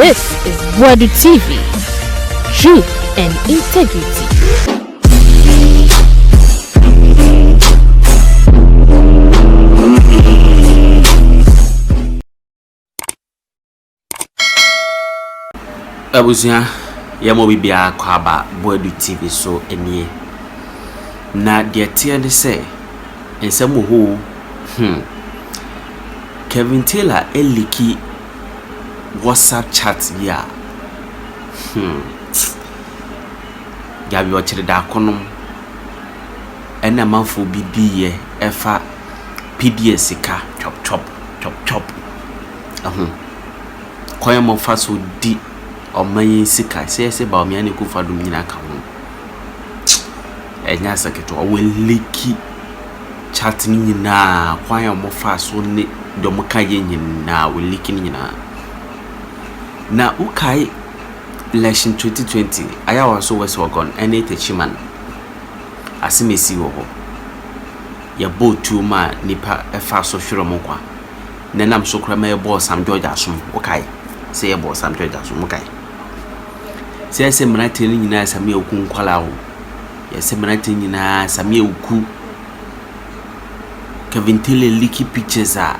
This is Boadu TV. Truth and integrity. Abusia yamo bibia kwaba Boadu TV so enie na de tie de se ensem ho Kevin Taylor eliki WhatsApp chat ya Gabby ochire da konom ena manfo bibiye efa PDS sika chop koye mo fa so di omayin sika se Bawumia ne ku fadum nyina ka ho enya saketo o leki chat ni nyina kwaya mo fa so ne dom ka ye nyina o leki ni nyina na ukai election 2020 aya waso wese wagon ene techiman asimesi wo ho ya botu ma nipa efa so hwero mo kwa nenam so kra ma ye bo Sam George asom ukai se ye bo Sam George asom ukai se mnate ni nyina Sammy Awuku nkwala ho ya se mnate nyina Sammy Awuku Kevin Taylor liki pictures a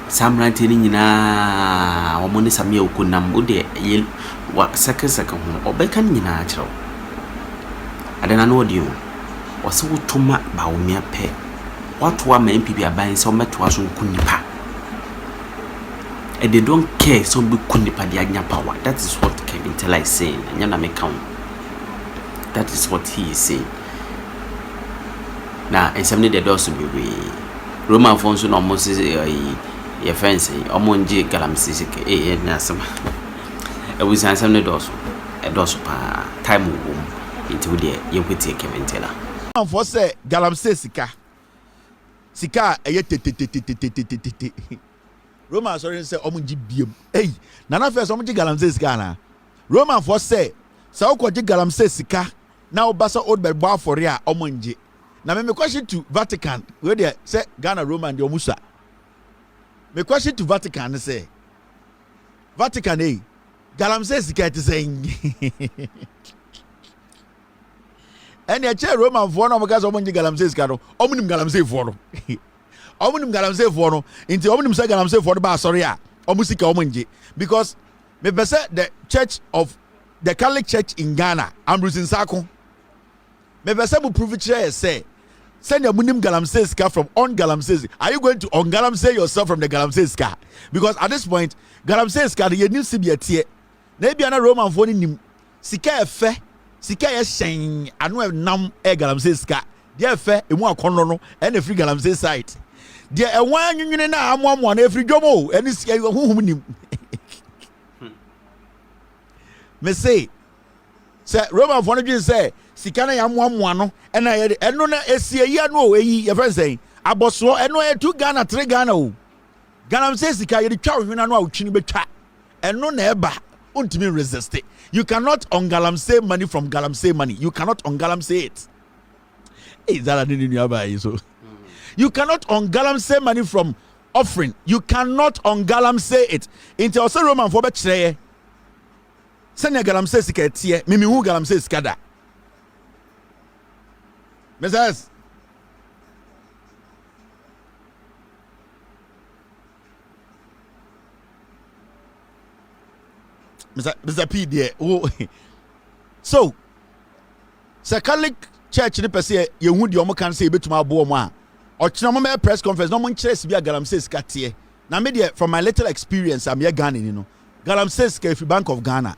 samrante ni nyina omoni Sammy Awuku nam ode ye wa saka ho obeka nyina kiro adana no odi o wase wotuma Bawumia pe watoa ma MPP aban se ometoa so nkunipa and they don't care so be kunipa dia nya power. That is what Kevin Taylor is saying. Nyana me count. That is what he is saying. Now ensem de do so be Roman Fonso no mo se ye fence omonje galamse se ke na sama e we san sam ne do so pa time wo into de ye kwete Kevin Taylor for say galamse sika eye Roman sorry say omonji biem nana first omonji galamse sika na Roman for say ukoji galamse sika na obasa old be bo afore a omonji na me question to Vatican where they say Ghana Roman de omusa me question to Vatican say Vatican galamse sika te say and ya che Roman for no because omonji galamse sika no omunim galamse for no omunim galamse for no inti omunim say galamse for no ba sorry a omusika omonji because me be say the Catholic Church in Ghana Ambrose Nsako me be say mu prove chere say send your munim galamse ska from on galamse. Are you going to on galamse yourself from the galamse ska? Because at this point, galamse ska the new CBT. Maybe ana Roman for nim sika efe, sika ye shen anu nam e galamse ska. Dia efe emu akono no e na free galamse site. Dia e wan nwene na amoamo na free dwomo eni sika huhum nim. Me say Roman for no say sika na yamoamoa no ena ye eno na esie ye no eyi ye friend say aboso eno e 2 Ghana 3 Ghana o galamse sika ye twa hwena no a utwini betwa eno na eba untimi resist it. You cannot ungalamse money from galamse money. You cannot ungalamse it. You cannot ungalamse money from offering. You cannot ungalamse it. Into also Roman for betre senya galamse sika tie mimi hu galamse sika da Mrs. Mr. P there. Oh. So, Catholic Church ni pese ye hu de omo kan say betuma abo omo a. Ochina mo press conference no mo nkyerese bia galamse sika tie. Na me there from my little experience am ye Ghana ni no. Galamse sika if Bank of Ghana.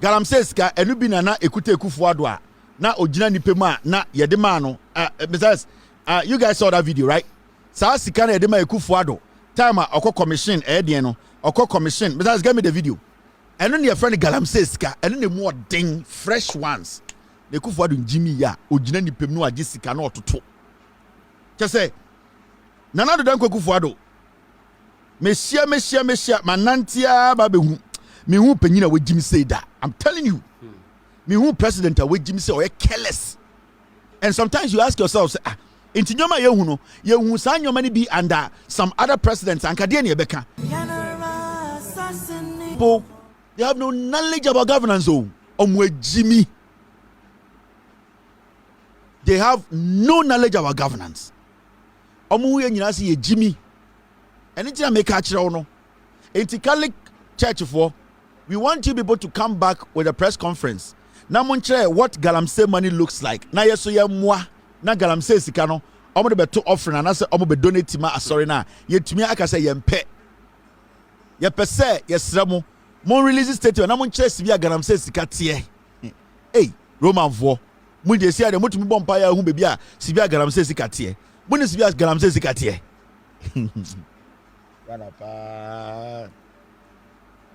Galamse sika enu bi na ekute ekufo ado a na ogina nipemu a na yede ma no because you guys saw that video right sa sika na yede ma ekufo ado time a okọ commission den no okọ commission because give me the video enu ne your friend galamse sika enu ne mu odin fresh ones na ekufo ado njimi ya ogina nipemu no agi sika na ototo che say nana do dan ekufo ado mesia manantia ba behu me hu panyina we jimi say that I'm telling you me who president a wejim say or careless. And sometimes you ask yourself inti nyoma ye hu san nyoma ni be under some other presidents anka de na ebeka people, they have no knowledge about governance. Oh, Jimmy. They have no knowledge about governance. Jimmy. Anything I make catch no. Catholic Church for, we want you people to come back with a press conference. Now, what Galamsey money looks like. Now, yes, you moi. Now, Galamsey sikano. I'm going to be offering and I say I'm going to donate ma sorry na. Yet to me I can say yempe. Ye pese yes ramo. Mon release statement. Na mon chase via Galamsey sikatie. Hey, Roman vo. Mun de sia de mo tumi bompa ya hu bebia sibia Galamsey sikatie. Mun sibia Galamsey sikatie. Kana pa.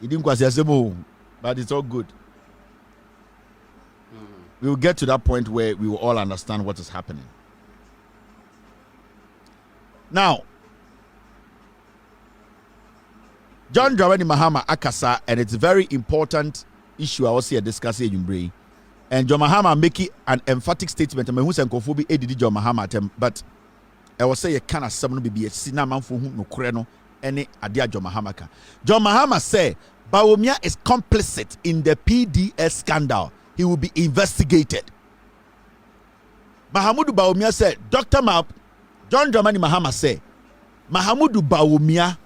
It didn't quite say but it's all good. We will get to that point where we will all understand what is happening. Now, John Dramani Mahama Akasa, and it's a very important issue I was here discussing in Bray. And John Mahama making an emphatic statement. I mean, who's encophobia ADD John Mahama, but I will say a kind of someone be a cinnamon for whom no creno any idea John Mahama. John Mahama said Bawumia is complicit in the PDS scandal. He will be investigated. Mahamudu Bawumia said, John Dramani Mahama said, Mahamudu Bawumia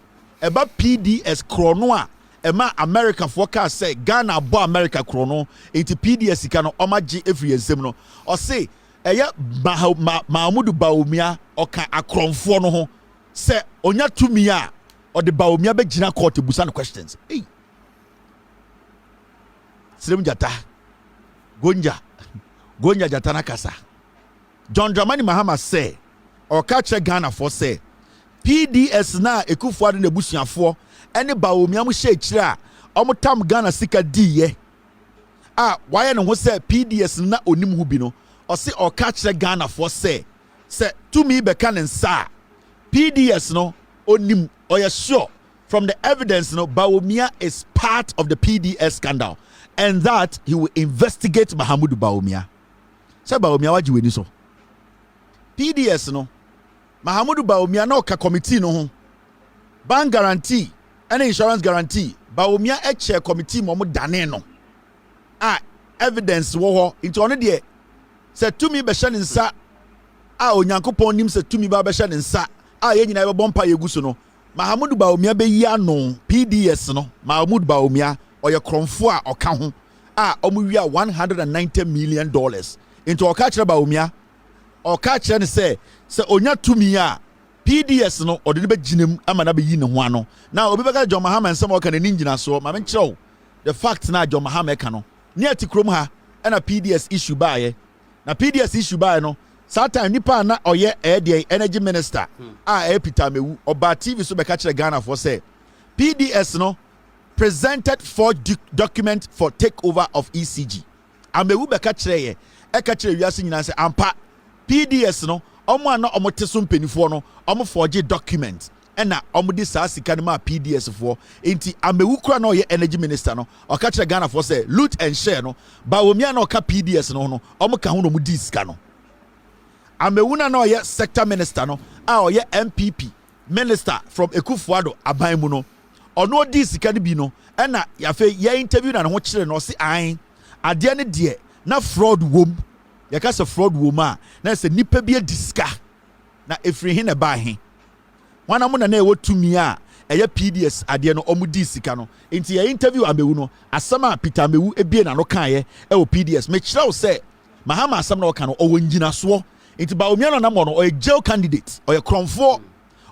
about PDS chronoa ema America forecast say Ghana bo America chrono into PDS ikano omaji every exam or say eya Mahamudu Bawumia oka akronfo no ho say onya tumi a or the Bawumia be gina court busa no questions. Hey, Sirem Jata Gonja Jatana Kasa. John Dramani Mahama say or catch Ghana for say PDS na ekufuade na busuafo ene Bawumia mo hye kira omo tam Ghana sika di ye why no ho say PDS na onim hu bi no or say or catch Ghana for say to me be kan nsa PDS no onim or you sure from the evidence no Bawumia is part of the PDS scandal and that he will investigate Mahamudu Bawumia. Say Bawumia waji weni so PDS no Mahamudu Bawumia no ka committee no ho bank guarantee and insurance guarantee Bawumia chair committee mo dane no evidence wo ho into ono de say to me be hye nsa onyankopon nim say to me ba be hye nsa ye nyina be bompa ye guso no Mahamudu Bawumia be yi ano PDS no Mahamudu Bawumia oye kromfo oka ho omo wi $190 million into okachira Bawumia okachira ne say onya tumi a PDS no ode ne be ginem ama na be yi ne ho ano na obi be ka John Mahama nsem oka ne nyina so ma men kire the fact na John Mahama eka no ne atikrom ha na PDS issue baaye na PDS issue baaye no Satan nipa na oye energy minister Peter Mewu oba TV so be ka kire Ghana for say PDS no presented forged document for takeover of ECG. Amewu be ka kire ye e ka kire wiase nyina say ampa PDS no omo ana omo tesum penifo no omo forged document ena omo di saa sika ne ma PDS fo enti Amewu kura na oye energy minister no o ka kire Ghana for say loot and share no Bawumia na o ka PDS no omo ka ho no mu di sika no Amewu na oye sector minister no oye MPP minister from Ekufuado aban mu no ono di sika ne bi no ena yafe ye interview na ho kire no se an ade ne de na fraud wom ye ka se fraud wom na se nipa bi diska na efiri he na ba he wana mo na ewo tumi eye PDS ade no omu di sika no enti ye interview Amewu no asama Peter Amewu ebie na no kan ye ewo PDS me kire wo se Mahama asam na o kan no o wongina so enti Bawumia no na mo no o jail candidate o ye kromfo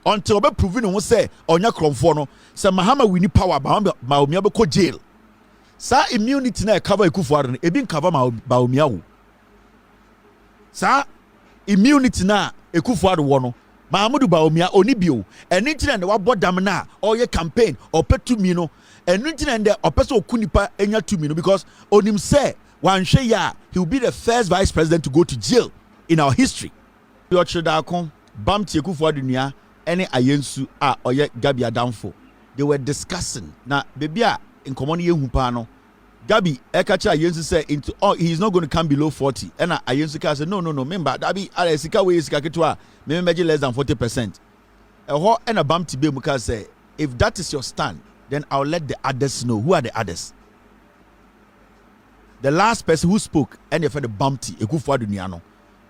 until be proving who say onya kromfo no say Mahama wini power Bawumia be ko jail sa immunity na cover Ekufuado no ebi cover Bawumia wo sa immunity na Ekufuado wo no Mahamudu Bawumia oni bio eni ntina na wabɔ dam na oye campaign opetumi no eni ntina na opese okunipa enya tumi no because onim say wanhwe ya he will be the first vice president to go to jail in our history yo chida kon bam tie Ekufuado nua any ayensu oye Gabby adamfo they were discussing na baby in common ye hupa no Gabby ekacha ayensu say into he's not going to come below 40 and ayensu ka say no remember Gabby sika we sika ketwa me meji less than 40% ho and a bam tibe mu ka say if that is your stand then I'll let the others know. Who are the others? The last person who spoke, and if the bumpty,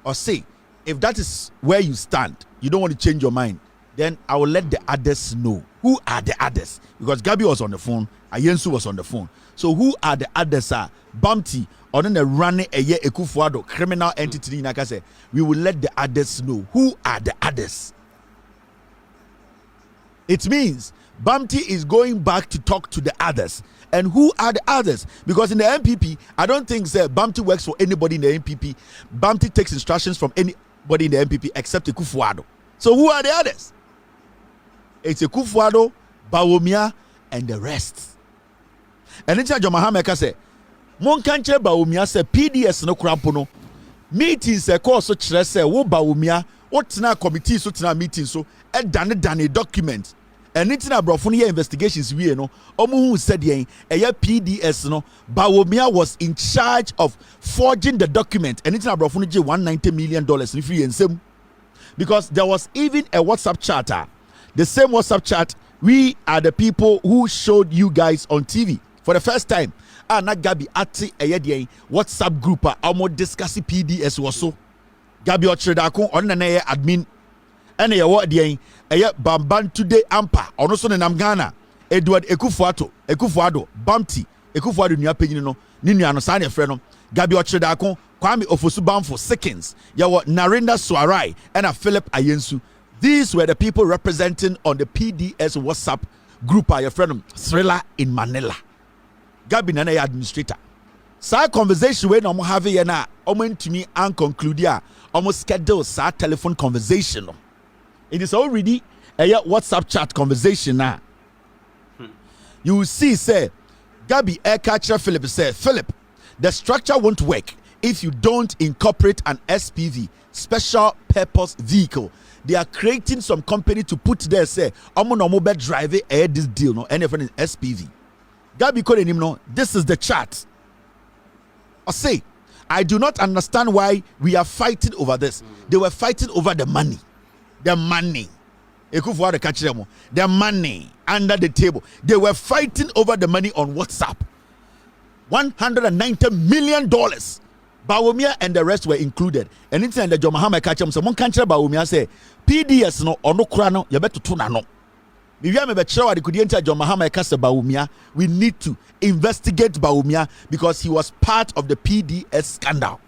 or say, if that is where you stand, you don't want to change your mind, then I will let the others know. Who are the others? Because Gabby was on the phone, Ayensu was on the phone. So who are the others? Bumpty, or then the running a year Ekufuado, criminal entity, like I said, we will let the others know. Who are the others? It means Bumpty is going back to talk to the others. And who are the others? Because in the MPP, I don't think Bumpty works for anybody in the MPP. Bumpty takes instructions from anybody in the MPP except Ekufuado. So who are the others? It's Ekufuado, Bawumia, and the rest. And it's John Mahameka say, Mon kanche Bawumia say PDS no krampo no. Meetings call so chere say wo Bawumia, what na committee so tina meeting so e dane document. And it's na brofo no investigations we no. Omo hu said yen PDS no Bawumia was in charge of forging the document. And it's na brofo no je $190 million in free ensem. Because there was even a WhatsApp chat. The same WhatsApp chat, we are the people who showed you guys on TV for the first time. Na Gabby ati WhatsApp group almost discussing PDS was so. Gabby Ochredako on na admin. And what the Bamban today ampa or no son in Ghana. Edward Ekufuado, Bumpty, Ekufuado Nia Penino, Nina no sign a friend. Gabby Ochredako, Kwame Ofusubam for seconds. Yawa Narendra Swarai and a Philip Ayensu. These were the people representing on the PDS WhatsApp group your friend Thriller in Manila. Gabby Nana administrator. Sa conversation when I'm having na to me and conclude ya almost schedule sa telephone conversation. It is already a WhatsApp chat conversation now. You will see say Gabby catcher Philip say Philip, the structure won't work if you don't incorporate an SPV, special purpose vehicle. They are creating some company to put there say I'm no mobile driver this deal no any friend is SPV. Gabby called him no, this is the chat. I say I do not understand why we are fighting over this. They were fighting over the money. The money. The money under the table. They were fighting over the money on WhatsApp. $190 million. Bawumia and the rest were included. And it's in the John Mahama catch them. So one country Bawumia say PDS no or no krano you better tuna no. We need to investigate Bawumia because he was part of the PDS scandal.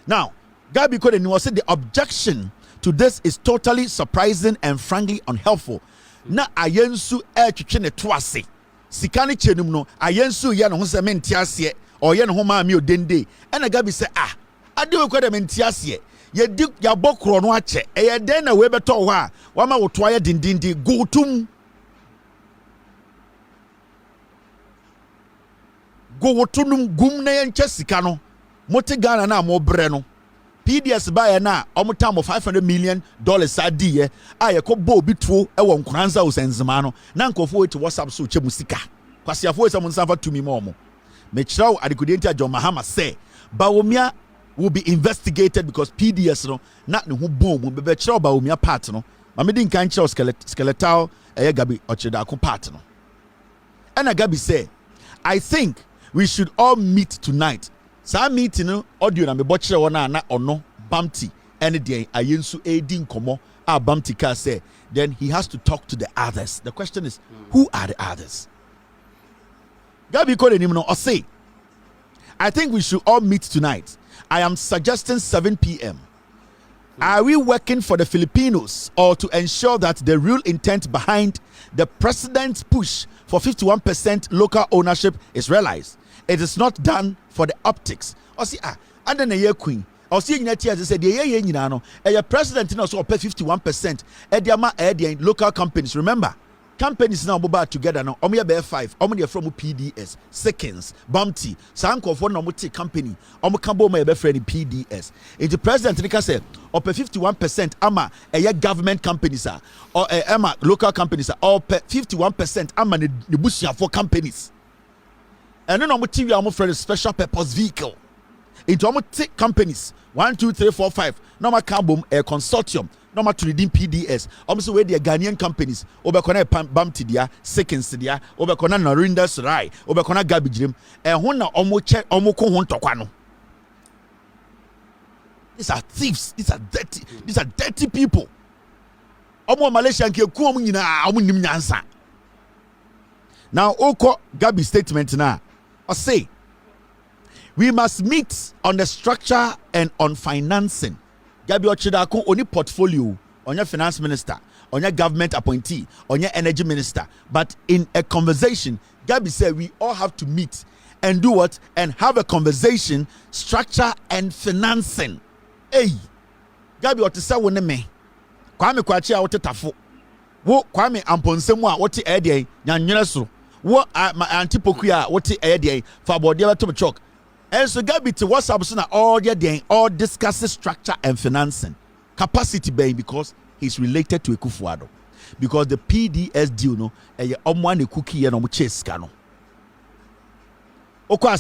Now, Gabby was said the objection to this is totally surprising and frankly unhelpful. Na Ayensu chichene twase. Sikani chenum no Ayensu ya no ho se mentiase or ya no ho ma mi odende. And Gabby say ade we kwada mentiase. Ye di ya bokro no ache. E den na we beto ho a wa ma woto aye dindindi gotum. Go wotunum gum na ye nche sika no. Mote Ghana na mo bre no. PDS buy na omutam of $500 million adie a ye ko bo bi tuo e won kranza usenzema no na nkofo eti WhatsApp so che musika kwasiafo esa mun sanfa tumi mo mo me chiraw adekudenti John Mahama say Bawumia will be investigated because PDS no na ne ho bom be chiraw Bawumia part no ma me din kan chiraw skeletal Gabby Ochredako part no and Gabby say I think we should all meet tonight. Sa meeting no audio na me bochire wona na ono Bumpty and the Ayensu edin komo a Bumpty ka say then he has to talk to the others. The question is who are the others? Gabby called him no or say I think we should all meet tonight. I am suggesting 7 p.m. Are we working for the Filipinos or to ensure that the real intent behind the president's push for 51% local ownership is realized? It is not done for the optics. Or see, and then a year queen. Or see, you said, the president also pay 51%. Ediama, local companies. Remember, companies now mobile together now. Omia bear 5. Omia from PDS. Seconds. Bumpty. Sanko for no company. Omukambo may be friendly PDS. If the president said, or pay 51%, ama a government companies or ama local companies or pay 51%, ama the bushia for companies. And then I'm TV for a special purpose vehicle. Into companies 1, 2, 3, 4, 5. Normal carbon a consortium no matter redeem PDS. Almost where the Ghanaian companies, Obekona Bamtidia, Seconds dia, Obekona Narindas Rai, Obekona Gabby Jim, and Hona Omoche Omoko Hontokwano. These are thieves, these are dirty people. Omo Malaysia and Kyokumina, Omunim Nansa. Now, Oko Gabby statement now, I say, we must meet on the structure and on financing. Gabby Ochidako only portfolio on your finance minister, on your government appointee, on your energy minister. But in a conversation, Gabby said we all have to meet and do what? And have a conversation, structure and financing. Hey, Gabby Otisa wone me. Kwame Kwachi a wote tafo. Wo Kwame Amponsemu a wote ede nyanyere so. Wo antipokuya wote ede fa body to chok. And so Gabby to WhatsApp so na all all discuss structure and financing. Capacity being because he's related to Ekufuado. Because the PDS deal no e omwane cookie no mo chase ka no. Or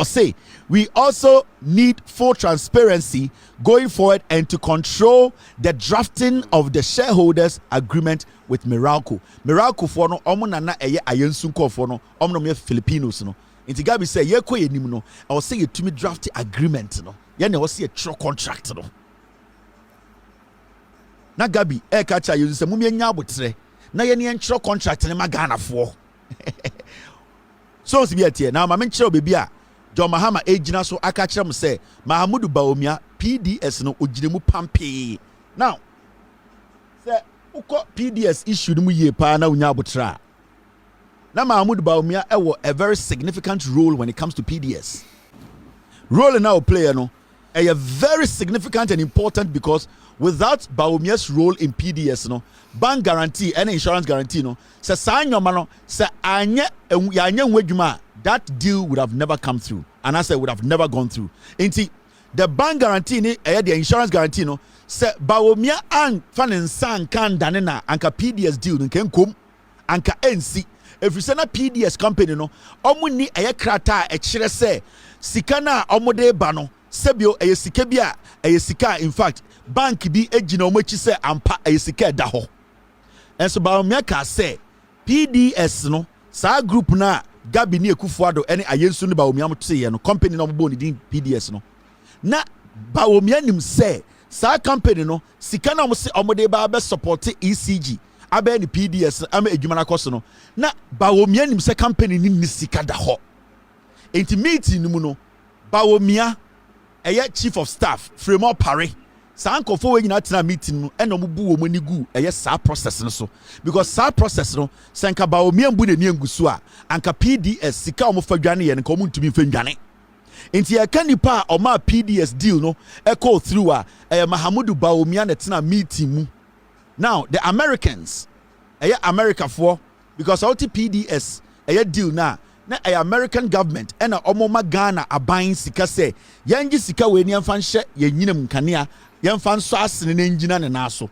say we also need full transparency going forward and to control the drafting of the shareholders agreement with Meralco. Meralco for no omonana eye ayensunko for no omno me Filipinos no. Inti Gabby say ye ko yenim no I will say you to me draft agreement no. Ye na was see a true contract no. Na Gabby e ka cha you say mumye nya abotre na ye ne true contract ne magana for. So be here now, my mention baby. John Mahama ejina so aka kire m say Mahamudu Bawumia PDS no ojiremu pampe. Now, say uko PDS issue mu ye pa na unya abotra. Na Mahamudu Bawumia a very significant role when it comes to PDS. Role now player no a very significant and important because without Bawumia's role in PDS no bank guarantee and insurance guarantee no se sanyoma no se anye wedwuma that deal would have never come through and I say would have never gone through. Inti the bank guarantee ni the insurance guarantee no se Bawumia an fanensan kan danena anka PDS deal nken kom anka NC if you say na PDS company no omu ni krata e kire se sika na omu de ba no sebio sika bia sika in fact bank bi ejina omochi se ampa sika da ho. And so Bawumia ka say PDS no sa group na Gabby ni Ekufuado ene ayensu ni Bawumia mo say no company no mo ni din PDS no na Bawumia nim say sa company no sika na mo se omode ba be support ECG abe ni PDS ama edwuma na koso no na Bawumia nim say company ni sika da ho. Enti meeting ni mu no Bawumia chief of staff Fremont Parry Sanko for when you na meeting no eno mubu wo mani gu sa process no so because sa process no sanka Bawumia mbu ne ngusu a anka PDS sika omo fadwane ye nka omo ntumi fadwane enti ya kanipa o ma PDS deal no call through a Mahamudu Bawumia na tena meeting mu. Now the Americans America for because all PDS deal na American government and omoma Ghana aban sika se yangi sika we ni amfa nhye ye nyinam kanea yemfa nso asene na engina ne naso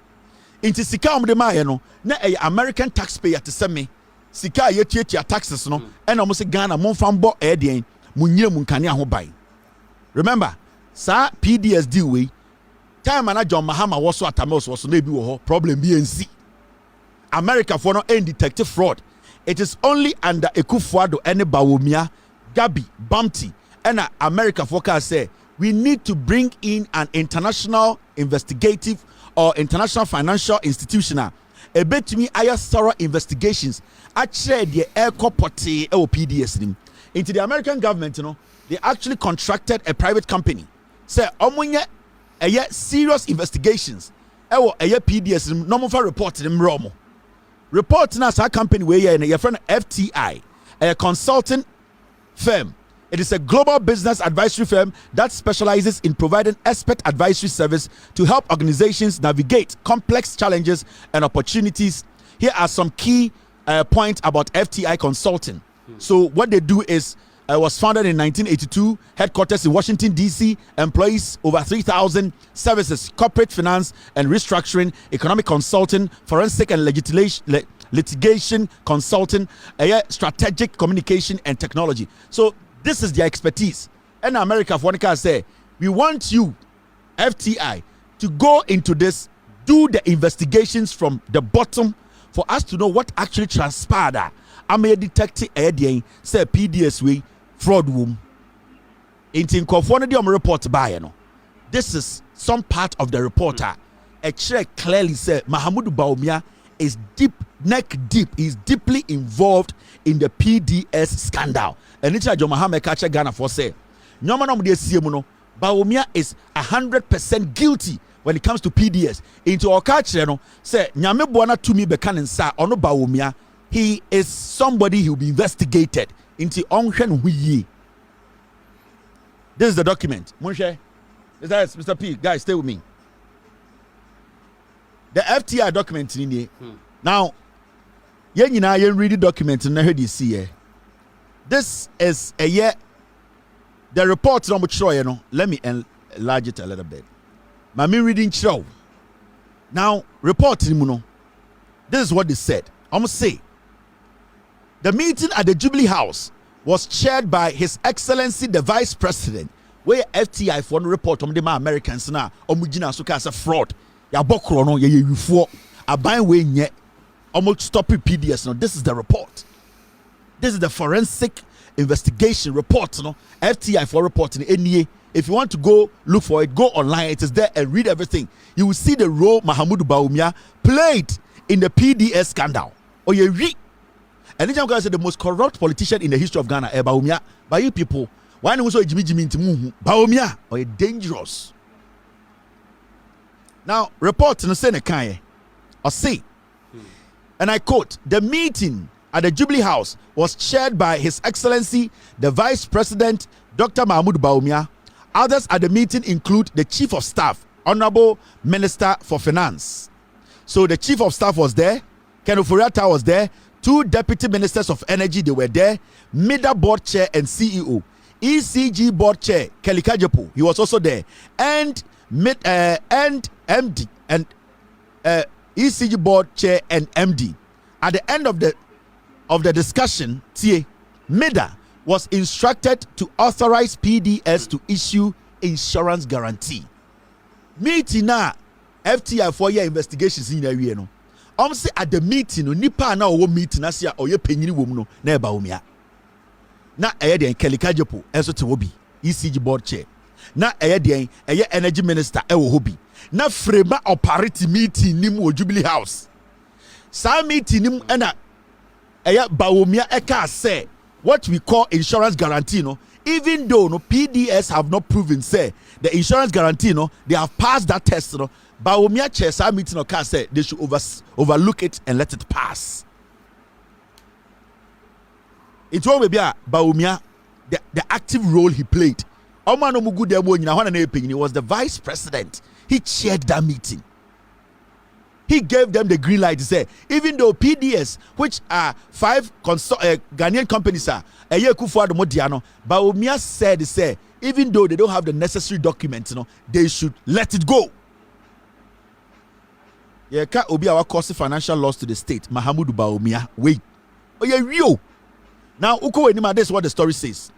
inti sika omde maaye no na American taxpayer te se me sika ye tietia taxes no and omo se Ghana monfa mbo den munyinam kanea ho ban. Remember sa PDS deal we time na John Mahama was so atamos was na bi wo ho problem bi ensi America for no detect fraud. It is only under Ekufuado and Bawumia, Gabby, Bumpty, and America forecast say we need to bring in an international investigative or international financial institution. A bit to me, I thorough investigations. Actually, the air corporate PDS into the American government, they actually contracted a private company. Say, omunye serious investigations. PDS no more report them wrong. Report now our company where your friend FTI, a consulting firm. It is a global business advisory firm that specializes in providing expert advisory service to help organizations navigate complex challenges and opportunities. Here are some key points about FTI Consulting. So what they do is was founded in 1982, headquarters in Washington, D.C., employees over 3,000, services, corporate finance and restructuring, economic consulting, forensic and litigation consulting, strategic communication and technology. So this is their expertise. And America, for one say, we want you, FTI, to go into this do the investigations from the bottom for us to know what actually transpired. I'm a detective say PDS way fraud womb. In Conformity report by this is some part of the reporter. A check clearly said Mahamudu Bawumia is neck deep, is deeply involved in the PDS scandal. And it's a Mohammed Kacha Ghana for say, Bawumia is 100% guilty when it comes to PDS. Into our culture, say, Nyame Buana to me bekanin sa ono Bawumia, he is somebody who will be investigated into Onghen Huyi. This is the document. Monshe, is that Mr. P? Guys, stay with me. The FTI document in here. Now, you read the document and I heard you see here. This is a year. The report number show, let me enlarge it a little bit. My me reading show. Now, report this is what they said. I'm gonna say the meeting at the Jubilee House was chaired by His Excellency the Vice President. Where FTI for the report on the Americans now, omujina so as a fraud. Ya bokro no ye yufo aban we nye almost stop PDS. No, this is the report. This is the forensic investigation report. No, FTI for reporting NEA. If you want to go look for it, go online. It is there and read everything. You will see the role Mahamudu Bawumia played in the PDS scandal. Oh, you read. And then I'm going to say the most corrupt politician in the history of Ghana, Bawumia. By you people, why not so Jimmy into Bawumia? Or dangerous. Now, report in the Senate or say, and I quote, the meeting at the Jubilee House was chaired by His Excellency the Vice President Dr. Mahmoud Bawumia. Others at the meeting include the Chief of Staff, Honorable Minister for Finance. So the Chief of Staff was there, Ken Oforiatta was there, 2 Deputy Ministers of Energy, they were there, MIDA Board Chair and CEO, ECG Board Chair, Kelly Kajepo, he was also there, and MD and ECG Board Chair and MD. At the end of the discussion, MIDA was instructed to authorize PDS to issue insurance guarantee. Meeting now, FTI for your investigations in the area. No, say at the meeting, no nipa na owo meeting na sia oye penyini wom no na Bawumia. Na eye den Kelly Kajepo enso te wobi ECG Board Chair. Na eye den eye Energy Minister ewo hobi. Na frema operate meeting nim wo Jubilee House. Sa meeting nim na eye Bawumia eka say what we call insurance guarantee, no, even though no PDS have not proven say the insurance guarantee, no, they have passed that test, no, Bawumia chair some meeting can say they should overlook it and let it pass. It will be Bawumia the active role he played. He was the vice president. He chaired that meeting. He gave them the green light to say, even though PDS, which are 5 Ghanaian companies, Bawumia said, even though they don't have the necessary documents, they should let it go. Yeah, can't obi our cause financial loss to the state. Mahamudu Bawumia, wait. Oh yeah, Rio. Now, this is what the story says.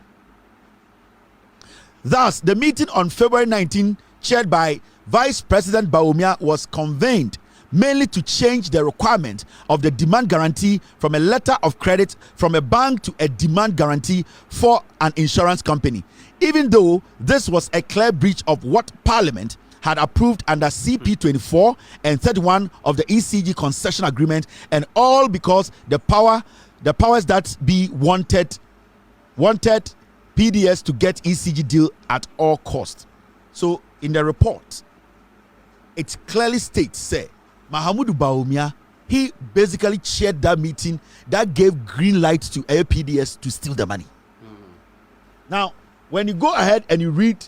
Thus, the meeting on February 19, chaired by Vice President Bawumia, was convened mainly to change the requirement of the demand guarantee from a letter of credit from a bank to a demand guarantee for an insurance company, even though this was a clear breach of what Parliament had approved under CP 24 and 31 of the ECG concession agreement, and all because the powers that be wanted PDS to get ECG deal at all costs. So in the report, it clearly states, say, Mahamudu Bawumia, he basically chaired that meeting that gave green light to PDS to steal the money. Now, when you go ahead and you read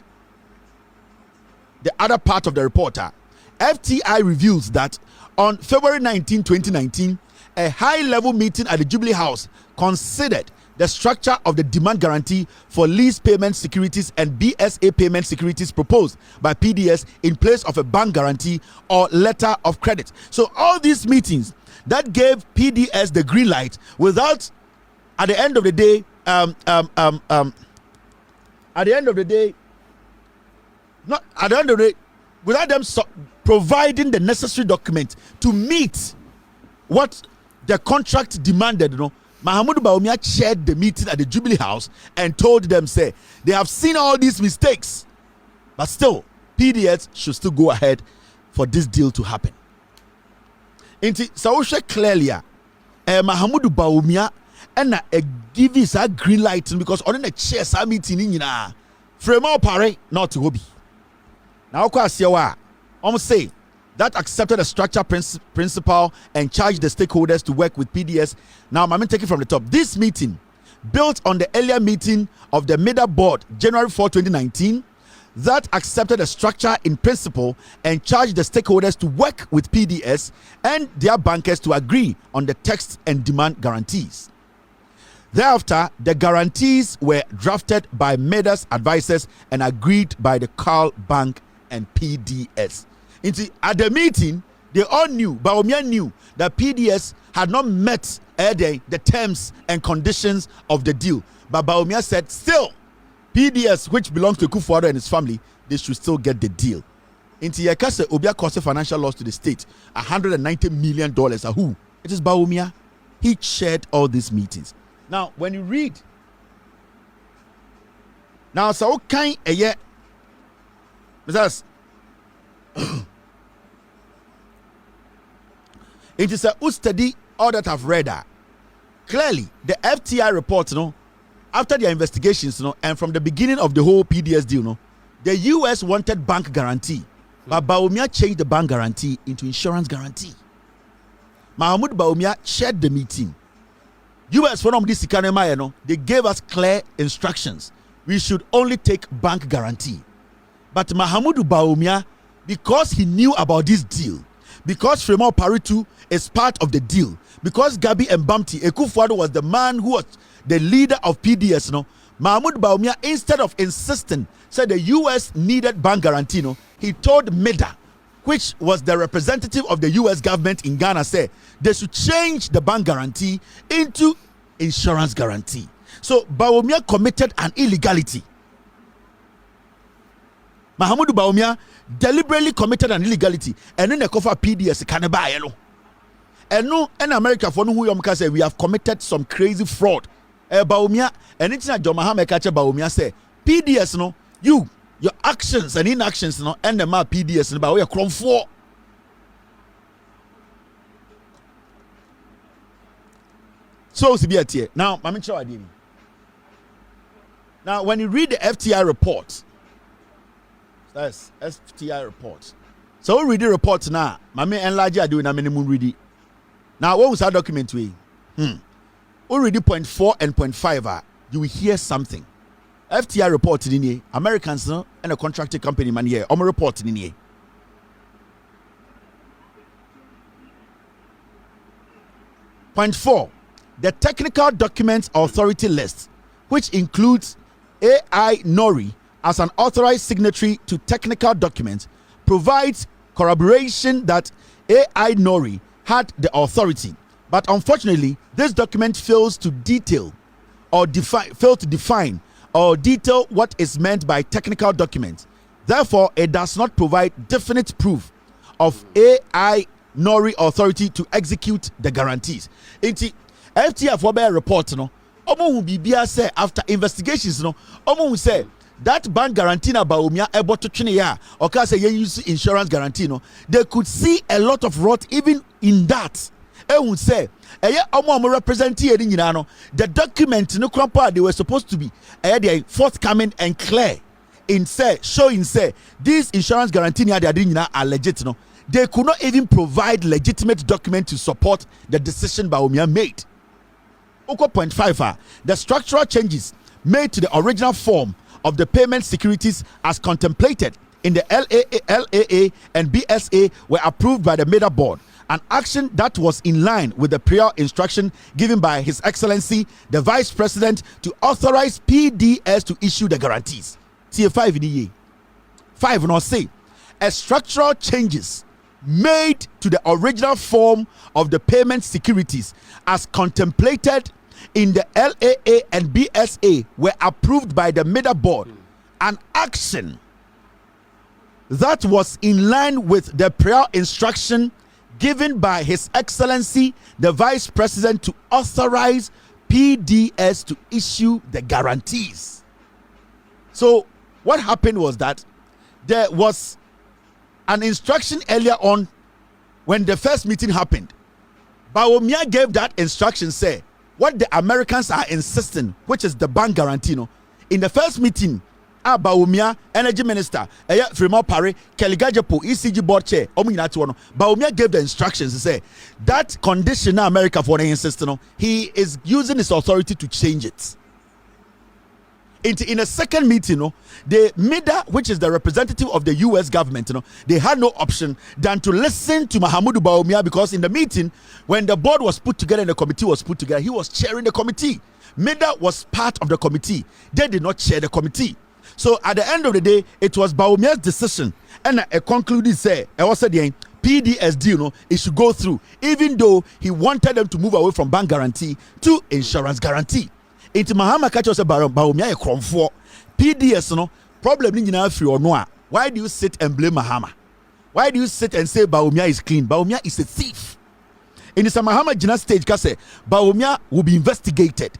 the other part of the reporter, FTI reveals that on February 19, 2019, a high-level meeting at the Jubilee House considered the structure of the demand guarantee for lease payment securities and BSA payment securities proposed by PDS in place of a bank guarantee or letter of credit. So all these meetings that gave PDS the green light without, at the end of the day, without them providing the necessary document to meet what the contract demanded, Mahamudu Bawumia chaired the meeting at the Jubilee House and told them, say, they have seen all these mistakes, but still, PDS should still go ahead for this deal to happen. Inti Saushe clearly, Mahamudu Bawumia and give us a green light because on the chair sa meeting in Frema pare not to hobby. Now kwasiwa say that accepted a structure principle and charged the stakeholders to work with PDS. Now I'm taking from the top. This meeting built on the earlier meeting of the MEDA board January 4, 2019 that accepted a structure in principle and charged the stakeholders to work with PDS and their bankers to agree on the text and demand guarantees. Thereafter, the guarantees were drafted by MEDA's advisors and agreed by the Carl Bank and PDS. At the meeting, they all knew, Bawumia knew, that PDS had not met the terms and conditions of the deal. But Bawumia said, still, PDS, which belongs to Kufuor and his family, they should still get the deal. Inti Yakase Obia caused financial loss to the state, $190 million. Who? It is Bawumia. He chaired all these meetings. Now, when you read, now so kind a year, because it is a study all that I've read that clearly the FTI report, after their investigations, and from the beginning of the whole PDS deal, the US wanted bank guarantee, but Bawumia changed the bank guarantee into insurance guarantee. Mahamudu Bawumia chaired the meeting. US from this economy, they gave us clear instructions. We should only take bank guarantee. But Mahamudu Bawumia, because he knew about this deal, because Fremont Paritu is part of the deal, because Gabby and Bamti, Ekufuor was the man who was the leader of PDS, Mahamudu Bawumia, instead of insisting, said the US needed bank guarantee, he told MEDA, which was the representative of the US government in Ghana, said they should change the bank guarantee into insurance guarantee. So Bawumia committed an illegality. Mahamudu Bawumia deliberately committed an illegality, and then the cover PDS can buy and no in America for no who say we have committed some crazy fraud. Bawumia and it's not John Mahama catch Bawumia say PDS your actions and inactions and the map PDS but we are crom for. So to be at here now, now when you read the FTI report, that's FTI report. So we read the report now. Mami enlarge are doing a minimum read it. Now what was our document we? We read the 0.4 and 0.5. You will hear something. FTI report in here. Americans and a contracted company man here. Report in here. Point 4. The technical documents authority list, which includes AI Nori as an authorized signatory to technical documents, provides corroboration that AI Nori had the authority. But unfortunately, this document fails to define or detail what is meant by technical documents. Therefore, it does not provide definite proof of AI Nori authority to execute the guarantees. FTF will report will be say after investigations will say that bank guarantee na Bawumia able to train ya or can say use insurance guarantee they could see a lot of rot even in that. Would say represent the document they were supposed to be they forthcoming and clear in showing this insurance guarantee they are legit. They could not even provide legitimate document to support the decision Bawumia made. 0.5 the structural changes made to the original form of the payment securities as contemplated in the LAA and BSA were approved by the MEDA board, an action that was in line with the prior instruction given by His Excellency the Vice President to authorize PDS to issue the guarantees. T5 in the year 5 no say a structural changes made to the original form of the payment securities as contemplated in the LAA and BSA were approved by the MEDA board, an action that was in line with the prior instruction given by His Excellency the Vice President to authorize PDS to issue the guarantees. So what happened was that there was an instruction earlier on when the first meeting happened. Bawumia gave that instruction, say what the Americans are insisting, which is the bank guarantee. No, in the first meeting, Bawumia, Energy Minister, Fremont Parry, Kelly Gajapo, ECG board chair, Bawumia gave the instructions to say that condition America for the insisting, no, he is using his authority to change it. In a second meeting, the MIDA, which is the representative of the US government, they had no option than to listen to Mahamudu Bawumia, because in the meeting, when the board was put together and the committee was put together, he was chairing the committee. MIDA was part of the committee. They did not chair the committee. So at the end of the day, it was Bawumia's decision. And a concluded say, I was saying, PDS deal, it should go through, even though he wanted them to move away from bank guarantee to insurance guarantee. Into Mahama catch say Bawumia for PDS no problem ni nyina free or no. Why do you sit and blame Mahama? Why do you sit and say Bawumia is clean? Bawumia is a thief. In the Mahama Jina stage ka say Bawumia will be investigated.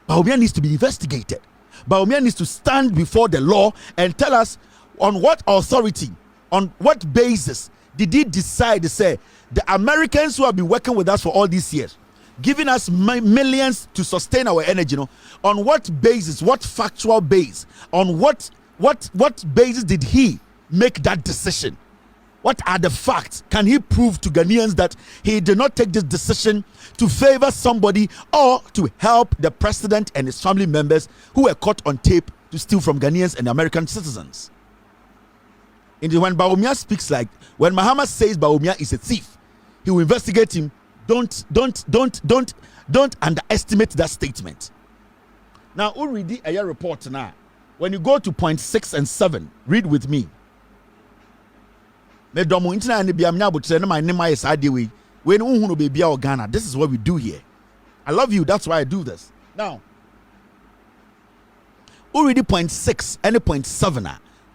Bawumia needs to be investigated. Bawumia needs to stand before the law and tell us on what authority, on what basis did he decide to say the Americans who have been working with us for all these years, giving us millions to sustain our energy, on what basis, what factual base, on what basis did he make that decision? What are the facts? Can he prove to Ghanaians that he did not take this decision to favor somebody or to help the president and his family members who were caught on tape to steal from Ghanaians and American citizens? And when Bawumia speaks, like when Mahama says Bawumia is a thief, he will investigate him. Don't underestimate that statement. Now, we'll read a report now. When you go to point 6 and 7, read with me. This is what we do here. I love you, that's why I do this. Now, we'll read point 6 and point 7.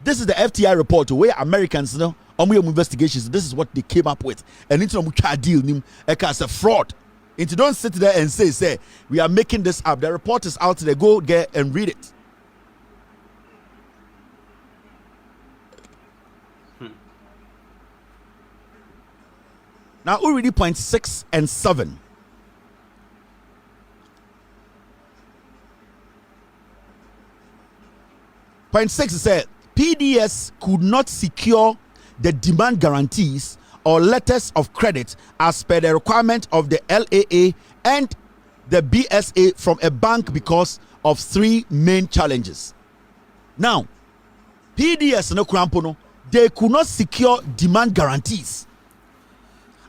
This is the FTI report where Americans investigations. This is what they came up with, and it's a deal as a fraud. And you don't sit there and say we are making this up. The report is out there. Go get and read it. Now we read point 6 and 7. Point 6 said PDS could not secure the demand guarantees or letters of credit as per the requirement of the LAA and the BSA from a bank because of 3 main challenges. Now, PDS no Krampono, they could not secure demand guarantees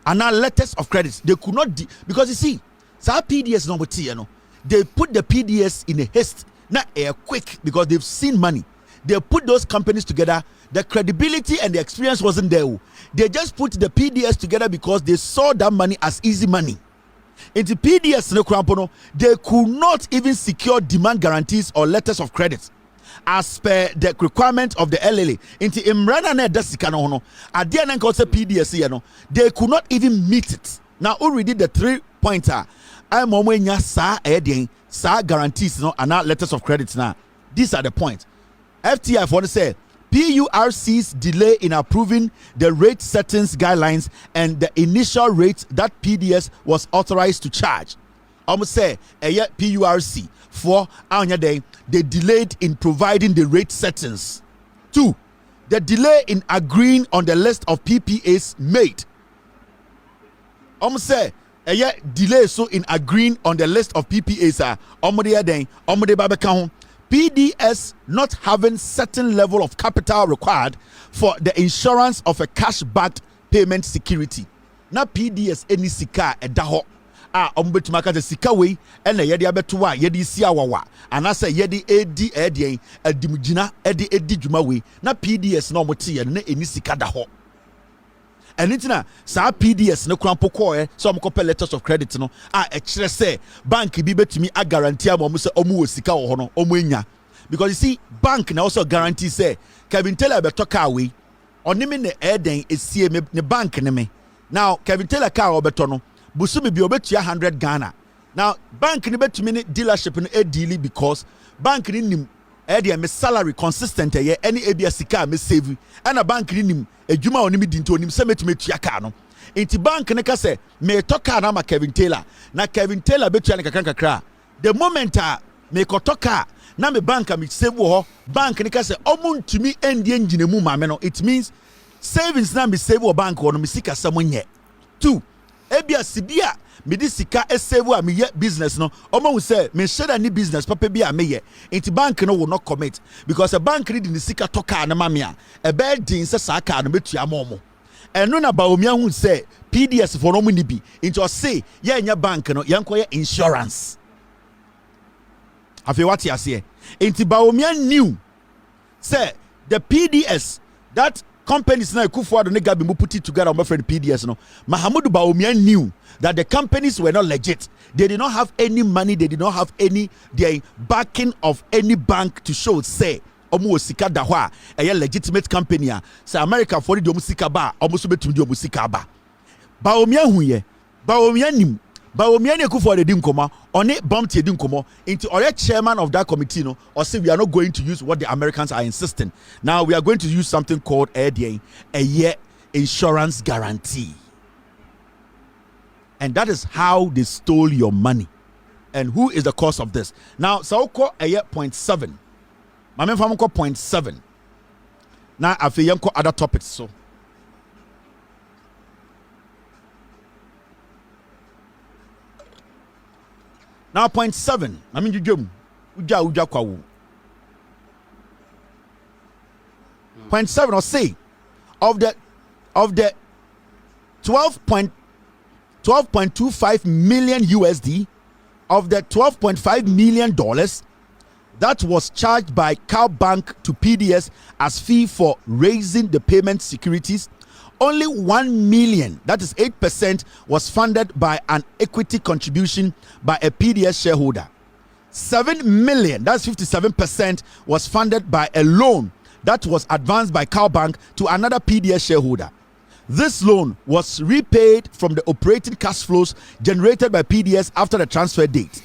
and now letters of credit. They could not because you see, PDS no, they put the PDS in a haste, not a quick, because they've seen money. They put those companies together. The credibility and the experience wasn't there. They just put the PDS together because they saw that money as easy money. Into PDS no Krampono, they could not even secure demand guarantees or letters of credit as per the requirement of the LLA. Into Imrana ne dasika no no. Adia na nka PDS here no. They could not even meet it. Now already the 3-pointer. I momenya sa guarantees no and letters of credit now. These are the points. FTI want to say PURC's delay in approving the rate settings guidelines and the initial rate that PDS was authorized to charge. Almost say PURC for they delayed in providing the rate settings. 2, the delay in agreeing on the list of PPAs made. Almost say delay so in agreeing on the list of PPAs PDS not having certain level of capital required for the insurance of a cash-backed payment security. Na PDS any sika edaho ombetumaka the sika we ena yede abeto a yede isi awawa anase yede edi adimugina edi dwuma we na PDS na omote ye na eni sika daho. Enitina sa PDS no krampo koe so omkope letters of credit no kire say bank bi betumi a guarantee am omo se omo wo sika wo no omo enya, because you see bank na also guarantee say Kevin Taylor be talk away onime ne eden esie me ne bank ne me. Now Kevin Taylor car obeto no busumi bi obetua 100 Ghana. Now bank ne betumi ne dealership no deal because bank ne nim me salary consistent any ebia sika me save and a bank ni nim adwuma onimi di nto onim se metumi tua car no. Inti bank ne ka se me to car na ma Kevin Taylor na Kevin Taylor betua ne kakra the moment me ko to car na me bank me save wo bank ne ka se omuntumi endie engine mu ma me no. It means savings na me save wo bank wo no me sika samonye. 2 ebia sibia me di sika save a me ye business no omo hu say me share any business papa bi a me ye inti bank no will not commit because a bank read the sika to car na ma me a bad din say sa car no betua momo eno na Bawumia hu say PDS for no money bi into say ye nya bank no yanko ye insurance afi what you say inti Bawumia knew say the PDS that companies na Kufuor and Gabby put it together my friend PDS no Mahamudu Bawumia knew that the companies were not legit. They did not have any money, they did not have any the backing of any bank to show say omo sika da hwa a legitimate company say America for the sika ba omo so betum di omo sika ba. Bawumia huye Bawumia nim Bawumia ne Kufuor de dinkoma one bomb tie dinkomo into or chairman of that committee no or say we are not going to use what the Americans are insisting. Now we are going to use something called a year insurance guarantee. And that is how they stole your money. And who is the cause of this? Now, Saoko a year 0.7. My man famoko 0.7. Now, I feel yanko other topics. So, now 0.7. I mean, you jum. Uja kwawu. 0.7 or say of the 12.25 million USD of the $12.5 million that was charged by Cow Bank to PDS as fee for raising the payment securities. Only 1 million, that is 8%, was funded by an equity contribution by a PDS shareholder. 7 million, that's 57%, was funded by a loan that was advanced by Cow Bank to another PDS shareholder. This loan was repaid from the operating cash flows generated by PDS after the transfer date.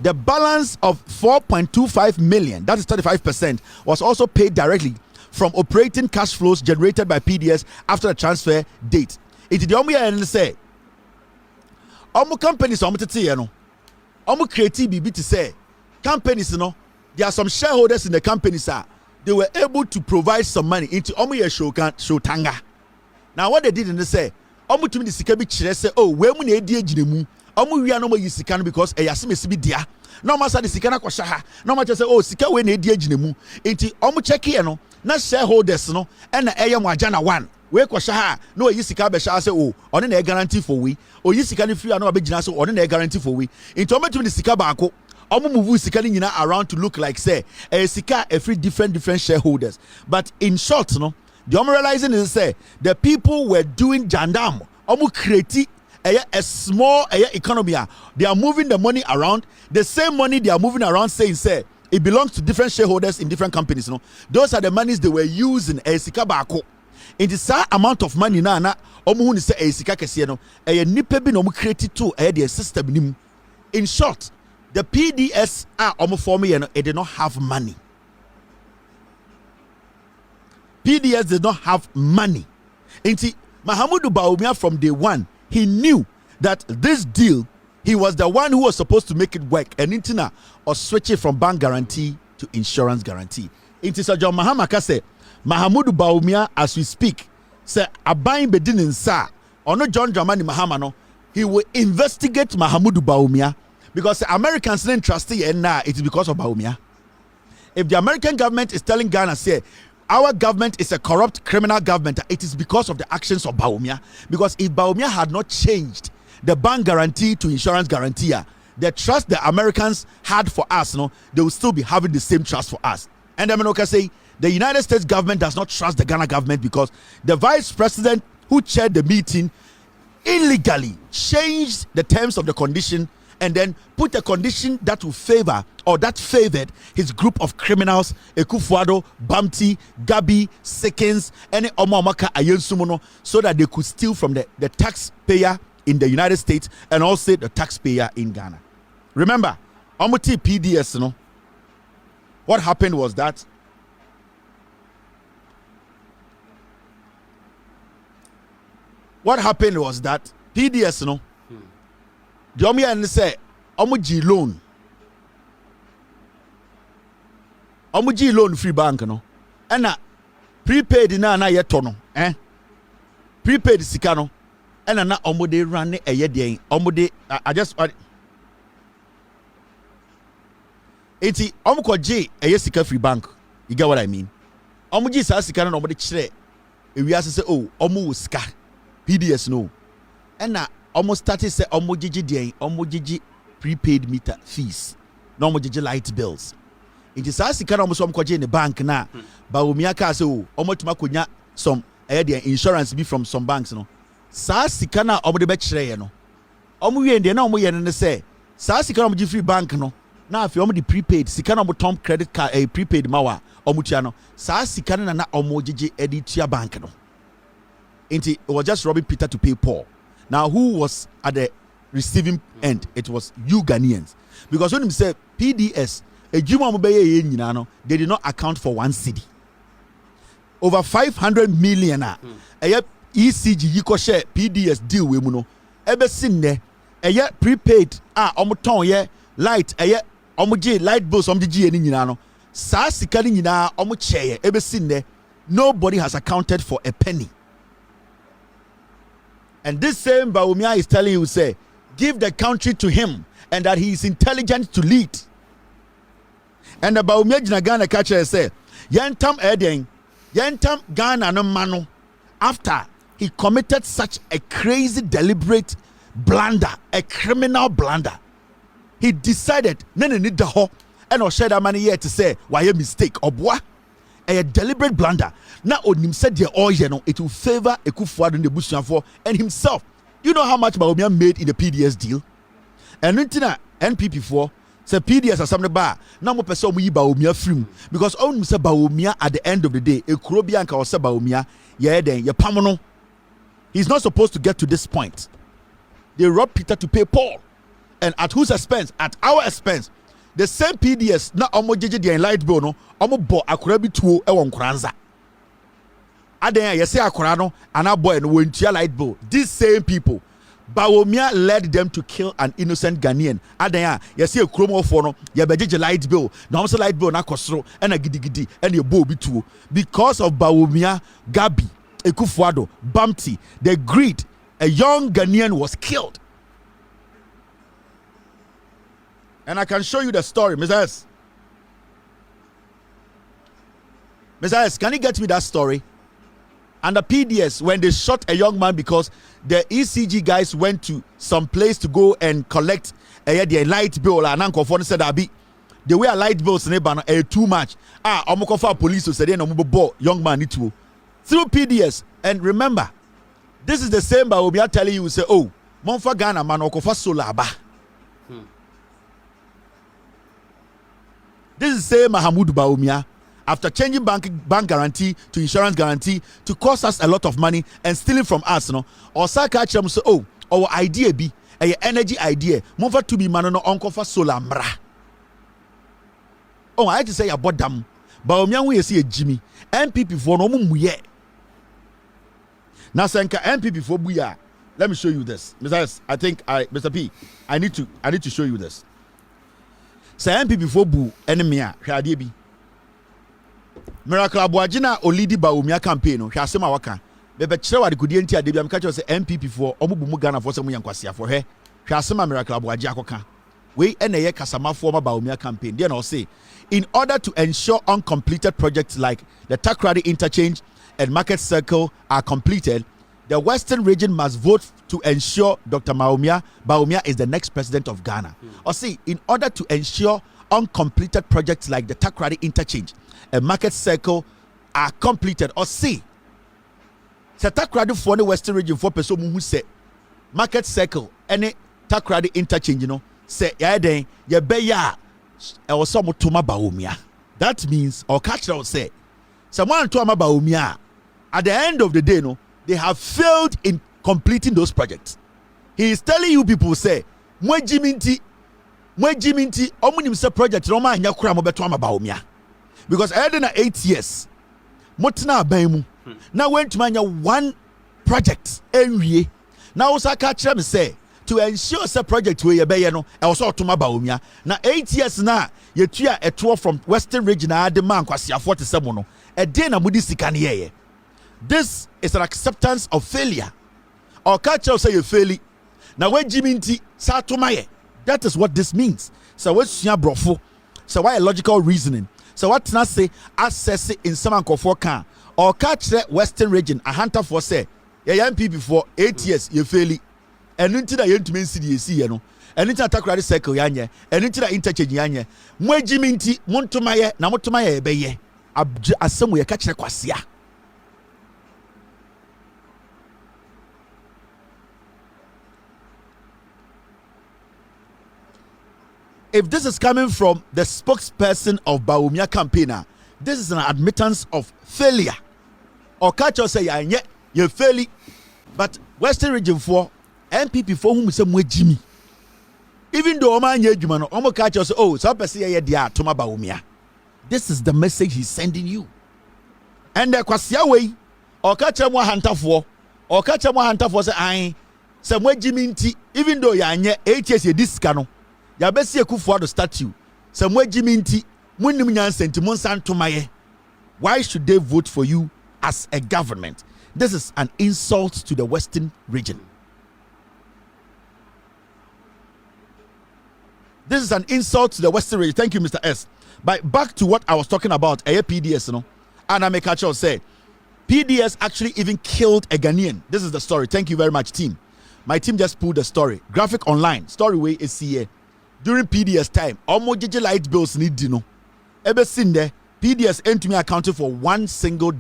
The balance of 4.25 million, that is 35%, was also paid directly from operating cash flows generated by PDS after the transfer date. It is the only and say, omu companies omu tete no, omu create bibi to say companies no, there are some shareholders in the companies they were able to provide some money into omu ye shøøtanga. Now what they did in the say, omu tumi di sika bi kire say oh we mu na edi ejinemu omu wia no mo yi sika no because e yase mesi bi dia no ma sa di sika na kwahya ha no ma say oh sika we na edi ejinemu enti omu check here no na shareholders no e na eye mo agya na one we kwahya ha no yi sika be sha say oh one na e guarantee for we o yi sika ni free na be gina say one na e guarantee for we enti omu tumi di sika ba ako omu move sika ni nyina around to look like say e sika e free different shareholders, but in short no the realizing is say the people were doing jandam omu create a small economy. They are moving the money around. The same money they are moving around saying say it belongs to different shareholders in different companies. No, those are the monies they were using. Sika bako. It is that amount of money na omu ni say sika kesiye no. Nipe bi no omu create to the system nim. In short, the PDS omu form it did not have money. PDS did not have money. Inti Mahamudu Bawumia from day one, he knew that this deal, he was the one who was supposed to make it work. And Intina or switch it from bank guarantee to insurance guarantee. Inti Sir John Mahamaka say Mahamudu Bawumia as we speak say abayin bedinin sa or no John Dramani Mahamano, he will investigate Mahamudu Bawumia because the Americans didn't trust it and now it is because of Bawumia. If the American government is telling Ghana say our government is a corrupt criminal government, it is because of the actions of Bawumia. Because if Bawumia had not changed the bank guarantee to insurance guarantee, the trust the Americans had for us, no, they will still be having the same trust for us. And then I say the United States government does not trust the Ghana government because the vice president who chaired the meeting illegally changed the terms of the condition and then put a condition that will favor or that favored his group of criminals, Ekufuado, Bamti, Gabby, Sekins, any Omamaka Ayensumuno, so that they could steal from the taxpayer in the United States and also the taxpayer in Ghana. Remember, Omuti PDS, no? What happened was that PDS, no? The Omia say, Omuji loan free bank, no? And prepaid na yetono, prepaid sikano, and na omude run a yedi, omude, I just, eti omuko J a yesika free bank. You get what I mean? Omuji sa sikano no omode chire. We say, oh, omu ska PDS no. And na almost started say omojiji prepaid meter fees. No omojiji light bills. It is as sikano omo kwaje in the bank na. Bawumia ka say oh, omotuma konya some insurance be from some banks no. Sa sikana omode be chire no. Omo wie ndie na omo ye ne say sa sikana omoji free bank no. Na afi omo di prepaid sikana omo tom credit card prepaid mawa omo tua no. Sa sikana na omojiji editia bank no. It was just robbing Peter to pay Paul. Now, who was at the receiving end? It was you Ghanaians. Because when he said PDS, they did not account for one city. Over 500 million. ECG, you share PDS deal with Muno. Ebe sinne, prepaid, omuton, light, omuji, light bills, omji, and Sa sikani nina, omuche, ebe sinne, nobody has accounted for a penny. And this same Bawumia is telling you, say, give the country to him and that he is intelligent to lead. And the Bawumia Ghana catcher say, Yentam Eden, Yentam Ghana no mano, after he committed such a crazy, deliberate blunder, a criminal blunder. He decided, Nene need the ho, and or share that money here to say, why a mistake, or boy. A deliberate blunder. Now, Onim said the oil, it will favor Ekufuado in the Bushyanfo and himself. You know how much Bawumia made in the PDS deal? And Nintina NPP4 said PDS as something bar. Now, more person we Bawumia free because Onim said Bawumia at the end of the day, Ekrobianka or said Bawumia, then your pamono. He's not supposed to get to this point. They robbed Peter to pay Paul, and at whose expense? At our expense. The same PDS na omo jeje the light bill no omo bo akora bi tuo e won kranza aden yesi akora no ana boy no wontua light bill. These same people Bawumia led them to kill an innocent Ghanaian. Aden yesi ekromofo no ye bejeje light bill na omo light bill na kosoro e na gidigidi e na bo bi tuo because of Bawumia, Gabby, Ekufuado, Bamti, the greed. A young Ghanaian was killed. And I can show you the story, Mr. S, can you get me that story? And the PDS, when they shot a young man because the ECG guys went to some place to go and collect their light bill, and Uncle Fon said, the way a light bills are too much. Omokofa police said, young man need to. Through PDS, and remember, this is the same Bawumia telling you, say, oh, Monfa Ghana man okofa solaba. This is the same Mahamudu Bawumia, after changing bank guarantee to insurance guarantee to cost us a lot of money and stealing from us, no. Or Saka Cham say, oh, our idea be a energy idea. Monfa to be manono onkofa solambra. Oh, I had to say about them. Bawumia we see a Jimmy. NPP for no muye. Now Senka NPP for buya. Let me show you this. Mr. I think Mr. P, I need to show you this. Say NPP for bu enemy a hwade bi Miracle Abuajina olidi Bawumia campaign no hwasema waka bebe kire wade kodie ntia de bi am ka kire say NPP for omubu mu Ghana for say mu yankwase afo hwe hwasema Miracle Abuaji akoka we ene ye kasama for ma Bawumia campaign there no say in order to ensure uncompleted projects like the Takrady interchange and Market Circle are completed, the Western region must vote to ensure Dr. Bawumia is the next president of Ghana. Or see, in order to ensure uncompleted projects like the Takrady interchange and Market Circle are completed. Or see, the Takrady for the Western region for person who say Market Circle any Takrady interchange, say ya den ye be ya e wo so motoma Bawumia. That means or catch will say someone to Bawumia. At the end of the day, no, they have failed in completing those projects. He is telling you people say mwe jiminti omunim say project no ma anya kura mo beto ama Bawumia. Because I had 8 years motina aban mu na went to manya one project enwie. Now also catch them say to ensure say project we ye no e also to ma Bawumia. Na 8 years na ye tua a tour from Western region ade man kwasiafo 47 no e dey na mudi sika ne ye. This is an acceptance of failure. Or catch us say you fail. Now when jiminti sa to my, that is what this means. So what suya brofo. So why logical reasoning? So what na say access in some ankofo kan or catch the Western region a hunter for say ya MPP for 8 years you fail. And into the yen to mean CDC you know. And into attack rally circle yanye and into the interchange yanye. Mwe jiminti monto my na moto my be ye. Asem we catch the kwasia. If this is coming from the spokesperson of Bawumia campaigner, this is an admittance of failure. Or catch us say you fail. But Western region 4 MPP for whom some way Jimmy. Even though Oman Yejumano, Omo catch us, oh, so dia Toma Bawumia. This is the message he's sending you. And the Kwasia way, or catch him 100 for, or catch him 100 for say, some way Jimmy, even though you're 8 years, you discano. Ya besi Akufo-Addo statue. Somewhere jiminti munim nyansenti monsan tomaye. Why should they vote for you as a government? This is an insult to the Western region. This is an insult to the Western region. Thank you, Mr. S. But back to what I was talking about, PDS, you know, and I make a choice say PDS actually even killed a Ghanaian. This is the story. Thank you very much, team. My team just pulled the story. Graphic online. Story way is here. During PDS time, almost JJ light bills need dino. Ever seen there, PDS ain't to me accounted for $1 single.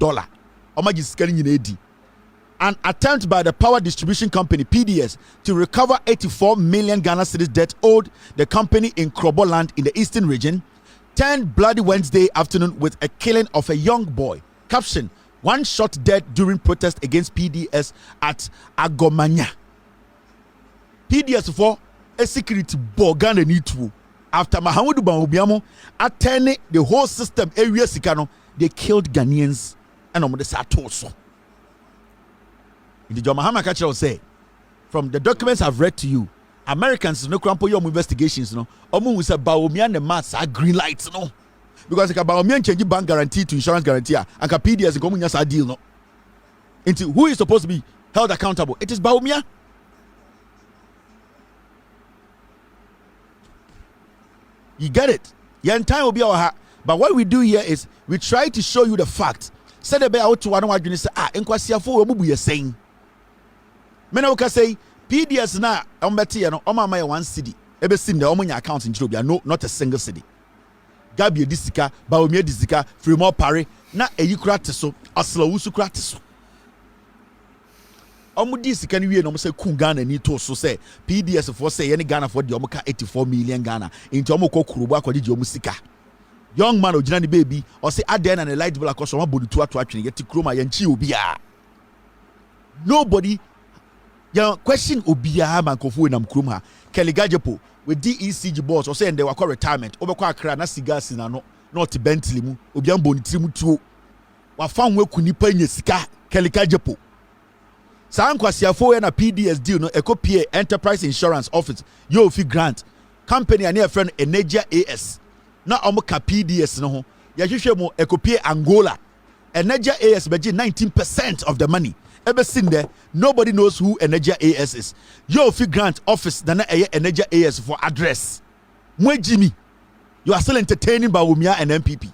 An attempt by the power distribution company PDS to recover 84 million Ghana cedis debt owed the company in Krobo land in the eastern region turned bloody Wednesday afternoon with a killing of a young boy. Caption: one shot dead during protest against PDS at Agomanya. PDS for a security Ghana need to. After Mahamudu Bawumia attending the whole system area Sikano, they killed Ghanaians and on the Satoso. In the John Mahama Kachel say, from the documents I've read to you, Americans no crampo your investigations no. Omu say Bawumia and the mass are green lights no. Because like Bawumia change bank guarantee to insurance guarantee and PDS go munya deal no. Into who is supposed to be held accountable? It is Bawumia. You get it? Your time will be our heart. But what we do here is we try to show you the fact. Say the bear out to one and say, Enquasia for what you're saying. Mena can say PDS na Ombeti no Omama 1 city. Ever seen the Omonia account in Ethiopia? No, not a single city. Gabby Disika, Bawumia Disika, Fremont Pare, na a Ukratiso, Aslawusu Kratiso. Omudisi can we no say Kungana need to so say PDS for say any Ghana for the Omoka 84 million Ghana into Omoko Kuruba kwa di Omusika. Young man ojina baby or say aden and a light bill across one body to attraction yet kroma yanchi obia. Nobody young question obia man kofu nam kroma. Kelly Gajepo with DECG boss or saying they were called retirement over kwa kra na cigars in no not Bentley mu obian boni trimu tuo. Wa fan we kunipa nye sika Kelly Gajepo. Sankwasiafo na PDS deal no ekopie enterprise insurance office yo fi grant company and your friend Atigya AS na omuka PDS no ho ya hwehwe mo ekopie Angola Atigya AS beji 19% of the money ever seen there. Nobody knows who Atigya AS is. Yo fi grant office na Atigya AS for address mwe Jimmy, you are still entertaining Bawumia and MPP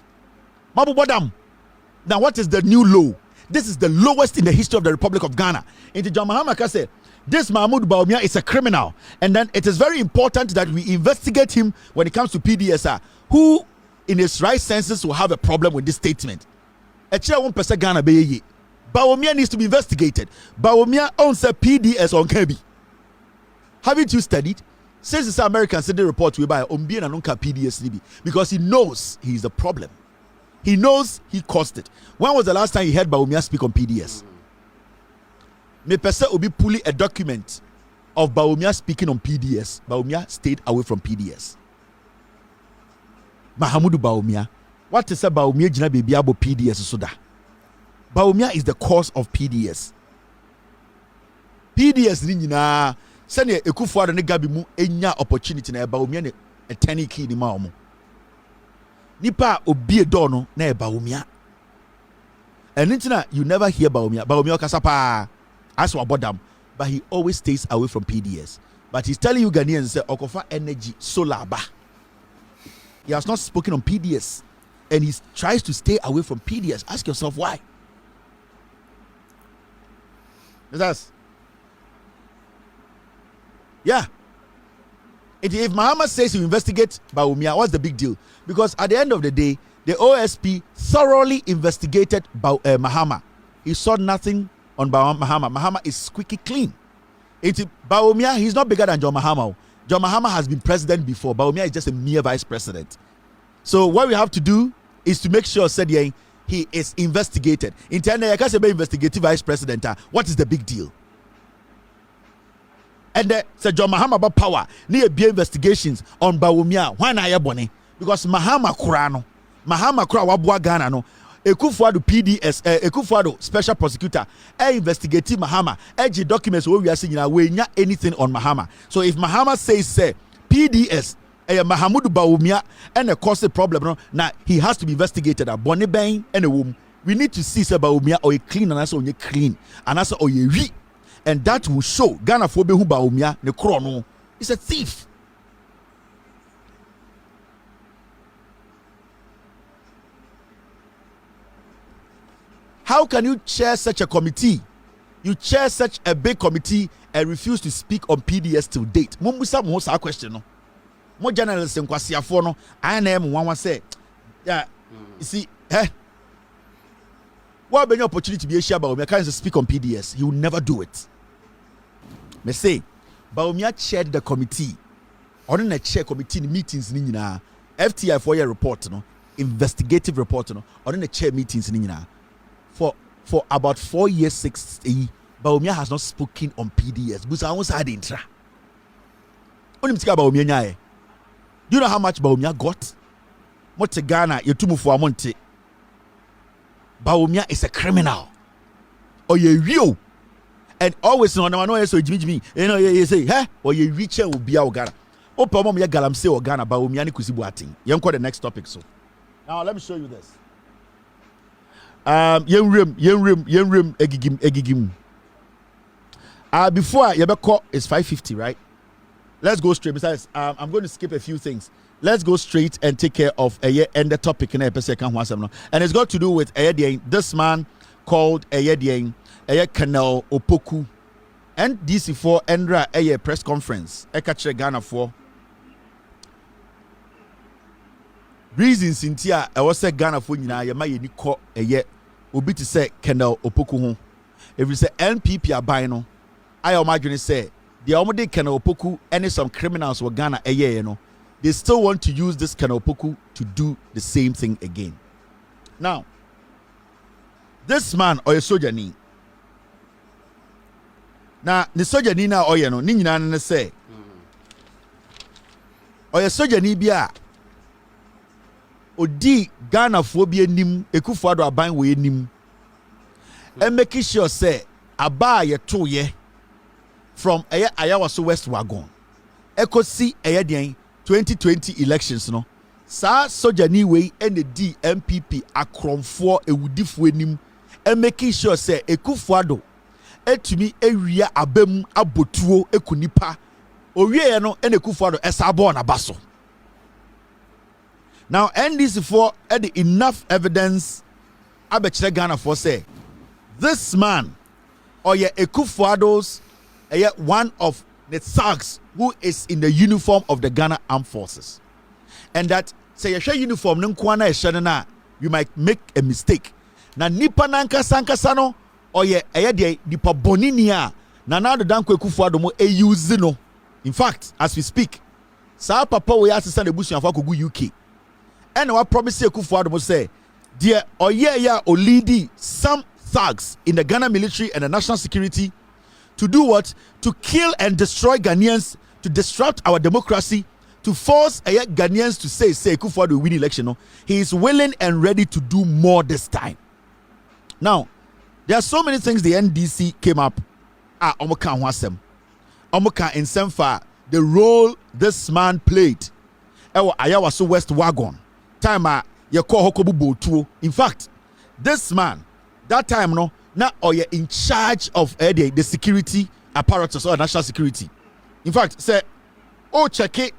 Mabu Bodam. Now what is the new law? This is the lowest in the history of the Republic of Ghana. Into John Mahama said, this Mahmoud Bawumia is a criminal. And then it is very important that we investigate him when it comes to PDSR. Who in his right senses will have a problem with this statement? Bawumia needs to be investigated. Bawumia owns a PDS on Gabby. Haven't you studied? Since this American said the report we buy Ombie and Nunka PDS because he knows he's the problem. He knows he caused it. When was the last time you heard Bawumia speak on PDS? Me pese obi pulling a document of Bawumia speaking on PDS. Bawumia stayed away from PDS. Mahamudu Bawumia. What is about Bawumia jina baby abo PDS soda? Bawumia is the cause of PDS. PDS ni nyina sene Ekufuado ne Gabby mu enya opportunity na Bawumia ne etani key ni ma omo. Nipa obi do no na Bawumia. And intina you never hear Bawumia. Bawumia kasapa as wa bodam, but he always stays away from PDS. But he's telling you Ghanaians say okofa energy solar ba. He has not spoken on PDS and he tries to stay away from PDS. Ask yourself why. That's yeah. If Mahama says you investigate Bawumia, what's the big deal? Because at the end of the day, the OSP thoroughly investigated Mahama. He saw nothing on Mahama. Mahama is squeaky clean. Bawumia, he's not bigger than John Mahama. John Mahama has been president before. Bawumia is just a mere vice president. So what we have to do is to make sure he is investigated. In China, I can't say investigative vice president. What is the big deal? And say John Mahama about power. Need be investigations on Bawumia. Why na yebone? Because Mahama Kurano, Mahama Kura wabua Ghana no. Ekufuado PDS, Ekufuado special prosecutor, investigative Mahama, documents where we are seeing we nya anything on Mahama. So if Mahama says say PDS, Mahamudu Bawumia and a cause a problem, no, now he has to be investigated. A bonny bang and a womb. We need to see say Bawumia or a clean and also clean and also or ye we. And that will show Ghana for who Bawumia ne chrono is a thief. How can you chair such a committee? You chair such a big committee and refuse to speak on PDS till date. Mumbusa mo sa question no. Mo journalists in kwasiafo no, I am one say, yeah, you see, what be your opportunity to be a share Bawumia can't speak on PDS? He will never do it. Me say, Bawumia chaired the committee. On the chair committee meetings ni nyina. FTI 4-year report no, investigative report no, on the chair meetings ni nyina. For about 4 years, 6 years, Bawumia has not spoken on PDS. But I almost had intra. Do you know how much Bawumia got? Mote Ghana, you tumu for a monte. Bawumia is a criminal. Or you real. And always no one so Jimmy. You know, you say, huh? Or you reach will be our Ghana. Opa mom ya galamse or Ghana, Bawumia ni kusibuating. You the next topic so. Now let me show you this. Yen rim egigim. Before Yebeko is 550, right? Let's go straight. Besides, I'm going to skip a few things. Let's go straight and take care of and the topic in episode. And it's got to do with this man called Kanel Opoku. And DC4 Endra a press conference. Ekache Ghana for reasons in Tia. I was say Ghana for you ni ko obi to say Kanel Opoku ho. If you say NPP are buying, I imagine say the already Kanel Opoku and some criminals were Ghana they still want to use this Kanel Opoku to do the same thing again. Now, this man or a soldier ni. Now, the soldier ni na oye no ni nyina na say. Or a soldier ni bia odi Ghana fo bi anim Ekufuado aban we anim and make sure say aba ye to ye from Ayawaso West Wagon ekosi den 2020 elections no sa soja ni we and the DMPP akromfo ewudifo anim and making sure say Ekufuado etumi ewia abam abotuo ekunipa owie no and Ekufuado esabo na baso. Now, NDC4 had enough evidence. Abechire Ghana for say this man or Ekufuado's one of the thugs who is in the uniform of the Ghana Armed Forces, and that say your uniform na you might make a mistake. Na nipa nanka sankasano or nipa boninia na na the danko Ekufuado mo use no In fact, as we speak, Sa Papa we ask the bush and go UK. And what promise Kufuor say, dear ya or lead some thugs in the Ghana military and the national security to do what? To kill and destroy Ghanaians, to disrupt our democracy, to force Ghanaians to say Kufuor will win election. No? He is willing and ready to do more this time. Now, there are so many things the NDC came up. Omoka Wasem. Omoka in Semfa, the role this man played. Ewa Ayawaso West Wagon. Time you call Hokobu Boadu. In fact, this man, that time no, now you're in charge of the security apparatus or national security. In fact, say, check it.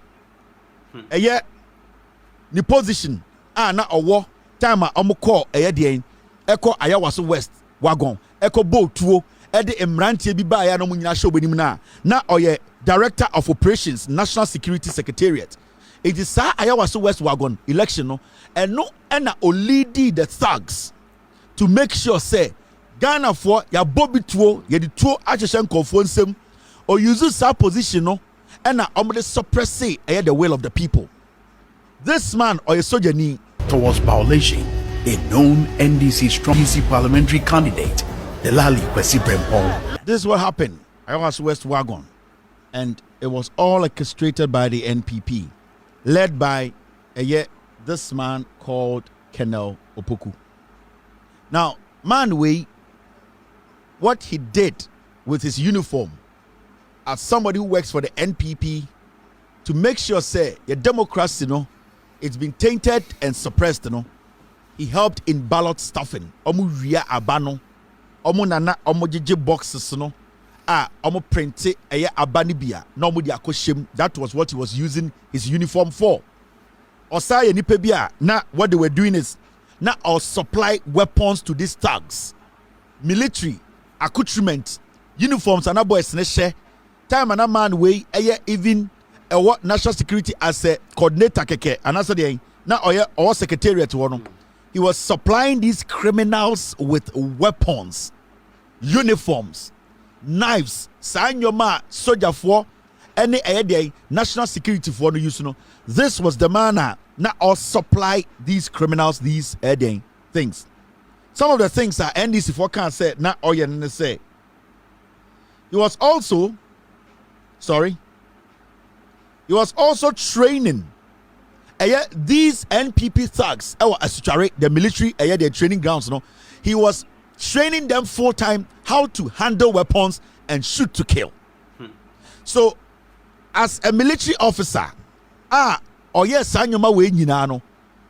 The position na owo time call the Eko Ayawaso West Wagon. Eko Boadu. Ede Emrantie bi ba ya no mu nyina show benim na oye Director of Operations National Security Secretariat. It is Sir Ayawaso West Wagon election no and no na olidi the thugs to make sure say Ghana for ya bobi tuo ye di tuo acheshen konfo nsem or use sa position no and na omde suppress the will of the people. This man or a soldier ni towards violation a known NDC strong DC parliamentary candidate. This is what happened. I was West Wagon, and it was all orchestrated by the NPP, led by this man called Sammy Awuku. Now, what he did with his uniform as somebody who works for the NPP to make sure, say, your democracy, it's been tainted and suppressed, he helped in ballot stuffing. Omu ria abano. Omo nana omo jeje boxes no omo printe abanibia no omo di akoshem. That was what he was using his uniform for. Osaya nipa bia na what they were doing is na or supply weapons to these thugs, military accoutrement, uniforms and boys ne share time and a man way even what national security as a coordinator keke and as the na or secretariat one. He was supplying these criminals with weapons, uniforms, knives, sanyoma, soldier for any national security for no use. This was the manner now or supply these criminals these things. Some of the things that NDC for can say not all you say. He was also training these NPP thugs, the military, their training grounds. He was training them full time how to handle weapons and shoot to kill. So, as a military officer,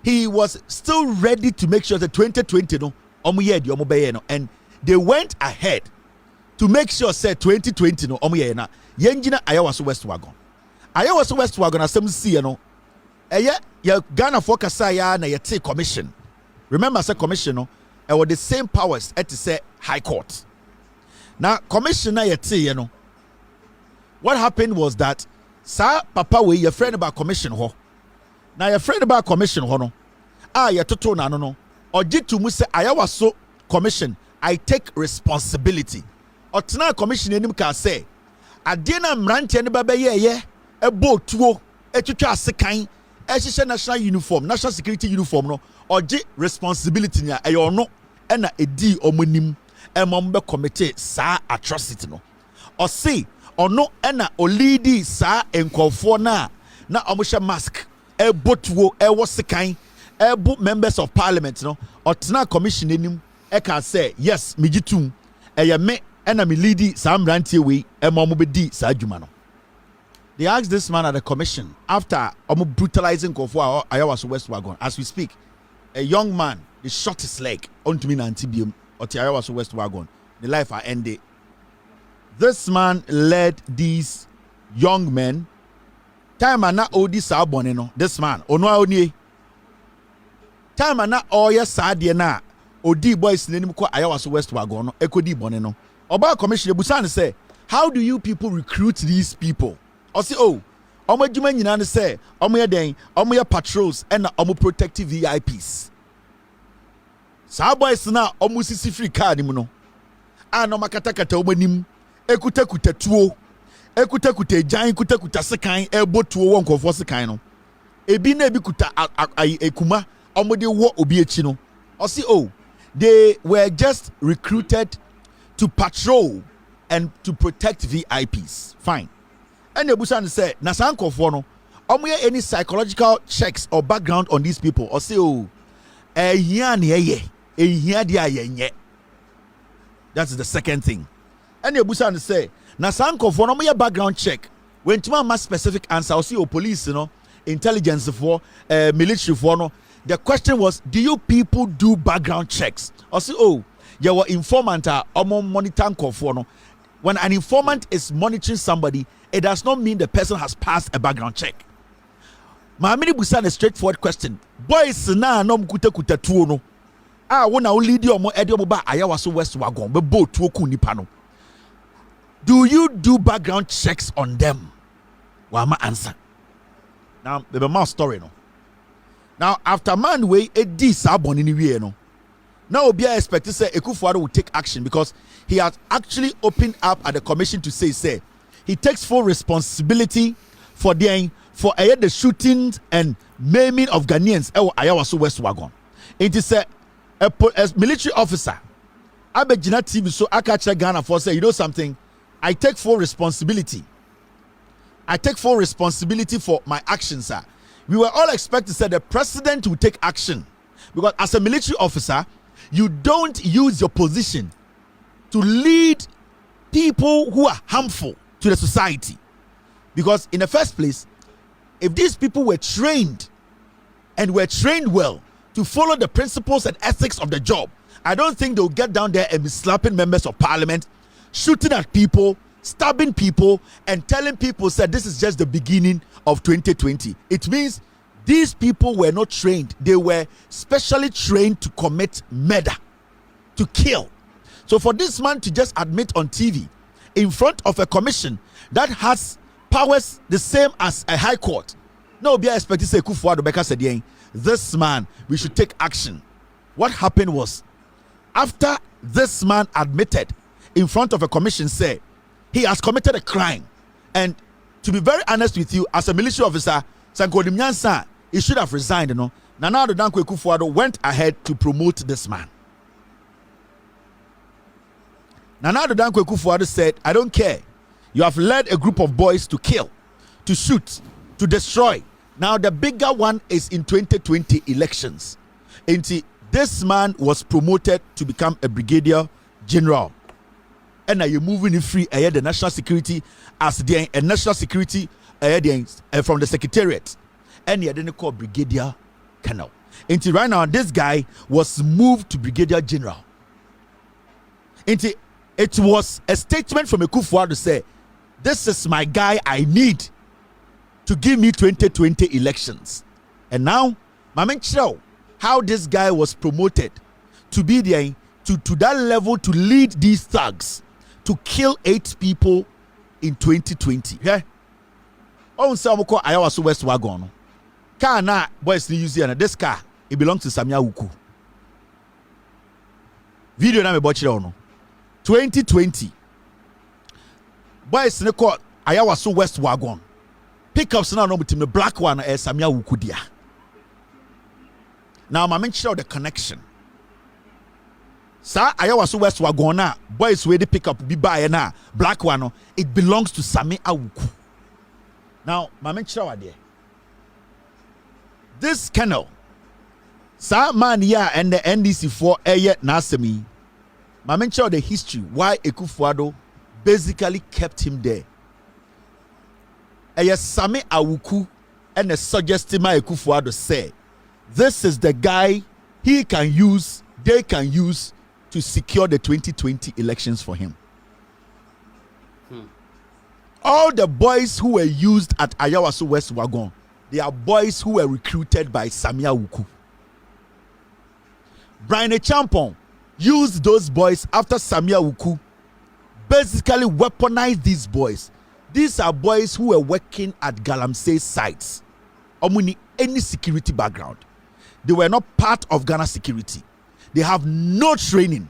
he was still ready to make sure that 2020 and they went ahead to make sure say 2020 Ayawaso West Wagon. Ayawaso West Wagon as some see ya Ghana for Kasaya na yete commission. Remember, say commission were the same powers at to say High Court. Now, commissioner yete what happened was that Sir Papa we your friend about commission ho. Now your friend about commission ho no. Ya toto na no. Ojitu mu say Ayawaso commission. I take responsibility. Otena commission enim ka say adena mrantie ne baba ye ebo tuo etwetwa asekan national uniform, national security uniform no oje responsibility nya no na edi omonim emombe committee sa atrocity no o see ono na olidi sa enkofo na omhye mask ebotuo ewo sekan ebu members of parliament no otena commission enim can say yes mijitum me na me leadi sa mrantie we emom be di sa adwuma no. They asked this man at the commission after brutalizing Kofo Ayawaso West Wagon. As we speak, a young man, they shot his leg onto me and Tibium or Ayawaso West Wagon. The life I ended. This man led these young men. Time and not all this aboneno. This man, Ono Oni. Time and not all your Sadiana. Odi boys name ko Ayawaso West Wagon. Ekodi boneno. Oba commission Busan say, how do you people recruit these people? Or say, omo adwuma nyina ne say omo ye den omo ye patrols and omo protective VIPs. Sa boys na omo sisi free card mu no. No makata kata omo nim ekuta tuo ekuta jan kuta sekan ebotuo won kofo sekan no ebi na ebi kuta ekuma omode wo obi echi no osi oh they were just recruited to patrol and to protect VIPs. Fine. And the Busan said, Nasan Kofono, any psychological checks or background on these people, or say, oh, that is the second thing. And the Busan said, Nasan Kofono, background check. When to my specific answer, or see, oh, police, intelligence for, military for, no. The question was, do you people do background checks? Or say, oh, you were informant, monitor Kofono. When an informant is monitoring somebody, it does not mean the person has passed a background check. Maamini busan a straightforward question. Boys na no kuta tuo no. Wona o lead your mo edio mo ba ayawa so west wagon be bo tuo ku nipa no. Do you do background checks on them? Wama answer. Now the more story no. Now after man way edi sabon ni wie no. Now Obia expect to say Ekufuado will take action because he has actually opened up at the commission to say he takes full responsibility for the shootings and maiming of Ghanaians. Ayawaso West Wagon. It is a military officer. Abegina TV so Akacha Ghana for say, you know something? I take full responsibility. I take full responsibility for my actions, sir. We were all expected to say the president will take action because as a military officer, you don't use your position to lead people who are harmful to the society. Because in the first place, if these people were trained and were trained well to follow the principles and ethics of the job, I don't think they'll get down there and be slapping members of parliament, shooting at people, stabbing people, and telling people that this is just the beginning of 2020. It means these people were not trained. They were specially trained to commit murder, to kill. So for this man to just admit on TV in front of a commission that has powers the same as a high court, no be expected to say Kufuor Beka said, this man, we should take action. What happened was, after this man admitted in front of a commission, say he has committed a crime, and to be very honest with you, as a military officer, Sankodim Nyansa, he should have resigned, you know. Nana Addo Dankwa Akufo-Addo went ahead to promote this man. Nana Addo Dankwa Akufo-Addo said, I don't care. You have led a group of boys to kill, to shoot, to destroy. Now the bigger one is in 2020 elections. And this man was promoted to become a brigadier general. And now you're moving free the national security as the national security from the secretariat. And he didn't call brigadier colonel. Until right now, this guy was moved to brigadier general. Until it was a statement from Akufo-Addo to say, this is my guy I need to give me 2020 elections. And now, Mama Chiro, how this guy was promoted to be there, to that level to lead these thugs to kill 8 people in 2020. Yeah. On Samoko Ayawaso West Wagon. Car na boys ni use here. This car, it belongs to Sammy Awuku. Video na me bochire ono. 2020. Boys ni call Ayawaso West Wagon. Pickups na no the black one Sammy Awuku dia. Now I mention the connection. Sa Ayawaso West Wagon na boys wey dey pick up bi buy na black one, it belongs to Sammy Awuku. Now I mention what there. This colonel, Sa man ya and the NDC for yet Nasemi, I mention the history why Akufo-Addo basically kept him there. Sammy Awuku and the suggested my Akufo-Addo say, this is the guy they can use to secure the 2020 elections for him. All the boys who were used at Ayawaso West Wagon, they are boys who were recruited by Sammy Awuku. Brian Champon used those boys after Sammy Awuku basically weaponized these boys. These are boys who were working at Galamsey sites. Omuni any security background. They were not part of Ghana security. They have no training.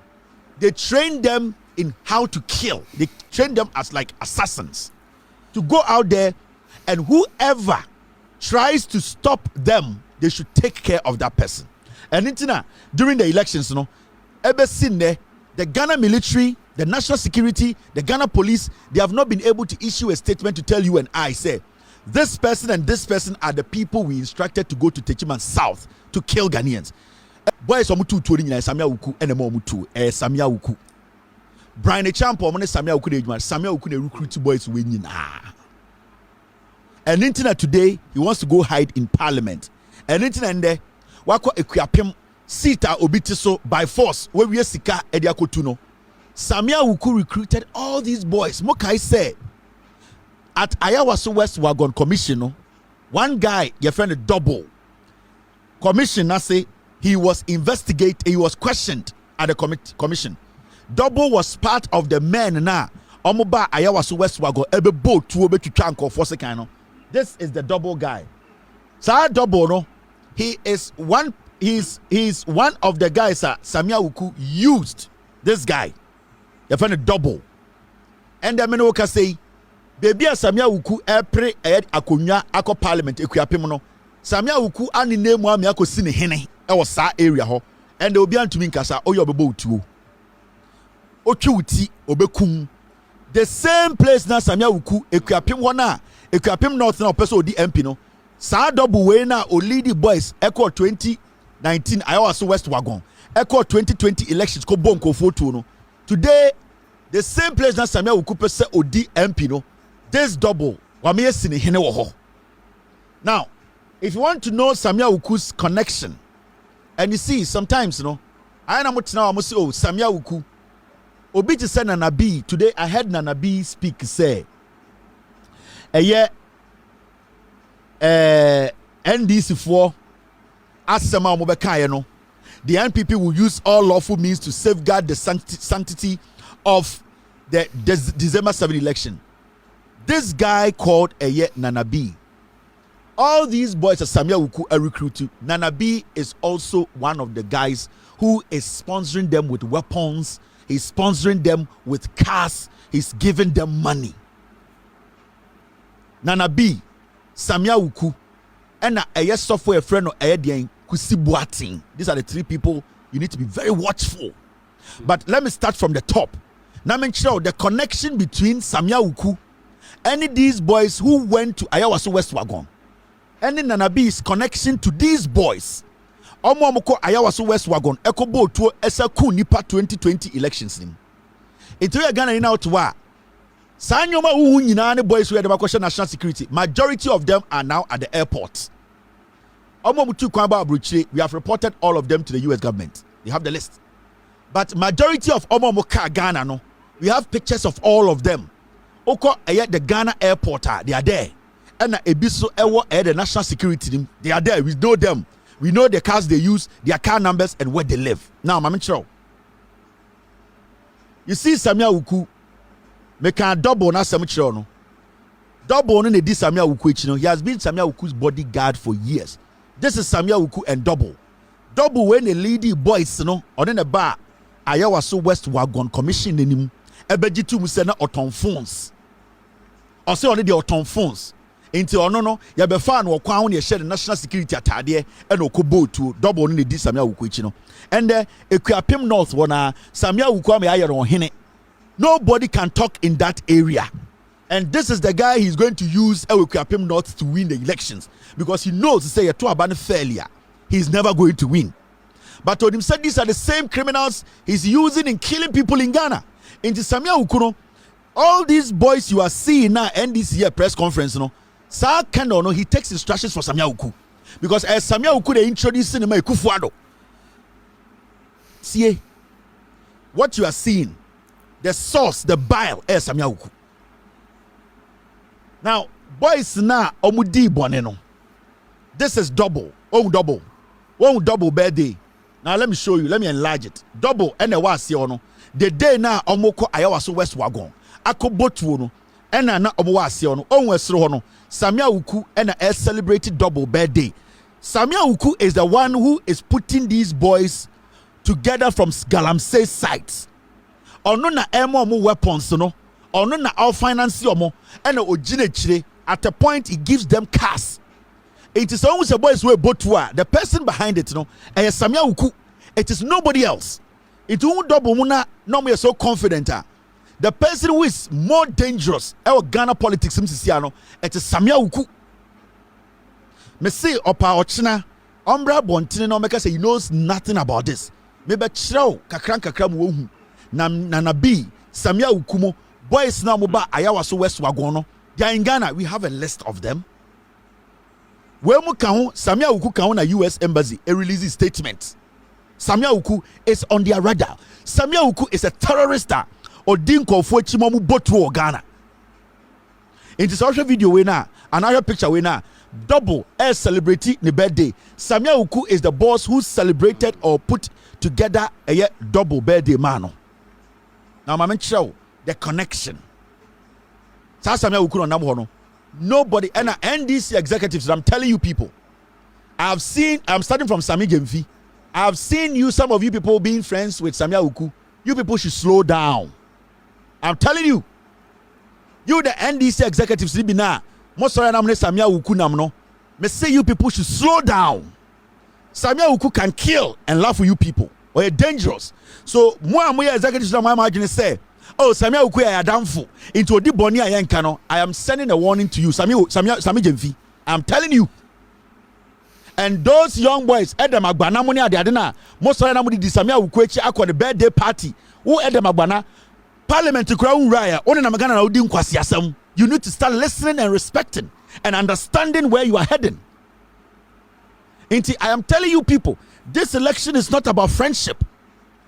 They train them in how to kill. They train them as like assassins. to go out there, and whoever tries to stop them, they should take care of that person. And during the elections, ever seen there, the Ghana military, the national security, the Ghana police, they have not been able to issue a statement to tell you and I say, this person and this person are the people we instructed to go to Techiman South to kill Ghanaians. Boys, Sammy Awuku and Momutu, Sammy Awuku. Brian Champo, Sammy Awuku, Sammy Awuku recruit boys winning. And internet today, he wants to go hide in parliament. And internet there, wako equiapim sita obitiso by force. Where we sika ediakotuno. Sammy Awuku recruited all these boys. Mokai said at Ayawaso West Wagon Commission, one guy, your friend Double commissioner say he was investigated, he was questioned at the commission. Double was part of the men now. Omoba Ayawaso West Wagon ebe boat to obe to chanko for second. This is the Double guy. Sir Double no, he is one of the guys Sammy Awuku used this guy. Your friend Double. And the men say, baby Sammy Awuku epre ed akonya ako parliament ekuapem no. Sammy Awuku ani name ami akosi ne hene e wo sa area ho. And obi antumi nkasa oyo obebo otuo. Otwi uti obekum. The same place na Sammy Awuku ekuapem ho na ekuapem north na opeso odi MP no. Sa Double we na o lead boys echo 2019 Ayawaso West Wagon. Echo 2020 elections ko bon ko photo no. Today the same place na Sammy Awuku pese odi MP no. This Double wame sine hene wo ho. Now, if you want to know Sammy Awuku's connection, and you see sometimes I am now say, oh, Sammy Awuku obi to say Nana B. Today I heard Nana B speak say NDC for asema mobeka no, the NPP will use all lawful means to safeguard the sanctity of the December 7 election. This guy called Nana B. All these boys are Sammy Awuku are recruited. Nana B is also one of the guys who is sponsoring them with weapons. He's sponsoring them with cars. He's giving them money. Nana B, Sammy Awuku, and a software friend of Ayedian Kusi Boating. These are the three people you need to be very watchful. But let me start from the top. Now make sure the connection between Sammy Awuku and these boys who went to Ayawaso West Wagon. And Nana B's connection to these boys. Omoko Ayawaso West Wagon, Ekobo to Esaku Nipa 2020 elections. Into your Ghana in out wa. Sanyoma Uhunyina boys who had about question national security. Majority of them are now at the airport. Omomutu Kwamba Abruchi, we have reported all of them to the US government. You have the list. But majority of Omomoka Ghana, no, we have pictures of all of them. Oko the Ghana airport, they are there. And Ebiso Ewo the national security team, they are there. We know them. We know the cars they use, their car numbers, and where they live. Now, Mama Chiro. You see Sammy Awuku, make a double na Sammy Chiro no. Double no ne Sammy Awuku, he has been Sammy Awuku's bodyguard for years. This is Sammy Awuku and Double. Double when the lady boys on in the bar, Ayawaso West Wagon Commission in him. Ebejitu musena oton phones. Or say only the oton phones. Into no, ya be fan wo kwan ye share the national security atade and okobo to Double no di Sammy Awuku and Ekuapem North wana Sammy Awuku am aye on hene. Nobody can talk in that area. And this is the guy he's going to use Ekuapem North to win the elections because he knows to say to aban failure he's never going to win. But when him said these are the same criminals he's using in killing people in Ghana. Into Sammy Awuku, all these boys you are seeing now and this year press conference Sir Kendo he takes instructions for Sammy Awuku because as Sammy Awuku they introduce cinema Kufuado. See what you are seeing, the source, the bile is Sammy Awuku. Now boys now omudi boneno. This is Double. Double birthday. Now let me show you. Let me enlarge it. Double and the the day now omoko Ayawaso West Wagon. Ako botu no. Ena na omowasi ono. Onwesro hono. Sammy Awuku and celebrated Double birthday. Sammy Awuku is the one who is putting these boys together from Galamsey sites. Ono na emo weapons no. ono na all finance omo and ogine chire. At a point it gives them cars. It is almost a boys who botua. The person behind it, Sammy Awuku. It is nobody else. It won't double muna. No me so confident. The person who is more dangerous. Our Ghana politics, it is Sammy Awuku. Me say opa ochina. Ombra bontine no make say he knows nothing about this. Maybe chraw kakran wo hu. Na bi Sammy Awuku mo boys na mo ba ayawa so west wagon no. They are in Ghana. We have a list of them. Where mu kan Sammy Awuku kan na US embassy a release statement. Sammy Awuku is on their radar. Sammy Awuku is a terrorist or dinko for chimomu botu Ghana. In this social video we na another picture we na double air celebrity ni birthday. Sammy Awuku is the boss who celebrated or put together a double birthday man. Now my show the connection. Sammy Awuku no namu nobody and NDC executives. I'm telling you people, I'm starting from Sammy Gemfi. I've seen you, some of you people being friends with Sammy Awuku. You people should slow down. I'm telling you. You the NDC executives most of them Sammy Awuku namno. Me say you people should slow down. Sammy Awuku can kill and laugh for you people. Or you're dangerous. So more executives my imagine say, oh, Sammy Awuku ya damfo into odi boni ayenka no. I am sending a warning to you, Sammy Gemfi. I'm telling you. And those young boys, Edem Agbana money adena, most of them di Sammy Awuku echi akwa the birthday party. Who Edem Agbana parliament to crown raya. Oni na magana na odi nkwasi asem. You need to start listening and respecting and understanding where you are heading. I am telling you people, this election is not about friendship.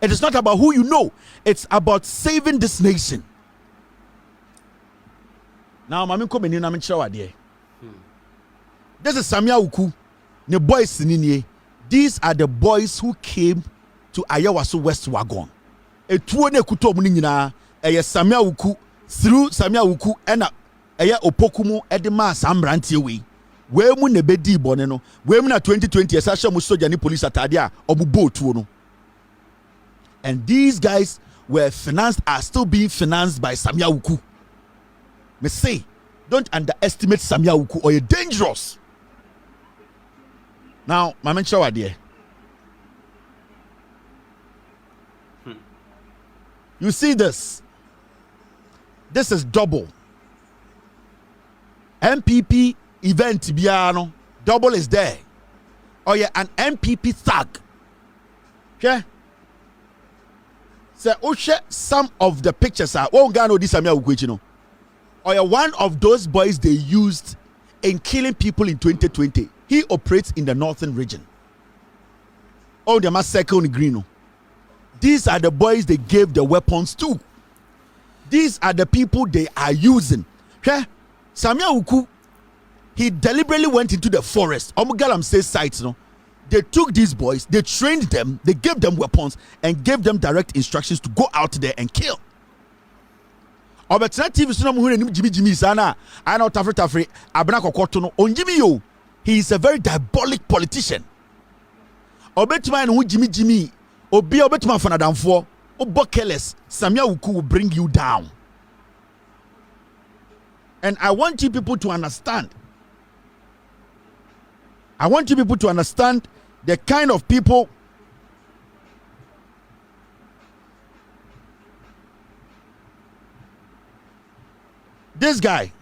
It is not about who you know. It's about saving this nation. Now, Mami come in and show idea. This is Sammy Awuku. The boys in these are the boys who came to Ayawaso West Wagon. A tuone kuto munina a Sammy Awuku through Sammy Awuku and a opokumo edema sambranti way. Where mun nebedi boneno, where mun 2020 Sasha Musoja ni police atadia obubo tuono. And these guys were financed, are still being financed by Sammy Awuku. Me say, don't underestimate Sammy Awuku or you're dangerous. Now, my man, show idea. You see this? This is double. MPP event biano. Double is there. Oh yeah, an MPP thug. Okay. So, some of the pictures are. Oh, Ghana, this Sammy Awuku, you know. Oh yeah, one of those boys they used in killing people in 2020. He operates in the northern region. Oh, the massacre on the green. These are the boys they gave the weapons to. These are the people they are using. Okay? Sammy Awuku, he deliberately went into the forest. Omugalam says sites, no. They took these boys, they trained them, they gave them weapons, and gave them direct instructions to go out there and kill. Obetina TV suna muhune ni Jimmy sana. I know tafri abena kokoto no. On Jimmy yo. He is a very diabolic politician. Obetuma and who Jimmy. Obi obetuma fanadamfo. Obokeles. Sammy Awuku will bring you down. And I want you people to understand. I want you people to understand the kind of people this guy.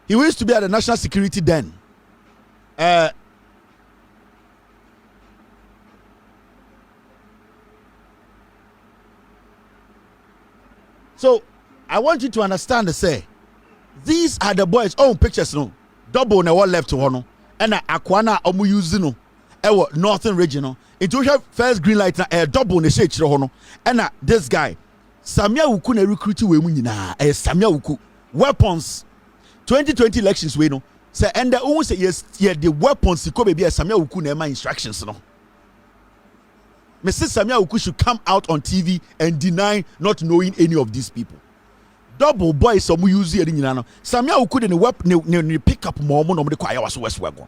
He used to be at the national security then. So I want you to understand the say. These are the boys. Oh, pictures no. Double na what left to one. And akwana omu using no. Ewo northern region no. Into first green light na double ne shake no. And this guy. Sammy Awuku na recruit we mu nyina. Sammy Awuku weapons. 2020 elections we know. Say and the say yes, yeah, the weapons ko be Sammy Awuku na instructions no. Mrs. Sammy Awuku should come out on TV and deny not knowing any of these people. Double boys some use here nyina no. Sammy Awuku de ne pick up more no de kwaya was west wagon.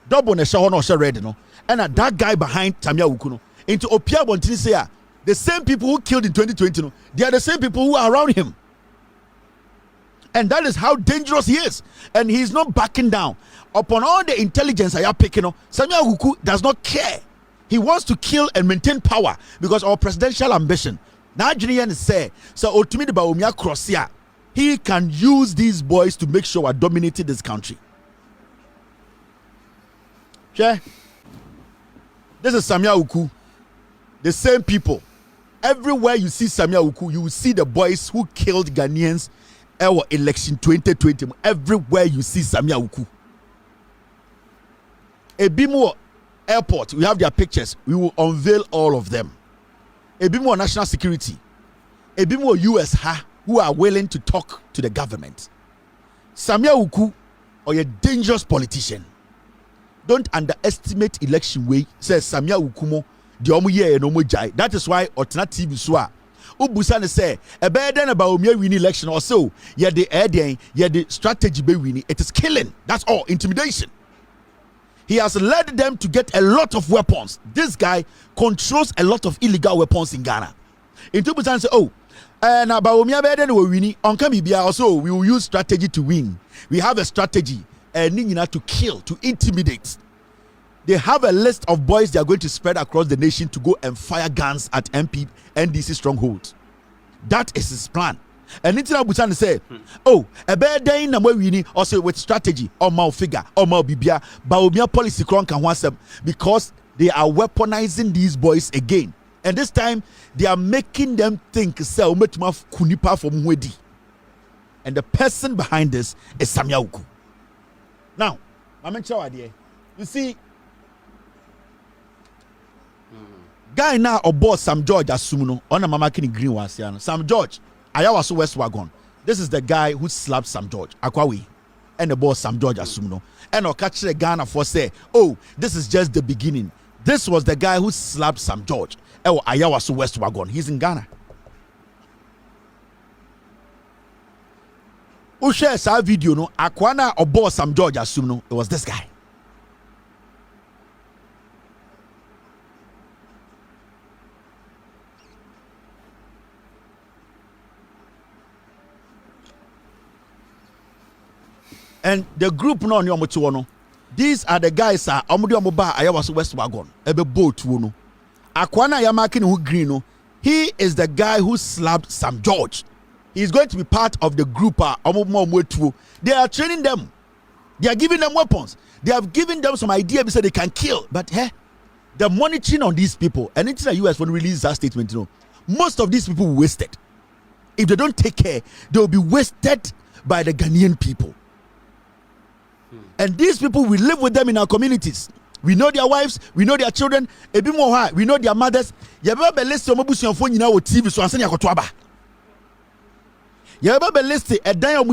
Double ne show no show red no. And that guy behind Sammy Awuku no. Into Opia Bontini say The same people who killed in 2020, no, they are the same people who are around him. And that is how dangerous he is. And he is not backing down. Upon all the intelligence I am picking up, Sammy Awuku does not care. He wants to kill and maintain power because our presidential ambition. Now, Junior say, so ultimately, Bawumia cross here, he can use these boys to make sure we're dominating this country. Okay? This is Sammy Awuku. The same people. Everywhere you see Sammy Awuku, you will see the boys who killed Ghanaians our election 2020. Everywhere you see Sammy Awuku. Ebimo Airport, we have their pictures. We will unveil all of them. Ebimo National Security. Ebimo US who are willing to talk to the government. Sammy Awuku, or a dangerous politician. Don't underestimate election way. Says Sammy Awuku the omu ye no mo jai. That is why alternative swa. Ubusane say a better than Bawumia win election or so. Yeah, the strategy be winning. It is killing. That's all. Intimidation. He has led them to get a lot of weapons. This guy controls a lot of illegal weapons in Ghana. In 2000 say, oh, now Bawumia better than we winning. On Kamibia also we will use strategy to win. We have a strategy to kill, to intimidate. They have a list of boys they are going to spread across the nation to go and fire guns at NDC strongholds. That is his plan. And Nitina Busan say, oh, a bad day in winning also with strategy or mal figure or mal bibia, Bawumia policy cronk and wants them because they are weaponizing these boys again. And this time they are making them think so much more kunipa from Wedi. And the person behind this is Sammy Awuku. Now, you see, guy now or boss Sam George Asumuno on a mama kini green was Sam George Ayawaso West Wagon. This is the guy who slapped Sam George Akwawi and the boss Sam George Asumuno. And I'll catch the Ghana for say, oh, this is just the beginning. This was the guy who slapped Sam George. Oh, Ayawaso West Wagon. He's in Ghana. Who shares our video? No, Akwana or boss Sam George Asumuno. It was this guy. And the group no, these are the guys Ayawaso West Wagon. Ebe boat no. Akwana Yamakin who green no. He is the guy who slapped Sam George. He's going to be part of the group. They are training them. They are giving them weapons. They have given them some idea because they can kill. But the monitoring on these people, and it's the US when release that statement, most of these people wasted. If they don't take care, they will be wasted by the Ghanaian people. And these people, we live with them in our communities. We know their wives, we know their children, we know their mothers. You ever list your phone TV so answer yakotwaba. You ever list a dan your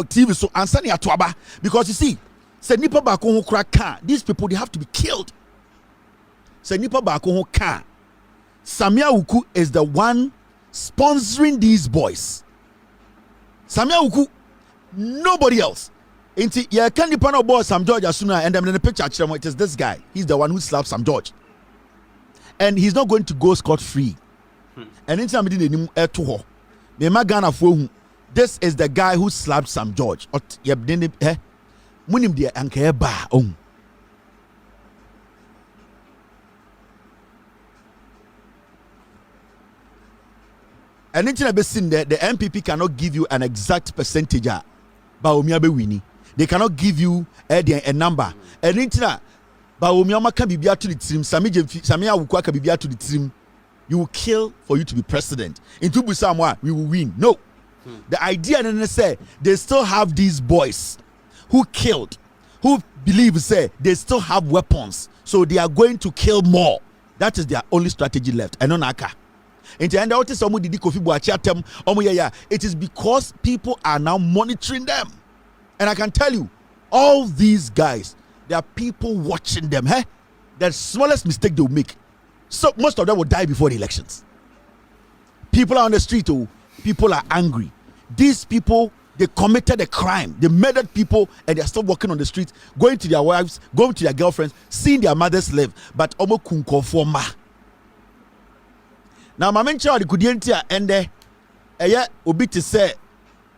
TV so answer yakotwaba. Because you see, say nipa ba ko ho kra these people they have to be killed. Say nipa ba ko ho ka. Sammy Awuku is the one sponsoring these boys. Sammy Awuku, nobody else. Yeah, can the panel boy Sam George Asuna and then in the picture it is this guy. He's the one who slapped Sam George. And he's not going to go scot-free. And this is the guy who slapped Sam George. And the MPP cannot give you an exact percentage. Bawumia be winning. They cannot give you a number. And Bawumia can be to the team. Sammy Awuku can be to the team. You will kill for you to be president. In Tubusamwa, we will win. No. The idea then say they still have these boys who killed, who believe they still have weapons, so they are going to kill more. That is their only strategy left. And on Aka. It is because people are now monitoring them. And I can tell you, all these guys, there are people watching them. The smallest mistake they will make. So most of them will die before the elections. People are on the street, people are angry. These people, they committed a crime. They murdered people and they're still walking on the street, going to their wives, going to their girlfriends, seeing their mothers live. But omo kunko forma. Now my mention the kudientia and obi to say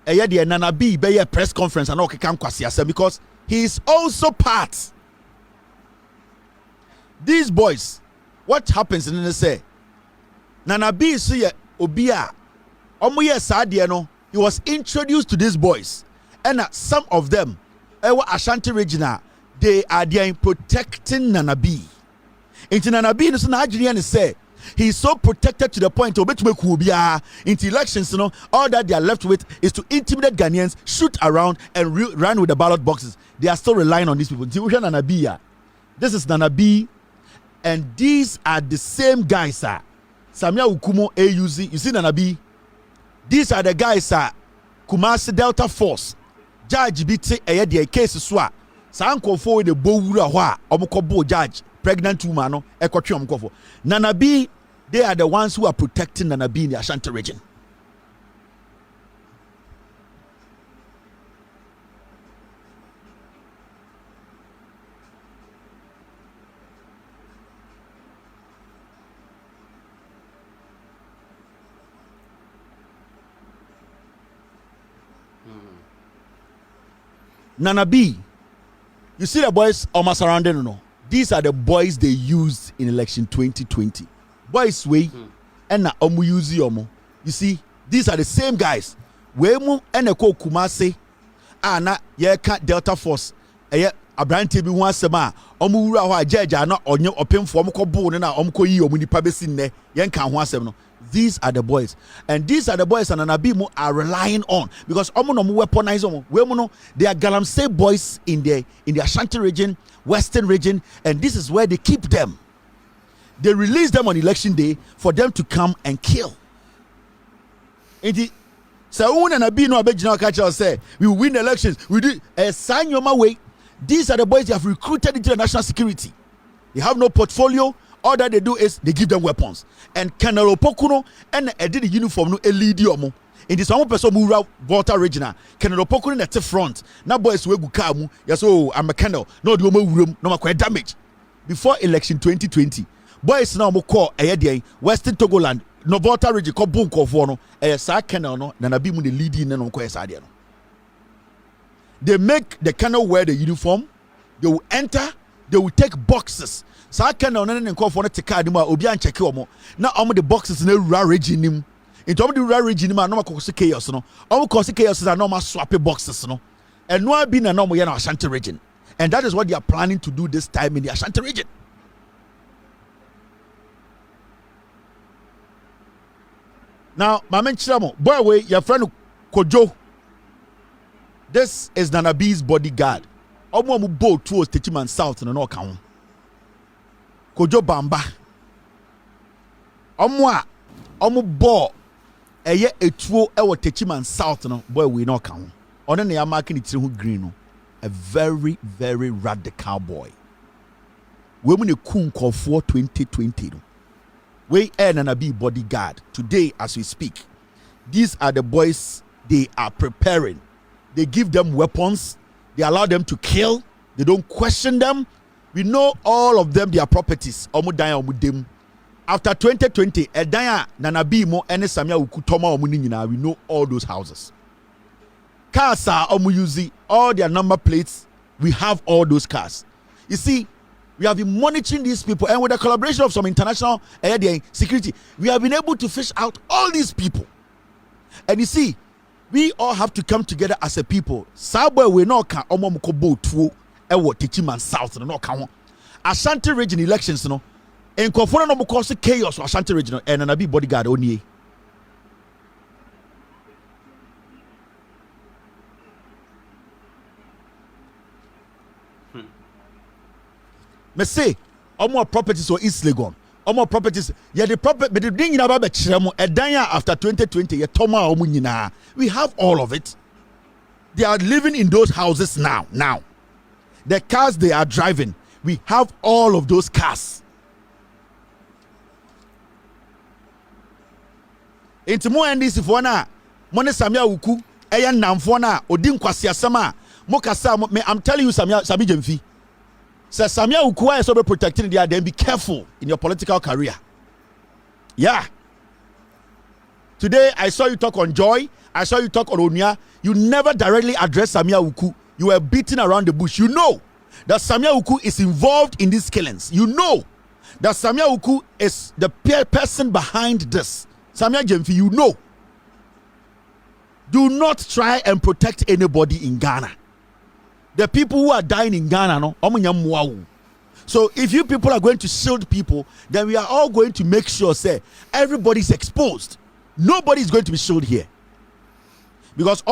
the Nana B be a press conference and okay can kwasi because he is also part. These boys, what happens in the say? Nana B is here obia. Omuye sadie no. He was introduced to these boys, and some of them, Ashanti regional, they are there protecting Nana B. Into Nana B, no say he's so protected to the point of into elections, all that they are left with is to intimidate Ghanaians, shoot around, and run with the ballot boxes. They are still relying on these people. Nana B, this is Nana B, and these are the same guys, sir. Sammy Awuku, AUZ, you see Nana B. These are the guys, Kumasi Delta Force. Judge BT the case swa. Sanko for the Bawumia wa omukobo judge pregnant woman no ekotwe omukofo. Nana B, they are the ones who are protecting Nana B in the Ashanti region. Nana B, you see the boys almost surrounding, no? These are the boys they used in election 2020. Boys way and na omu use yomo. You see, these are the same guys. Wemu ene ko Kumasi na ye ka Delta Force. Abrante bi ho asema omu wura ho ajaja na onye opemfo omu ko bu ne na omu ko yi omu nipa besi ne ye nka ho asem no. These are the boys, and these are the boys and Anabimu are relying on because omu no weaponize omu. Wemu no, they are Galamsey boys in the Ashanti region, Western region, and this is where they keep them. They release them on election day for them to come and kill. So when Anabi no abegina catcher say we will win the elections, we do sign your way. These are the boys they have recruited into the national security. They have no portfolio. All that they do is they give them weapons. And Colonel Opokuno and did the uniform no lead yomo. In this one person mura Volta regional. Colonel Opokuno at the front. Now boys we go kamu. Yes, oh, I'm a colonel. No do room, no quite damage. Before election 2020, boys now mo call Western Togoland, no Volta region called Bunko for no. Sa colonel no. Nana be mu the leading no ko no. They make the colonel wear the uniform. They will enter. They will take boxes. So I can only call for the card. Obi and check omo. Now the boxes in the rural region. In terms of the rural region, no cause chaos. No, cause chaos is a normal swap boxes. No, and no being a normal Ashanti region, and that is what they are planning to do this time in the Ashanti region. Now, my man Chiramo, boy, way your friend Kojo. This is Nana B's bodyguard. Omo mu boat towards Techiman South in the North. Kojo Bamba omo ball eye etuo ewo Techiman South no boy we no kan ono na ya marking it through green no a very very radical boy we mu ne kunko for 2020 no we Nana be bodyguard today as we speak. These are the boys they are preparing. They give them weapons, they allow them to kill, they don't question them. We know all of them, their properties. After 2020, Edaya, Nanabi, Mo, and Sammy Awuku, Toma, we know all those houses. Cars are Omuyuzi, all their number plates. We have all those cars. You see, we have been monitoring these people, and with the collaboration of some international security, we have been able to fish out all these people. And you see, we all have to come together as a people. Sabwe we no can omomukobo tuo. Ewo Techiman South no kan Ashanti region elections no enkofo no mo cause chaos Ashanti region and Nana be bodyguard onie me say omo properties or East Legon omo properties yeah the property but the thing in about chiremo edan after 2020 ye toma omo nyina we have all of it. They are living in those houses now. The cars they are driving, we have all of those cars. Into more and this if one money Sammy Awuku, Ayan Namfona, Odin Kwasiasama, Mokasa, I'm telling you, Sabi Jemfi. Says Sammy Awuku is so protecting there, then be careful in your political career. Yeah. Today, I saw you talk on Joy. I saw you talk on Bawumia. You never directly addressed Sammy Awuku. You were beating around the bush. You know that Sammy Awuku is involved in these killings. You know that Sammy Awuku is the person behind this. Sammy Jemfi, you know. Do not try and protect anybody in Ghana. The people who are dying in Ghana, no. So if you people are going to shield people, then we are all going to make sure, say, everybody's exposed. Nobody is going to be shielded here. Because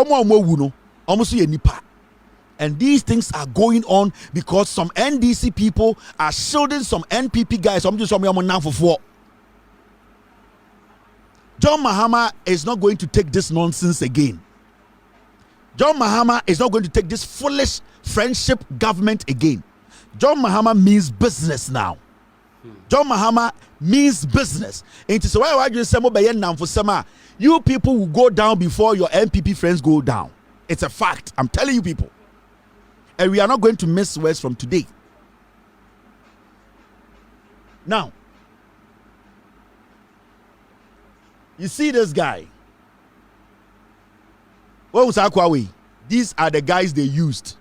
and these things are going on because some NDC people are shielding some NPP guys. John Mahama is not going to take this nonsense again. John Mahama is not going to take this foolish friendship government again. John Mahama means business now. John Mahama means business. It is why you people will go down before your NPP friends go down. It's a fact. I'm telling you people. And we are not going to miss words from today. Now, you see this guy. These are the guys they used.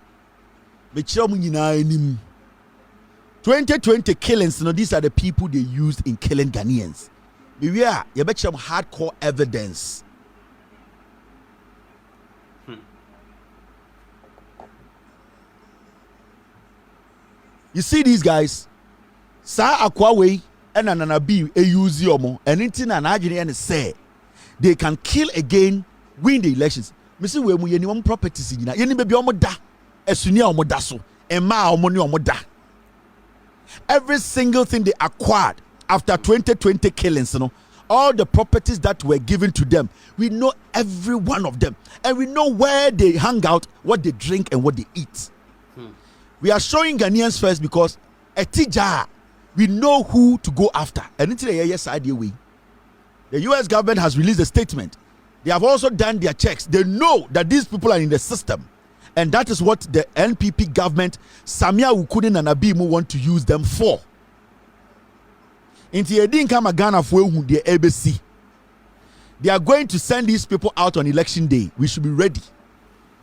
2020 killings, these are the people they used in killing Ghanaians. We are hardcore evidence. You see these guys, Sa Akwawe and Ananabi use yomo and anything an agent say they can kill again, win the elections. Missy we mu properties in yeni baby omoda esunia omoda so emma omoni omoda. Every single thing they acquired after 2020 killings, all the properties that were given to them, we know every one of them, and we know where they hang out, what they drink, and what they eat. We are showing Ghanaians first because Atigya, we know who to go after. And until the side way, the US government has released a statement. They have also done their checks. They know that these people are in the system. And that is what the NPP government, Sammy Awuku and Abimu, want to use them for. Into a Ghana for the ABC. They are going to send these people out on election day. We should be ready.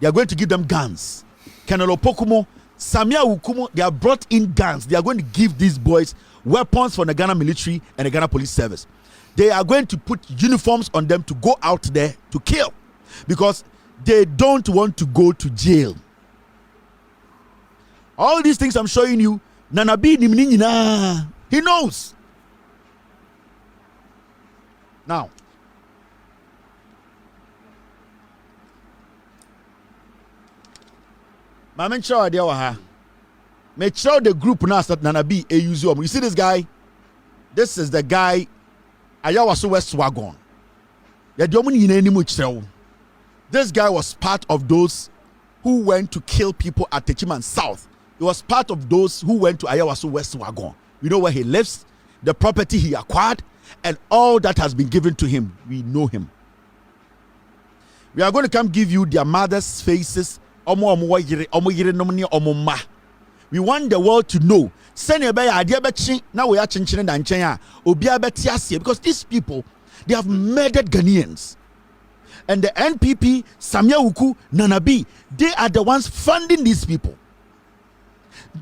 They are going to give them guns. Kenelo Pokumo, Sammy Awuku, they have brought in guns. They are going to give these boys weapons from the Ghana military and the Ghana police service. They are going to put uniforms on them to go out there to kill because they don't want to go to jail. All these things I'm showing you, Nanabi Nimnina, he knows. Now, Mamen show idea waha. Make sure the group now that Nanabi a use you see this guy? This is the guy Ayawaso West Wagon. This guy was part of those who went to kill people at Techiman South. He was part of those who went to Ayawaso West Wagon. We know where he lives, the property he acquired, and all that has been given to him. We know him. We are going to come give you their mothers' faces. We want the world to know. Because these people, they have murdered Ghanaians. And the NPP, Sammy Awuku, Nanabi, they are the ones funding these people.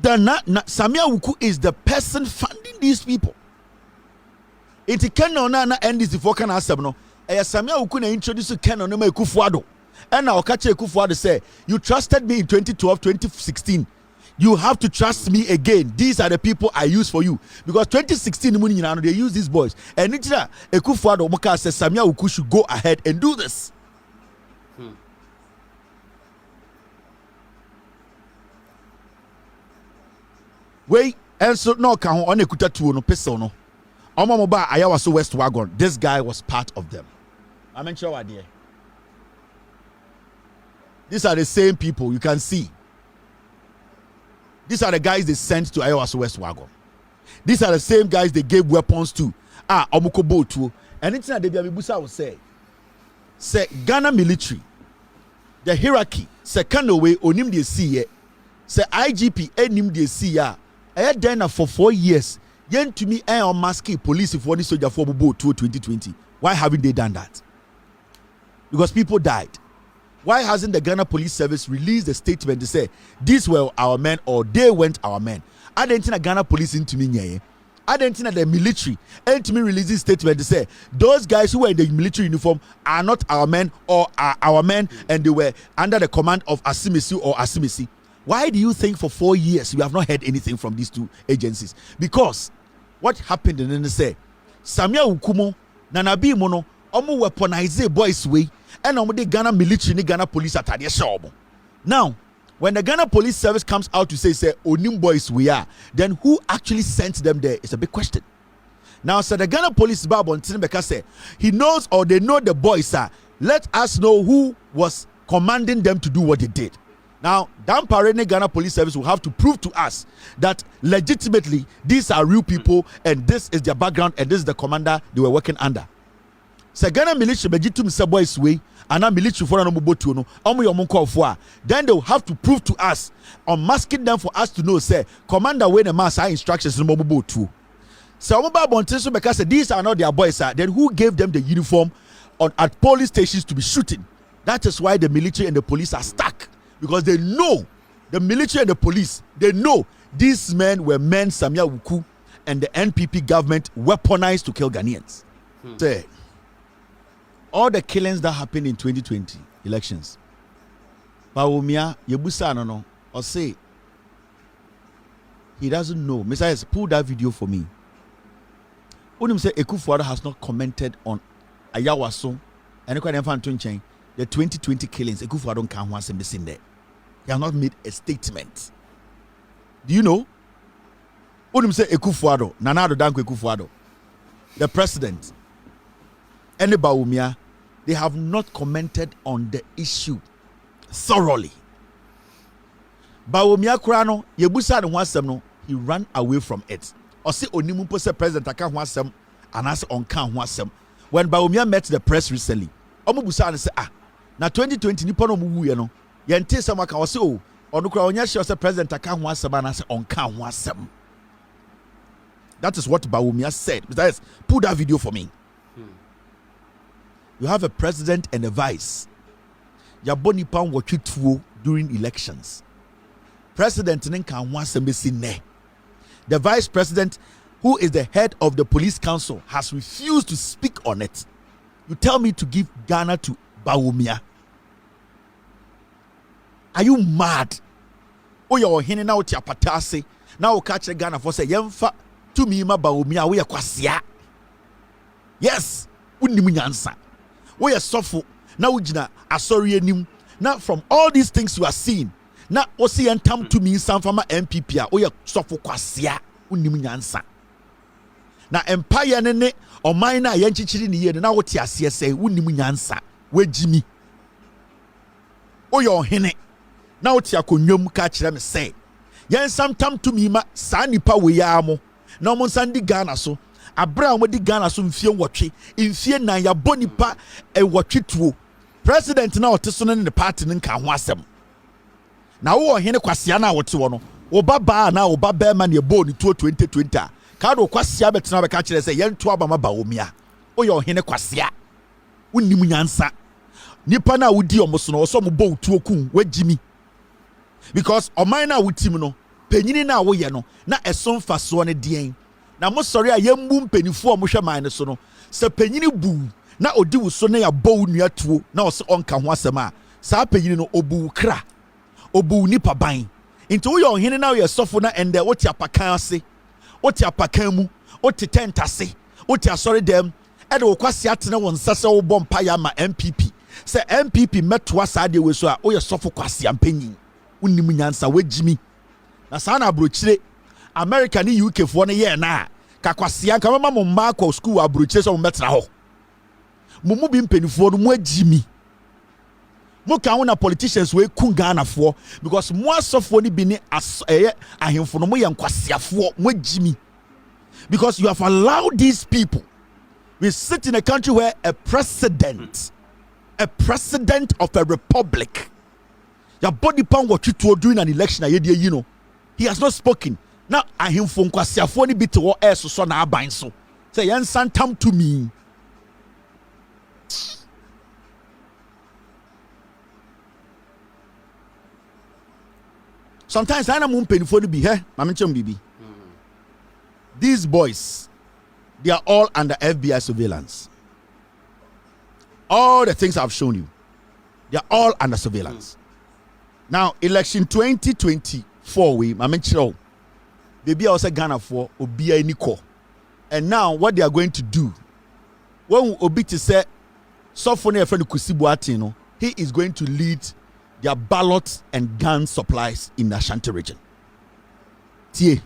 Sammy Awuku is the person funding these people. It cannot end this before can answer no. Sammy Awuku na introduce Ken no Ekufuado. And now Okache Ekufuado say, you trusted me in 2012, 2016. You have to trust me again. These are the people I use for you. Because 2016, they use these boys. And Ekufuado Moka says Sammy Awuku should go ahead and do this. Wait, and so no can on Ekuta to no pistol no. Omomoba Ayawaso West Wagon. This guy was part of them. I'm sure idea. These are the same people you can see. These are the guys they sent to Ayawaso West Wagon. These are the same guys they gave weapons to. Omuko Boatu. Anything that Debbie Abibusa will say Ghana military, the hierarchy, say Kanowe onim de see say IGP enim de see ya. I had done for 4 years. Yen to me on mask police for this soldier for Boatu 2020. Why haven't they done that? because people died. Why hasn't the Ghana Police Service released a statement to say these were our men or they weren't our men? I didn't think Ghana Police into me. I didn't think that the military and to me releasing statement to say those guys who were in the military uniform are not our men or are our men, and they were under the command of Asimisi or Asimisi. Why do you think for 4 years we have not heard anything from these two agencies? Because what happened in the say Sammy Awuku Nanabi Mono omo weaponize boys way and omo the Ghana military ni Ghana police atade show. Now when the Ghana Police Service comes out to say onim boys we are, then who actually sent them there is a big question. Now so the Ghana Police Bible say he knows or they know the boys are. Let us know who was commanding them to do what they did. Now, Damparene Ghana Police Service will have to prove to us that legitimately these are real people and this is their background and this is the commander they were working under. So Ghana military legitimate say boys way and now military for no botu no omo your call for, then they will have to prove to us, unmasking them for us to know say commander when the mass instructions no botu. So because these are not their boys, then who gave them the uniform at police stations to be shooting? That is why the military and the police are stuck. Because they know, the military and the police, they know these men were men Sammy Awuku and the NPP government weaponized to kill Ghanaians. Say, all the killings that happened in 2020 elections, Bawumia, Yebusa no, or say, he doesn't know. Messiah, pull that video for me. Unim say Ekufuado has not commented on Ayawaso and the 2020 killings. Ekufuado can't want to missing there. He has not made a statement. Do you know? Unim say Ekufuado, Nanado Danko Ekufuado, the president, and the Bawumia, they have not commented on the issue thoroughly. Bawumia Kurano, Yebusa and Wasem no, he ran away from it. Or say Onimu Pose President Aka Wasem and as on Kan Wasem. When Bawumia met the press recently, Omubusa and say, na 2020 nipono muwu ye no. Yente sama ka say oh, onukura onya sure say President Aka Wasem and as on Kan Wasem. That is what Bawumia said. That is, pull that video for me. You have a president and a vice. Yaboni pan watchituo during elections. President Ninka Wasem ne. The vice president, who is the head of the police council, has refused to speak on it. You tell me to give Ghana to Bawumia. Are you mad? Oh, you're hinting out your patase. Now catch Ghana for say yemfa to me ma Bawumia we kwasia. Yes, unnimunyansa. We are suffer. Now ujina asori enim. Now from all these things you are seeing. Na osi entam to me some from MPP a oya sofo kwasia unim nyansa na empire ne oman na yanchichiri ne ye na wote ase ese unim nyansa wagimi oya ohene na wote akonnwam ka kire me say yen samtam to me ma sa nipa we ya mo na omo sandi Ghana so abra mo di Ghana so mfie nwotwe mfie nan ya bonipa e wotwe tuo president na oteso ne party ne nka ho asem. Na wo hene kwasia na wote wo no wo baba na wo baba ma ne bo ni 2020 ka do kwasia betena be ka kire se yento aba ma Bawumia wo ye hene kwasia wonnim nyansa nipa na wodi omoso no so mo bo tuo kun wagimi because oman na wotim no panyini na wo ye no na eson faso ne den na mo sori a yembu mpanifo o mo hwe man ne so no se panyini bu na odi wo so na ya bo nua tuo na o se onka ho asem a sa panyini no obu kra obu nipa ban into wo yo hene na wo sofo na ende wo ti apakan ase wo ti apakan mu wo ti tent ase wo ti asori dem e de wo kwase atene wo nsase wo bompa ya ma MPP se MPP meto asa de we so a wo ye sofo kwase ampanyin unnim nyansa wagimi na sa na abrochire America ni UK fo no ye na ka kwase anka mama mo mma kwa school abrochire so mo metra ho mumu bi mpanifo no mo agimi mo kan na politicians we kun Ghana for because mo asofo ni bi ni ahemfo no mo ye nkwasiafo mo agimi because you have allowed these people. We sit in a country where a president of a republic, your body pound what you to during an election, you know, he has not spoken. Now ahemfo nkwasiafo ni bi to wo so na aban so say yan santam to me. sometimes I am paying for the be here. Bibi. These boys, they are all under FBI surveillance. All the things I've shown you, they are all under surveillance. Now, election 2024, they be also Ghana for Obia Niko. And now, what they are going to do, when Obi to say, Sofone friend Kusibuatino, he is going to lead their ballots and gun supplies in the Ashanti region. Tie.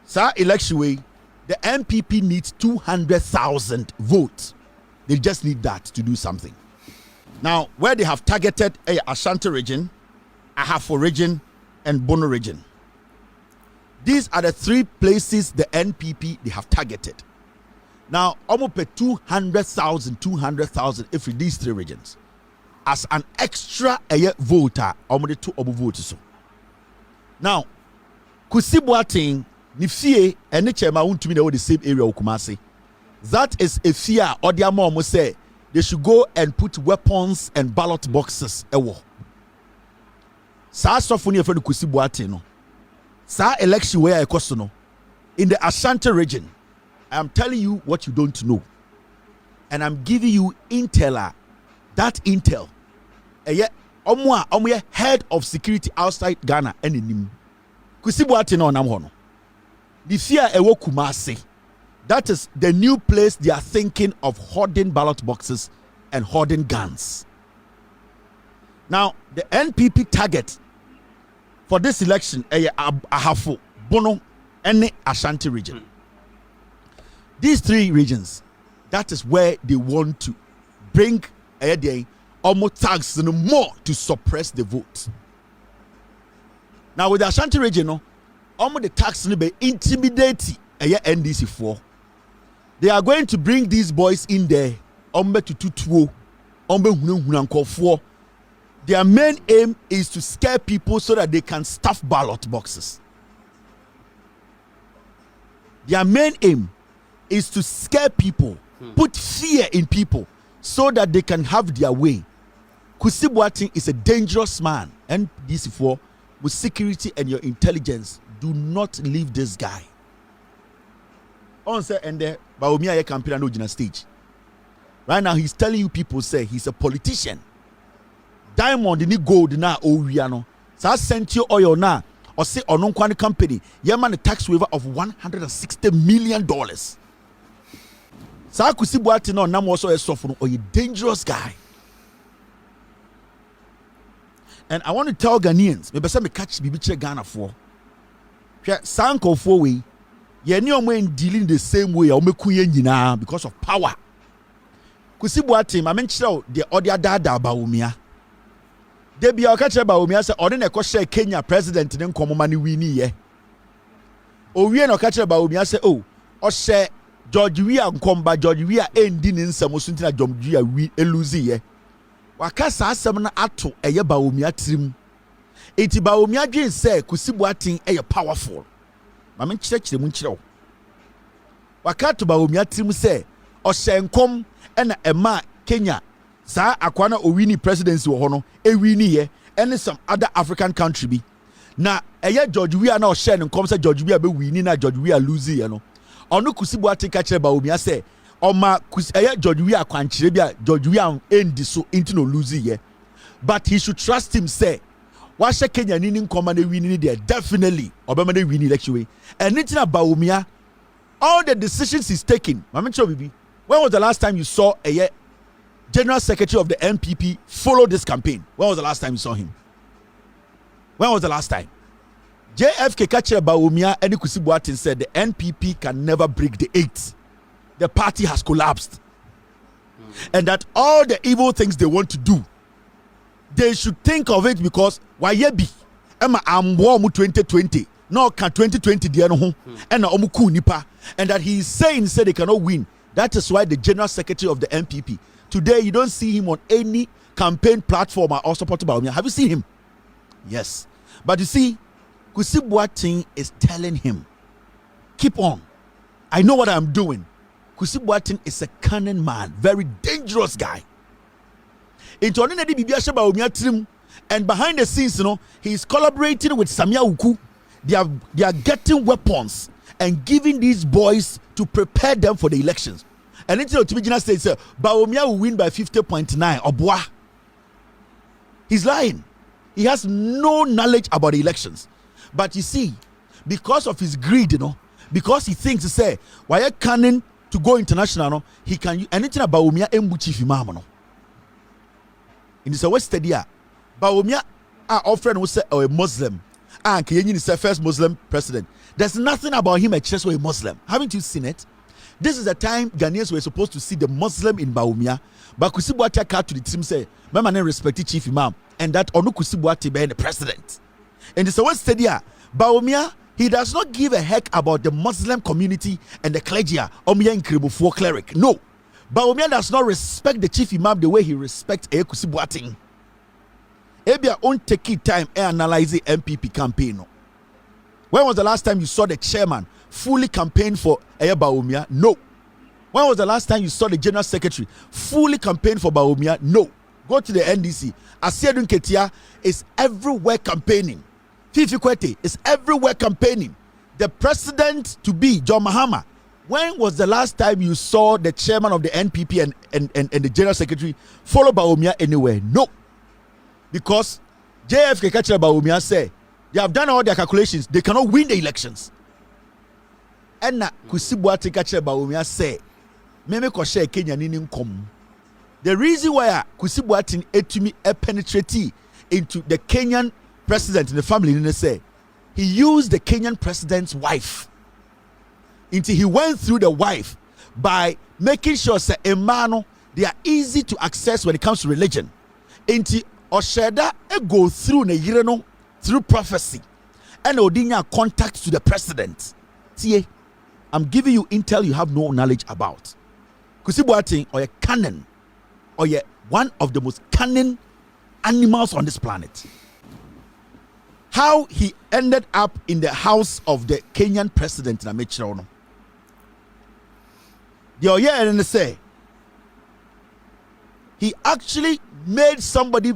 Sa election way, the NPP needs 200,000 votes. They just need that to do something. Now, where they have targeted Ashanti region, Ahafo region, and Bono region. These are the three places the NPP they have targeted. Now, almost 200,000 if in these three regions. As an extra voter, almost 2 votes. Now, Kusibuating, Nifie, and Nichema won't be the same area of Kumasi. That is a fear, or their mom will say they should go and put weapons and ballot boxes a war. Sa sofuni for the Kusibuating no. Sa election where I question in the Ashanti region. I am telling you what you don't know. And I'm giving you intel. That intel. Omwa head of security outside Ghana and in him. Kusibuati no namhono. The fear ewo Kumasi. That is the new place they are thinking of hoarding ballot boxes and hoarding guns. Now, the NPP target for this election Ahafo, Bono, and Ashanti region. These three regions, that is where they want to bring almost tax more to suppress the vote. Now with the Ashanti region, almost the tax be intimidate NDC for. They are going to bring these boys in there, their main aim is to scare people so that they can stuff ballot boxes. Their main aim is to scare people, put fear in people so that they can have their way. Kusibuating is a dangerous man, and this for with security and your intelligence, do not leave this guy. On say and there, Bawumia campaign no jina stage. Right now he's telling you people say he's a politician. Diamond ni gold na owiano. Sa sent you oil na or say ononkwane company yeman a tax waiver of $160 million. Sa Kusibuating no nam also a sofunu or a dangerous guy. And I want to tell Ghanaians, maybe some catch bibiche Ghana for. Sanko for we, ye ni omo dealing the same way omekunye nyina because of power. Kusibuating, I mention the other dada Bawumia. Debi o catch Bawumia say odi na share Kenya president ne nkomo ni wini ye. Owie no catch Bawumia say oh, o share George Weah nkomba George Weah endi ne nsamo so ntina George Weah wi eluzi ye. Wakasa asem na ato eye Bawumia trim. Eti Bawumia dwen say Kusibuating eye powerful. Ma men chire mu nchire wo. Wakato Bawumia trim say o share nkom na ema Kenya sa akwana owini presidency wo hono ewini ye and some other African country bi. Na eye George Weah na o share nkom say George Weah be wini na George Weah lose ye no. Onu Kusibuating ka kire Bawumia say Oma George Weah kwanchire bia George Weah endi so into no lose ye. But he should trust him say washe Kenya nini nkoma na wini there definitely obema na wini election way. And anything about Bawumia, all the decisions he's taking. Mama Bibi, when was the last time you saw a general secretary of the NPP follow this campaign? When was the last time you saw him? When was the last time? JFK Kachere Bawumia and Kusibuating said the NPP can never break the 8. The party has collapsed. And that all the evil things they want to do, they should think of it because wayebi ema ambo mu 2020 no can 2020 dia no ho and omuku nipa, and that he is saying say they cannot win. That is why the general secretary of the NPP today, you don't see him on any campaign platform or supported by Bawumia. Have you seen him? Yes. But you see, Kusibuating is telling him, keep on, I know what I'm doing. Kusibuating is a cunning man, very dangerous guy. Into only the Bibia Bawumia trim And behind the scenes, he's collaborating with Sammy Awuku. They are getting weapons and giving these boys to prepare them for the elections. And until Tibijina says, Bawumia will win by 50.9. Obwa. He's lying. He has no knowledge about the elections. But you see, because of his greed, because he thinks to say, why canning to go international, he can use anything about Bawumia embuchi fimamo. In the West Stadia, Bawumia are offering who say a Muslim. And Kenyan is the first Muslim president. There's nothing about him except a Muslim. Haven't you seen it? This is the time Ghanaians were supposed to see the Muslim in Bawumia. But Kusibuati came to the team say, my man respected chief imam. And that Onu Kusibuati be the president. And the West Stadia, Bawumia, he does not give a heck about the Muslim community and the clergy. Omiya Nkribufuo cleric. No. Bawumia does not respect the chief imam the way he respects Kusibuati. Ebia won't take it time and analyze the MPP campaign. When was the last time you saw the chairman fully campaign for Bawumia? No. When was the last time you saw the general secretary fully campaign for Bawumia? No. Go to the NDC. Asiedun Ketia is everywhere campaigning. Fifi Kwete is everywhere campaigning. The president to be, John Mahama. When was the last time you saw the chairman of the NPP and the general secretary follow Bawumia anywhere? No. Because JFK Kachira Bawumia say they have done all their calculations. They cannot win the elections. And na Kusibuati Kachira Bawumia say, Meme Koshe Kenya Ninin Kom. The reason why Kusibuati etumi penetrate into the Kenyan president in the family, say he used the Kenyan president's wife. Until he went through the wife by making sure say Emano they are easy to access when it comes to religion. Until Osheda go through ne through prophecy and odinya contact to the president. See, I'm giving you intel you have no knowledge about. Kusibuati or a cannon or one of the most cunning animals on this planet. How he ended up in the house of the Kenyan president in Amechirono. The Oye and say he actually made somebody.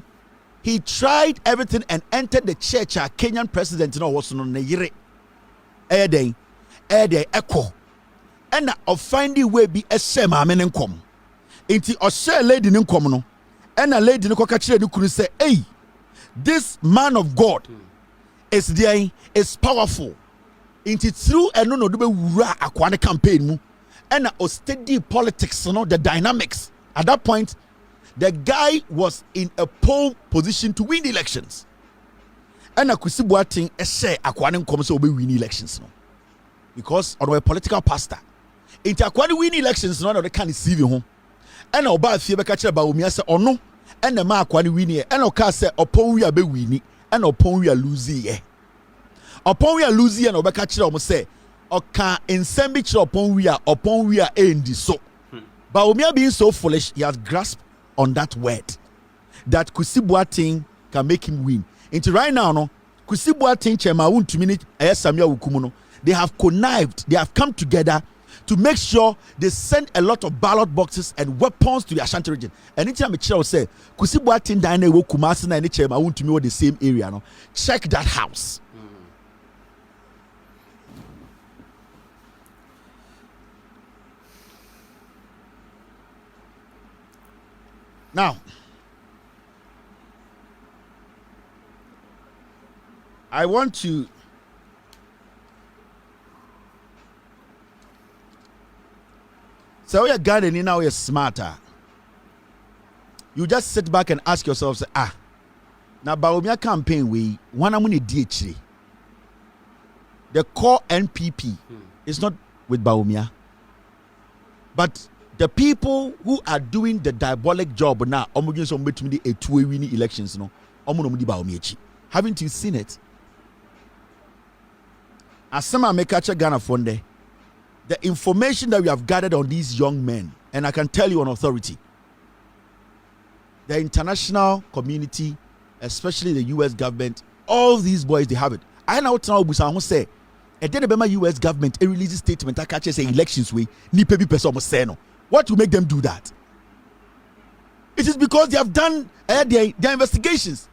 He tried everything and entered the church. A Kenyan president, was on the yere. Ede echo. And of finding way be a shema men come. Inti or share lady in come. And a lady in the cockatcher could say, hey, this man of God is there, is powerful. Inti through a no do aquatic campaign. And a steady politics, the dynamics. At that point, the guy was in a pole position to win the elections. And Kusibuati say Akwani come so we win elections because of a political pastor. Into Akwani win elections, none of the can receive home. And Oba Fiebe catch Bawumia say or no, and the ma Akwani win here, and Oka say upon we are be winning, and upon we are losing ye. Upon we are losing, and Oba catch almost say, Oka in sandwich upon we are end so. Bawumia being so foolish, he has grasped on that word that Kusibuati can make him win. Into right now, Kusibuati Chema to minute Sammy Awuku, they have connived, they have come together to make sure they send a lot of ballot boxes and weapons to the Ashanti region. And anytime a child say Kusibuati Dine wo Kumasi na Chema to me the same area, check that house. Now, I want to so you're gardening now, you're smarter. You just sit back and ask yourself, say, now Bawumia campaign we one amuni DHD. The core NPP is not with Bawumia, but the people who are doing the diabolic job now, between the two winning elections, haven't you seen it? As some make Ghana Fonde, the information that we have gathered on these young men, and I can tell you on authority, the international community, especially the US government, all these boys, they have it. I now tell Busan say, and then the US government a release statement that catches elections way, ni pebi person must say no. What will make them do that? It is because they have done their investigations.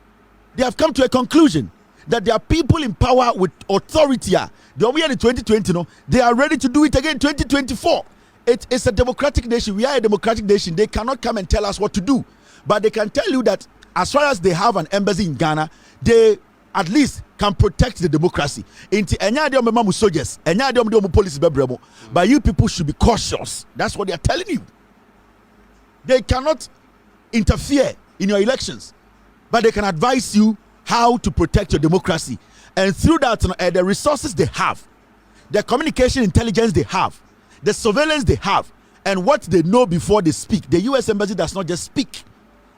They have come to a conclusion that there are people in power with authority. The one we had in 2020, they are ready to do it again in 2024. It is a democratic nation. We are a democratic nation. They cannot come and tell us what to do. But they can tell you that as far as they have an embassy in Ghana, they at least can protect the democracy. Soldiers, police, but you people should be cautious. That's what they are telling you. They cannot interfere in your elections, but they can advise you how to protect your democracy. And through that, the resources they have, the communication intelligence they have, the surveillance they have, and what they know before they speak. The U.S. Embassy does not just speak.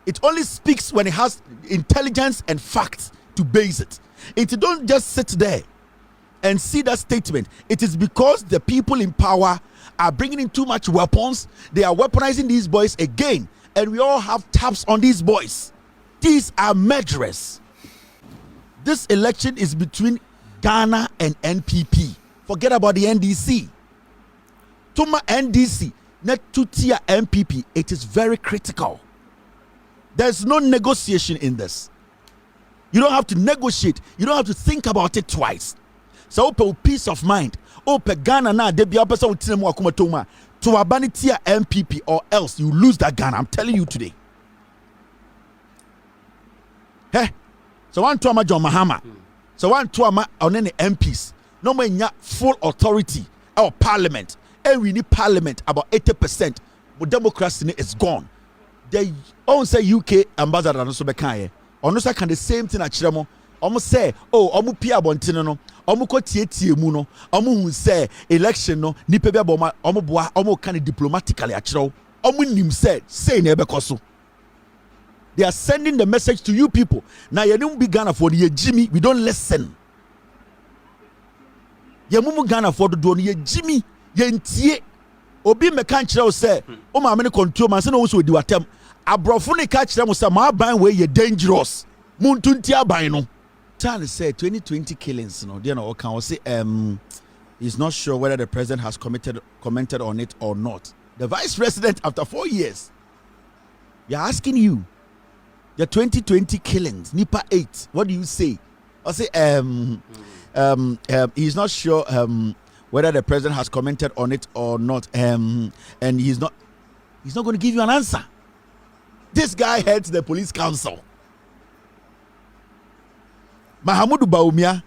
It only speaks when it has intelligence and facts to base it. It don't just sit there and see that statement. It is because the people in power are bringing in too much weapons. They are weaponizing these boys again. And we all have taps on these boys. These are murderers. This election is between Ghana and NPP. Forget about the NDC. Tuma NDC, not Tutia NPP. It is very critical. There's no negotiation in this. You don't have to negotiate. You don't have to think about it twice. So open peace of mind. Open Ghana na debi apesa utinemu akuma toma to abanitia NPP, or else you lose that Ghana. I'm telling you today. Hey, so one to ama John Mahama. So one to ama on any MPs. No more full authority or parliament. And we need parliament about 80%. But democracy is gone. They own say UK ambassador no so bekaye. Ono say can the same thing achire mo. Omo say omo pia bontene no. Omo ko tietie mu no. Omo hu say election no nipa bia bo omo boa omo kan diplomatically achire. Omo nim say na ebekoso. They are sending the message to you people. Now you don't be Ghana for the Jimmy, we don't listen. Ye mumu Ghana for the do ye Jimmy, ye ntie. Obi me kan kire o say o ma me ne control man say no so di watem. Abrofo ne ka kire mo say ma ban we ye dangerous. Muntunti aban no. Charles said 2020 killings no. There no can say he's not sure whether the president has commented on it or not. The vice president after 4 years. We are asking you. The 2020 killings, Nipa 8. What do you say? I say he's not sure whether the president has commented on it or not. And he's not going to give you an answer. This guy heads the police council. Mahamudu Bawumia,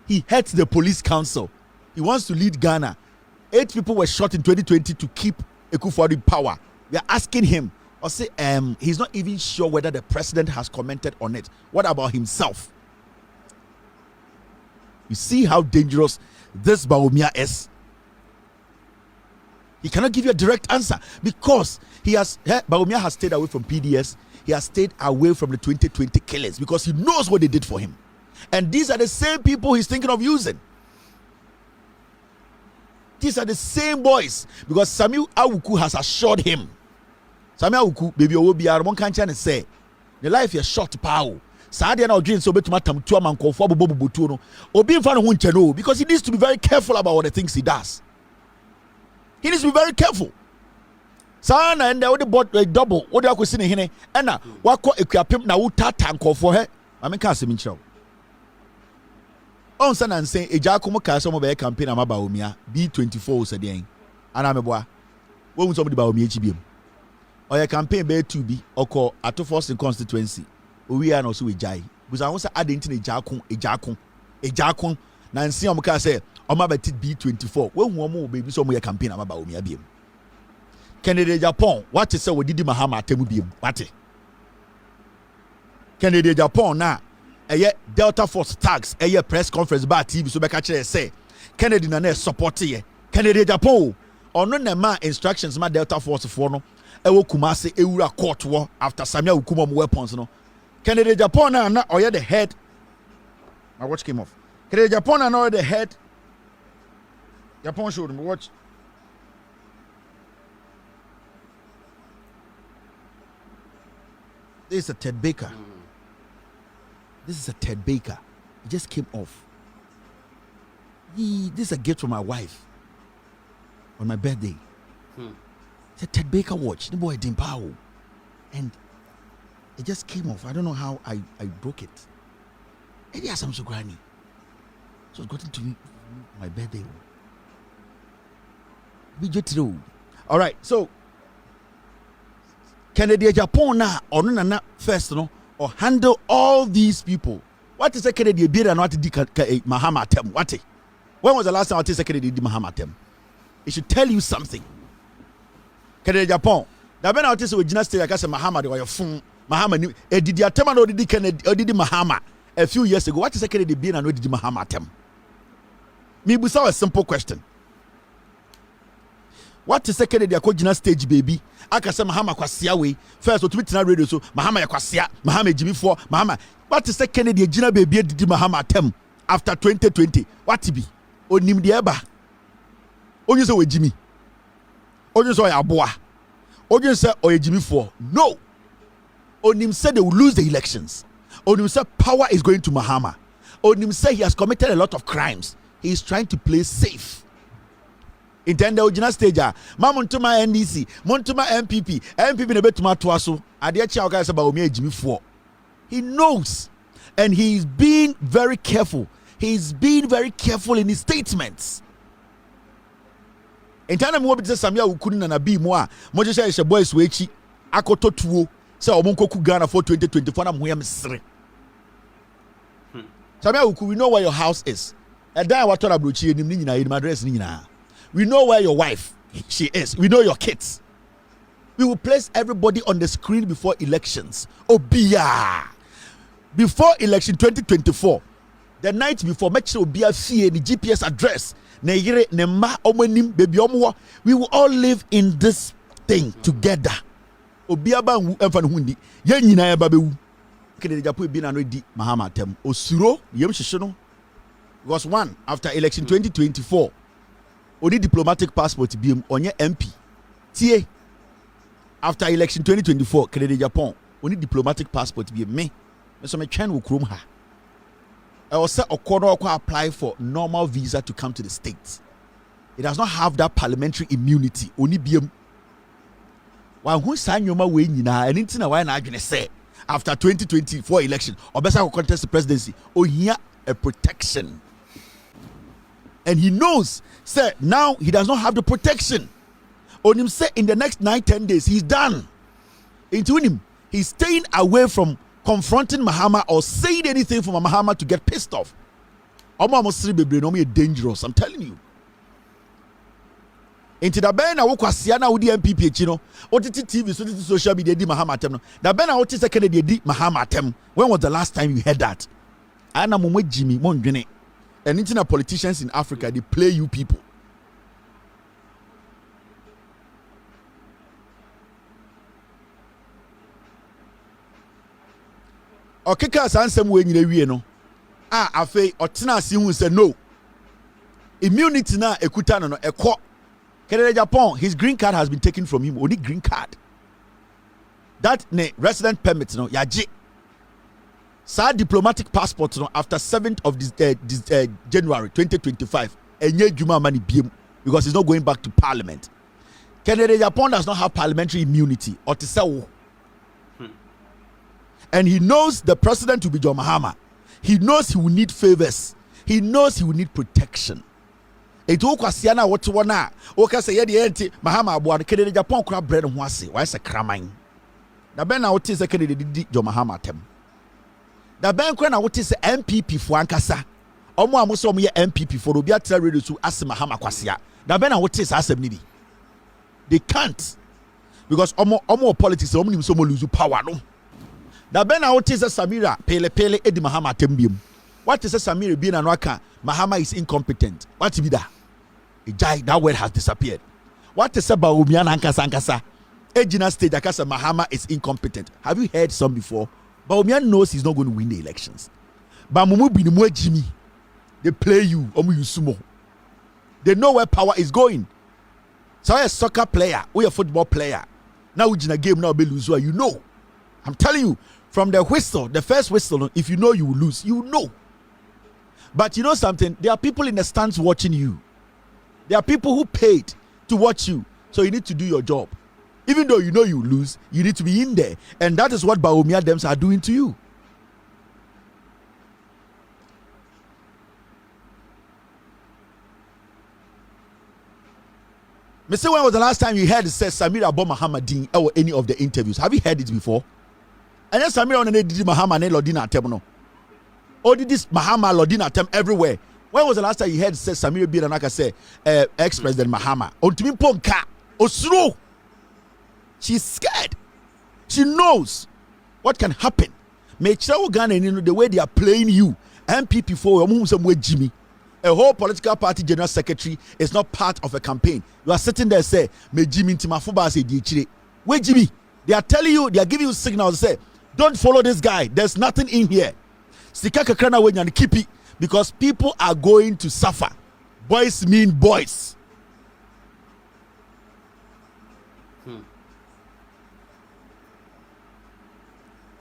he heads the police council. He wants to lead Ghana. 8 people were shot in 2020 to keep Akufo-Addo in power. We are asking him. Or say he's not even sure whether the president has commented on it. What about himself? You see how dangerous this Bawumia is. He cannot give you a direct answer because Bawumia has stayed away from PDS. He has stayed away from the 2020 killers because he knows what they did for him. And these are the same people he's thinking of using. These are the same boys because Sammy Awuku has assured him. Sammy Awuku, baby, obi armon kancha say the life is short power. Sadia na odwin so betuma tam tu amankofo abobobutu no. Obi mfa no ho nche no because he needs to be very careful about the things he does. He needs to be very careful. Sana and the bought a double. What you see hene ena wako ekuapem na wuta tankofo he. Mame ka asem nchiro. On sana nsen eja akomo ka so mo be campaign ama Bawumia B24 so den. Ana meboa. Wo hu so mo di Bawumia chibiem. Or your campaign be to be or at first in constituency. We are also a jai. Because I want to add into a jakon. Nancy Omuka say, Oma betit B24. When one more baby so more campaign about Bawumia beam. Candidate Japan, what is so we did Mahama Temu beam? What? Candidate Japan now. A Delta Force tags, a press conference by TV so back say. Kennedy Nane support ye. Candidate Japan. Or no man instructions my Delta Force for no. Ewo Kumasi Ewura court war after Sammy Awuku weapons no. Candidate Japan na or the head. My watch came off. Candidate Japan na the head. Japan showed me watch. This is a Ted Baker. This is a Ted Baker. It just came off. This is a gift from my wife on my birthday. It's a Ted Baker watch. The boy didn't power. And it just came off. I don't know how I broke it. Edi asam so granny. So it's gotten to me my birthday. All right, so Kennedy Japan na or na first no or handle all these people. What is a Kennedy beer and what did Mahama tem? What? When was the last time I said Kennedy did Mahama tem? It should tell you something. Kennedy Japan. That when I was with Gina State, I said Mahama, they were your phone. Mahama, did the attempt or did Kennedy or did Mahama a few years ago? What is a Kennedy beer and what did Mahama tem? Me busa a simple question. What is second day Gina stage baby? Aka say Mahama kwasia we. First to meet na radio so Mahama kwasia, Mahama Jimmy 4, Mahama. What is second day Gina baby did Mahama tem after 2020? What be? Onim de eba. Onye say we Jimmy. Onye say aboa. Onye say oye Jimmy 4. No. Onim said they will lose the elections. Onim said power is going to Mahama. Onim said he has committed a lot of crimes. He is trying to play safe. Intende ojina stage mamuntuma NDC muntuma MPP ne betuma toaso ade chia oga se Bawumia ejimi 4. He knows and he is being very careful. He is being very careful in his statements. Intende mo bi se Sammy Awuku na bi mo a mo je she boys we echi akoto tuo se omonkoku Ghana for 2024 na mo yam sere. Sammy Awuku, we know where your house is. And then what told Abrochi ni nyina in address ni nyina. We know where your wife she is. We know your kids. We will place everybody on the screen before elections. Obia. Before election 2024, the night before, make sure Obia see the GPS address. Ne yire ne ma omonim baby omo. We will all live in this thing together. Obia ba emfa hundi. Ye nyina ya babewu. Kennedy Japan bi na no di Mahama tem. Osuro yem hihye no. Was one after election 2024. Only diplomatic passport BM onye MP. Tie. After election 2024, Kennedy Japan only diplomatic passport BM me. So me try wo krom ha. I was say Okono apply for normal visa to come to the States. It does not have that parliamentary immunity. Only BM. Wan hu sa nyoma we nyina enti na why na adwene say after 2024 election obesa contest the presidency ohia a protection. And he knows, sir, now he does not have the protection. On him, say, in the next 9-10 days, he's done. Into him, he's staying away from confronting Mahama or saying anything for Mahama to get pissed off. Almost dangerous, I'm telling you. Into the Ben, I walk with Siana with the MPP, you know, OTT TV, so this social media, di Mahama tem. The Ben, I want to say, di Mahama tem. When was the last time you heard that? Ana Mumwe Jimmy, Mondrene. And international politicians in Africa, they play you people. Okeka sansem we nyina wie no. Afei otena si hu say no. Immunity na ekuta no ekọ. Kennedy Japan, his green card has been taken from him. Only green card. That ne resident permit no yaje. Sa diplomatic passport no after 7th of this January 2025 enye juma mani biem because he's not going back to parliament. Kennedy Japan does not have parliamentary immunity or to say and he knows the president will be John Mahama. He knows he will need favors. He knows he will need protection. Eto kwasiana wote wona o ka say ye de enti Mahama aboa no Kennedy Japan kura bread ho ase why say kraman. Na ben na wote say Kennedy di John Mahama tem. Da ben kura na wote say MPP fo ankasa. Omo amoso omo ye MPP for obi atra radio to ase Mahama kwasia. Da ben na wote say asem ni bi. They can't because omo politics omo nim so mo lose power no. Da ben na wote say Samira pele edi Mahama tem biem. What is Samira being an waka? Mahama is incompetent. What be that? That word has disappeared. What is Bawumia ankasa? Ejina stage akasa Mahama is incompetent. Have you heard some before? Bawumia knows he's not going to win the elections. But mumu binimu Jimmy, they play you. Omu yusumo. They know where power is going. So you're a soccer player or a football player. Now we're in a game now be lose. You know. I'm telling you, from the whistle, the first whistle, if you know you will lose, you know. But you know something? There are people in the stands watching you. There are people who paid to watch you. So you need to do your job. Even though you know you lose, you need to be in there. And that is what Bawumia Dems are doing to you. Me say, when was the last time you heard it said Samira Abo Muhammadin or any of the interviews? Have you heard it before? And then Samira on the did Muhammad and Lodina Temno. Or did this Muhammad Lodina Tem everywhere? When was the last time you heard it said Samira Biranaka say ex-president Muhammad? On to me ponka or slow. She's scared. She knows what can happen. Make sure Ghana the way they are playing you. MPP for Jimmy. A whole political party general secretary is not part of a campaign. You are sitting there say, "Me Jimmy Timafuba say di wait Jimmy." They are telling you, they are giving you signals. Say, "Don't follow this guy. There's nothing in here." Sika kakrana we and keep it because people are going to suffer. Boys mean boys.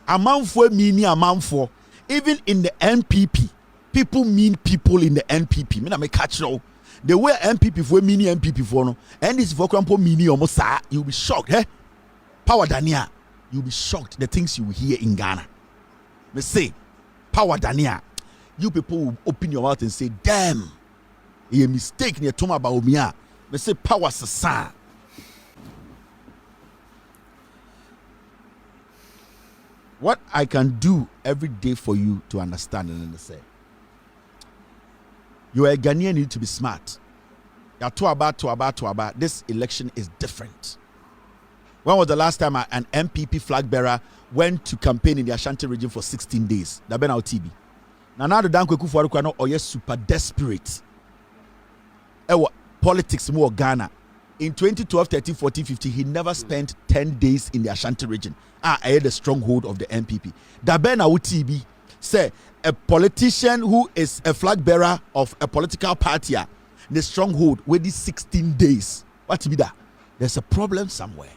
Amanfo meaning amanfo. Even in the NPP. People mean people in the NPP. Me na me catch now. The way NPP for meaning NPP for no, and this for example meaning almost you'll be shocked, eh? Power Dania, you'll be shocked the things you will hear in Ghana. Me say, Power Dania, you people will open your mouth and say, damn, a mistake near Toma Bawumia. Me say power sasa. What I can do every day for you to understand and understand. You are a Ghanaian, you need to be smart. To about. This election is different. When was the last time an MPP flag bearer went to campaign in the Ashanti region for 16 days? That been our TB. Now the Danko Kufuor no or super desperate. Politics more Ghana. In 2012, 13, 14, 15, he never spent 10 days in the Ashanti region. I had the stronghold of the MPP. That been our TB. Say a politician who is a flag bearer of a political party, the stronghold with these 16 days. What to be that? There's a problem somewhere.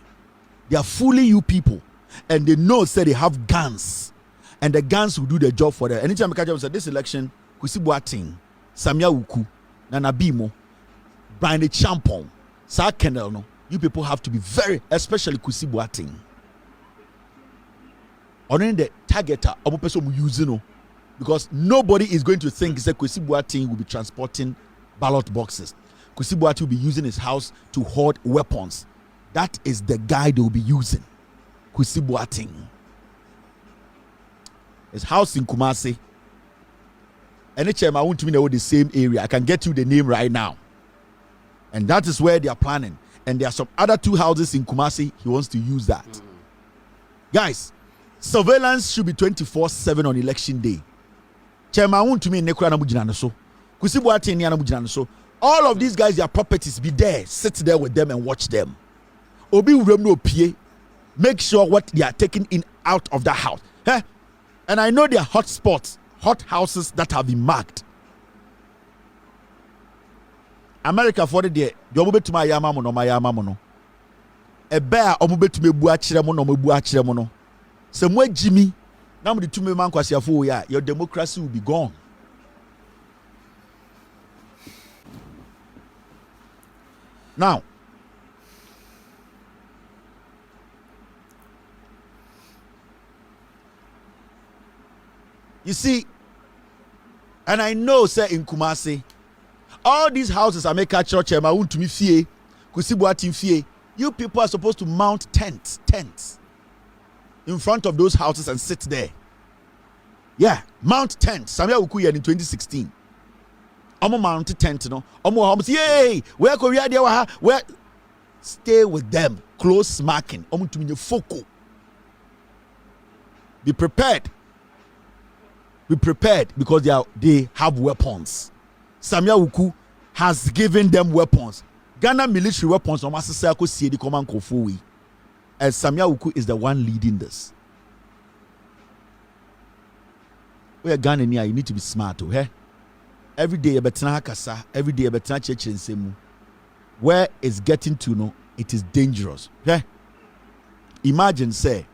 They are fooling you people, and they know say they have guns, and the guns will do the job for them. Anytime I catch up, say this election, Boadu, Sammy Awuku, Nana Bimo, Brian the Champon, Sir Kendall, no, you people have to be very, especially Boadu. Only the targeter of person using because nobody is going to think that Boadu will be transporting ballot boxes. Boadu will be using his house to hoard weapons. That is the guy they will be using. Boadu. His house in Kumasi. Any chairman I want to know the same area. I can get you the name right now. And that is where they are planning. And there are some other 2 houses in Kumasi. He wants to use that. Guys, surveillance should be 24/7 on election day. Chairman want to me nekura na mujina so. Boadu ni na mujina so. All of these guys, their properties be there. Sit there with them and watch them. Obi urem no pie. Make sure what they are taking in out of the house. Eh? And I know there are hot spots, hot houses that have been marked. America for the day, you omo betuma yama mo no. Ebe a omo betume bu akire mo no mo bu akire mo no. Se mo Jimmy, na mo de tume man kwasiafo ya, your democracy will be gone. Now, you see, and I know, say in Kumasi, all these houses are make a church. I want to me fie, Boadu fie. You people are supposed to mount tents in front of those houses and sit there. Yeah, mount tents. Sammy Awuku in 2016. Omo mount tent, no. Omo yay, where Korea there where stay with them, close marking. Omo to me foco. Be prepared. Be prepared because they have weapons. Sammy Awuku has given them weapons. Ghana military weapons. And Sammy Awuku is the one leading this. We are Ghana near. You need to be smart, okay? Every day, every day, where it's getting to know, it is dangerous. Okay? Imagine say,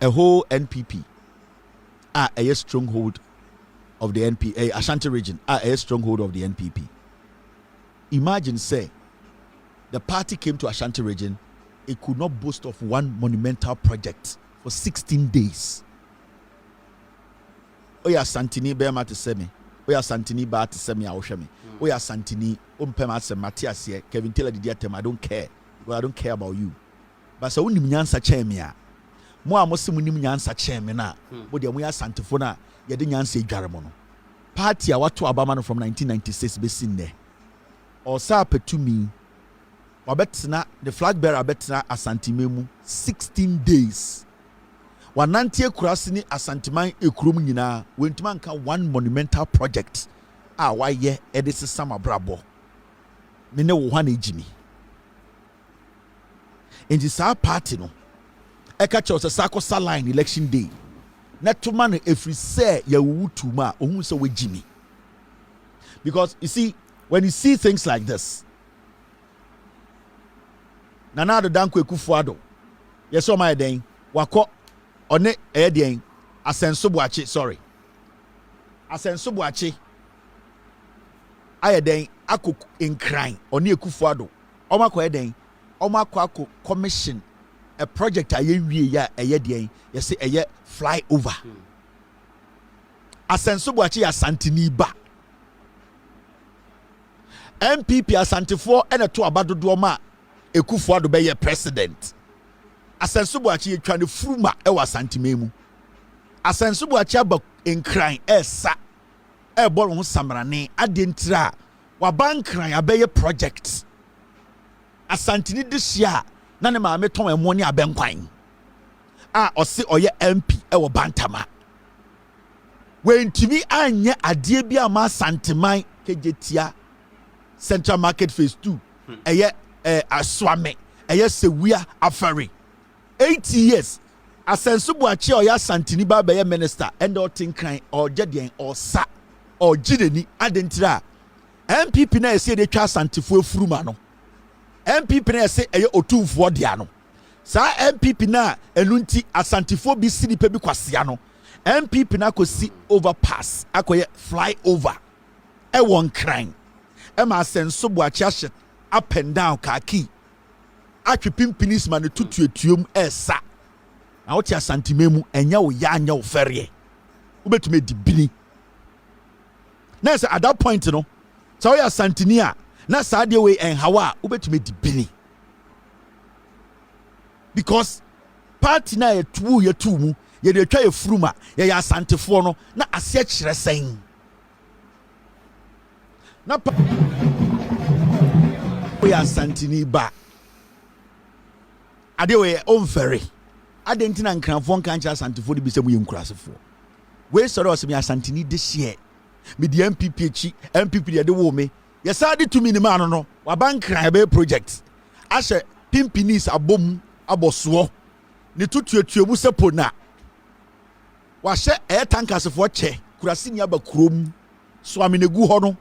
a whole NPP a stronghold of the NPP, Ashanti region a stronghold of the NPP. Imagine say the party came to Ashanti region, it could not boast of one monumental project for 16 days. Oh yeah, Santini Bema to say me. we are Santini ba to Sammy Awuku. We are Santini umpema Matthias here. Kevin Taylor did I don't care. Well, I don't care about you. But so unim nyansa chemia. Mo amosi munim nyansa cheme na. Wo de mo ya santifo na ye de nyansa edware mo no. Party a wato abama no from 1996 be sin there. Or sa petumi. Wabetna the flag bearer betna asantimemu 16 days. Wanantie kurasini asantiman ekrum nyina wentuma nka one monumental project a waye edisi sama brabo. Me ne wo hwa na ejimi. Enti sa party no eka chose sakosa line election day. Netuma no every say ya wu tuma ohun se we jimi. Because you see when you see things like this, Nana do danko ekufuado. Yeso my den wako one den asenso boachi sorry. Asenso boachi ayeden akok enkran one ekufuado. Omako den omako commission a project ayewie ya den yesi eye fly over. Asenso boachi ya santini ba. MPP asantifo ene to abadodo ma Ekufuado be ye president. Asensubu achi ye twane furuma e wa santimemu. Asensubu achi aba enkran esa e bolo ho samrane adentira wa bankran abeye project. Asantini disia na ne maame ton emo ne abenkwan. A ose oye MP e wo bantama. We ntimi anye ade bi ama santiman kejetia Central Market Phase 2. Eye aswame sewia afari 80 years asensubu achi oya santini ba be minister and o tinkran o jedien o sa o jideni adentira MPP na ese de twa santifo afuruma no MPP na ese eye otumfo dia no sa MPP na enunti asantifo bi sidi pe bi kwasea no MPP na kosi overpass akoye fly over e won kran e ma asensubu achi ahye up and down kaki atwe pimpinis man tutuetuom esa na wotia santimemu enya wo ya anya wo fere ubetume dibini na say at that point no so we are santinia na saade we enhawa ubetume dibini because party na yetu mu ye de twa ye furuma ye ya santifo no na ase kire sen na we are santini ba ade we onfere ade ntina nkranfo nkancha santifo de bi se mu yenkurasefo we soro o se me asantini de hie me di MPP echi MPP de wo me ye sa de tumi ni ma no wa bankran be project ahye pimpinis abom aboso ne tutuetuemu sepo na wa hye tankasefo che kurasi ni abakrom so amenegu ho no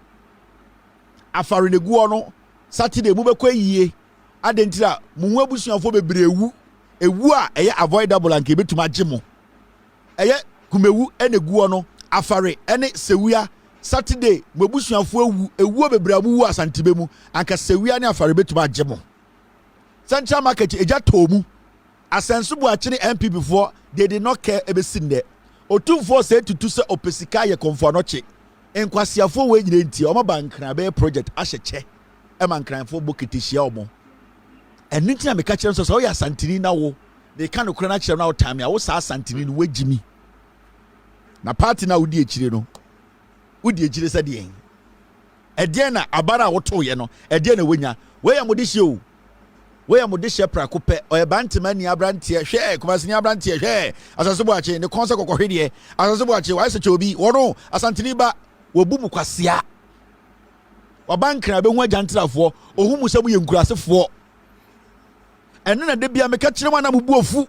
afare negu ho no Saturday mu bekwa yie adentira mu abusuafo bebre ewu a eye avoidable anke betuma gimo eye kumewu enegu no afare ene sewia Saturday mu abusuafo ewu bebre amu asantebe mu anka sewia ne afare betuma gimo Central Market eja tomu asensu bu achi ne MPP for they did not care ebesin there otumfo say tutu se opesika ye konfo anoche enkwasiafo we nyire nti o ma bankran be project ahyeche man cranfo bokiti hia omo enti na meka kire so ya santini na wo they can okra na kire na wo time ya wo sa santini no wagimi na party na wodi ekire no wodi ekire se de en ede na abara wo to ye no ede na wonya we ya modi hie o we ya modi hie pra kopɛ o bantima ni abrantie hwe kumasini abrantie hwe asaso bo ache ne konse kokohwe de asaso bo ache wa se chobi wo no asantini ba wo bu mu kwasea wabankra be hu ajantrafo ohun musabu ye nkurasefo enne na de bia meka kire wana mubu ofu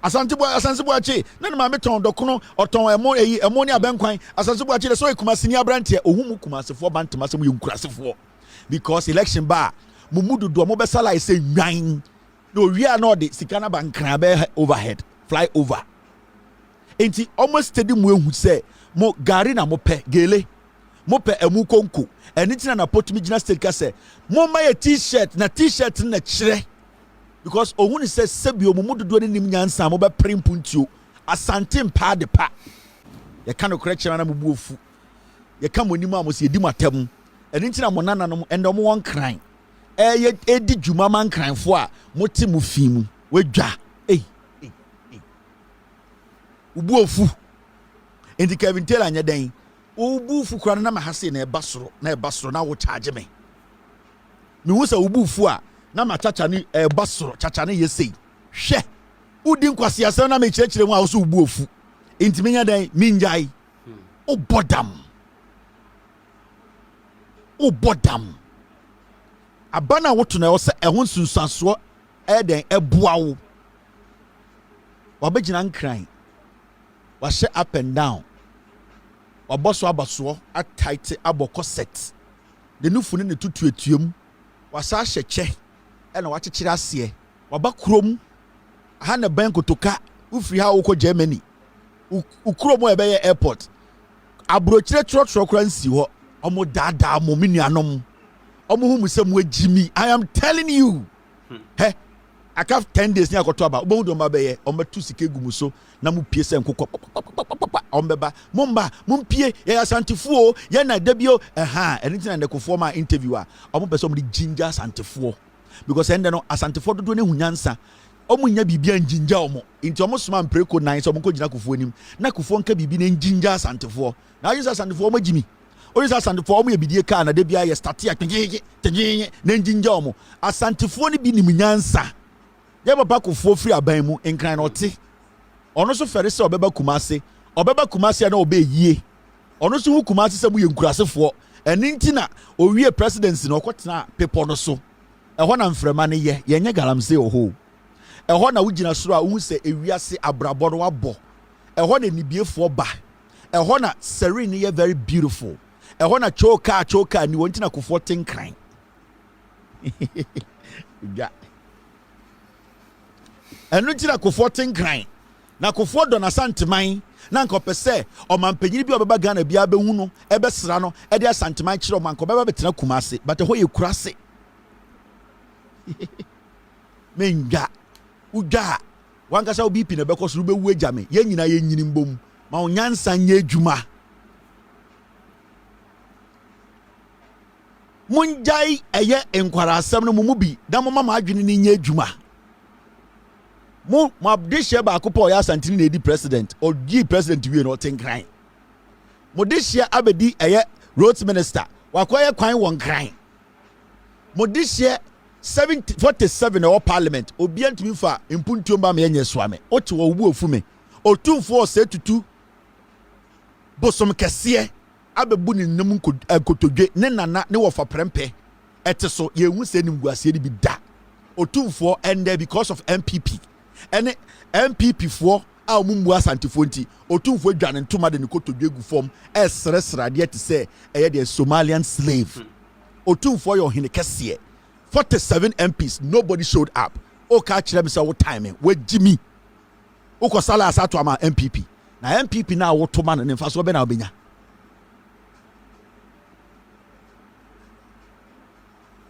asansebo achi na na ma meton dokono oton emo ni abenkwan asansebo achi de so ekumasini abrantie ohun mu kumasefo bantema se mu ye nkurasefo because election ba mumudu do mo be sala ise nwan no wia na ode sika na bankra be overhead fly over enti almost steady mu ehu se mo gari na mo pe gele mo pe emu konko enitina na potumi gina state ka se mo ma ye t-shirt na kire because ohun se sebio mo dodo ni nim nyansa mo be print puntio asante mpa de pa ye ka no kire kire na mo bu ofu ye ka mo nim a mo se di matam eni ntina mo nananom ende mo won kran ye edi dwuma man kranfo a mo ti mo fi mu wadwa ubu ofu enti Kevin Taylor anya den ubu ofu kura na ma hase na eba soro na wo charge me hu sa ubu ofu a na ma chacha ni eba soro chacha ne yesei hwe udi nkwase asem na me kirekire mu a wo so ubu ofu enti menya den minjai o bodam abana woto na wo se ehon sunsanso den eboa wo wabegina nkran wahye up and down waboso abaso atight aboko set de nufu ne tutu etuem wasa hyeche na wakyekire ase wabakrom ha na ban kotoka ufiri ha woko Germany ukrom ebeye airport abrochire trotro kra nsi ho omo dada mo menuanom omo hu musem wagimi. I am telling you he I have 10 days ni akoto aba obo do mabeye ometu sike gumuso na mu pie se nkokọ ombeba momba mumpie ya asantefuo ya na dabio anything na ndekofo ma interview a omo pese omo ginger asantefuo because ende no asantefuo dodo ne hunyansa omo nya bibia njinja omo nti omo soma mpreko 9 so omo ko gina kofo anim na kofo nka bibi ne njinja asantefuo na use asantefuo omo gimi oyisa asantefuo omo ye bidie ka na dabia ye start ya tenye na njinja omo asantefuo ne bi nim nyansa ye baba kofo free aban mu nkran no te ono so fere se obeba kumase na obeyie ono so hu kumase se mu ye nkurasefo eni ntina owie presidency na okotena pepo no so eho na mfrema ne ye nye galamse oho eho na wugina soro a hu se ewiase abrabo no wabo eho na nibiefo ba eho na serene ye very beautiful eho na choka ni wontina kofo tenkran ga enu ntina kofo tenkran na kofo do na santeman na nkopese o mampanyini bi obeba Ghana bia behu no ebesra no e de santeman kire o manko beba betena kumase but ho ye kurase menga uga wankasa obi pi na bekoso bewu agame ye nyina ye nyini mbom ma onyansa nya adwuma munjai eye enkwara asem no mu bi da mo mama adwene ni nya adwuma mo dishe ba akopo ya santini na edi president or gi president we no tin kran mo dishe abedi eye road minister wakoye kwan won kran mo dishe 47 or parliament obi antumi fa impuntuo ba me yenye soame o te wo wu ofu me otumfo se tutu bosom kese abebu ni nam kotodwe ne nana ne wo fa prempe ete so ye hu se nim guase ni bi da otumfo and because of MPP ene MPP for a mumbu asantefo nti otumfo dwane ntoma de ne kotodwe gu form esresra de te se eye de Somalian slave otumfo yo hine kese 47 MPs nobody showed up o ka kire me say what time we jimi o ko sala asato ama MPP na MPP na wo to ma ne mfa so be na obenya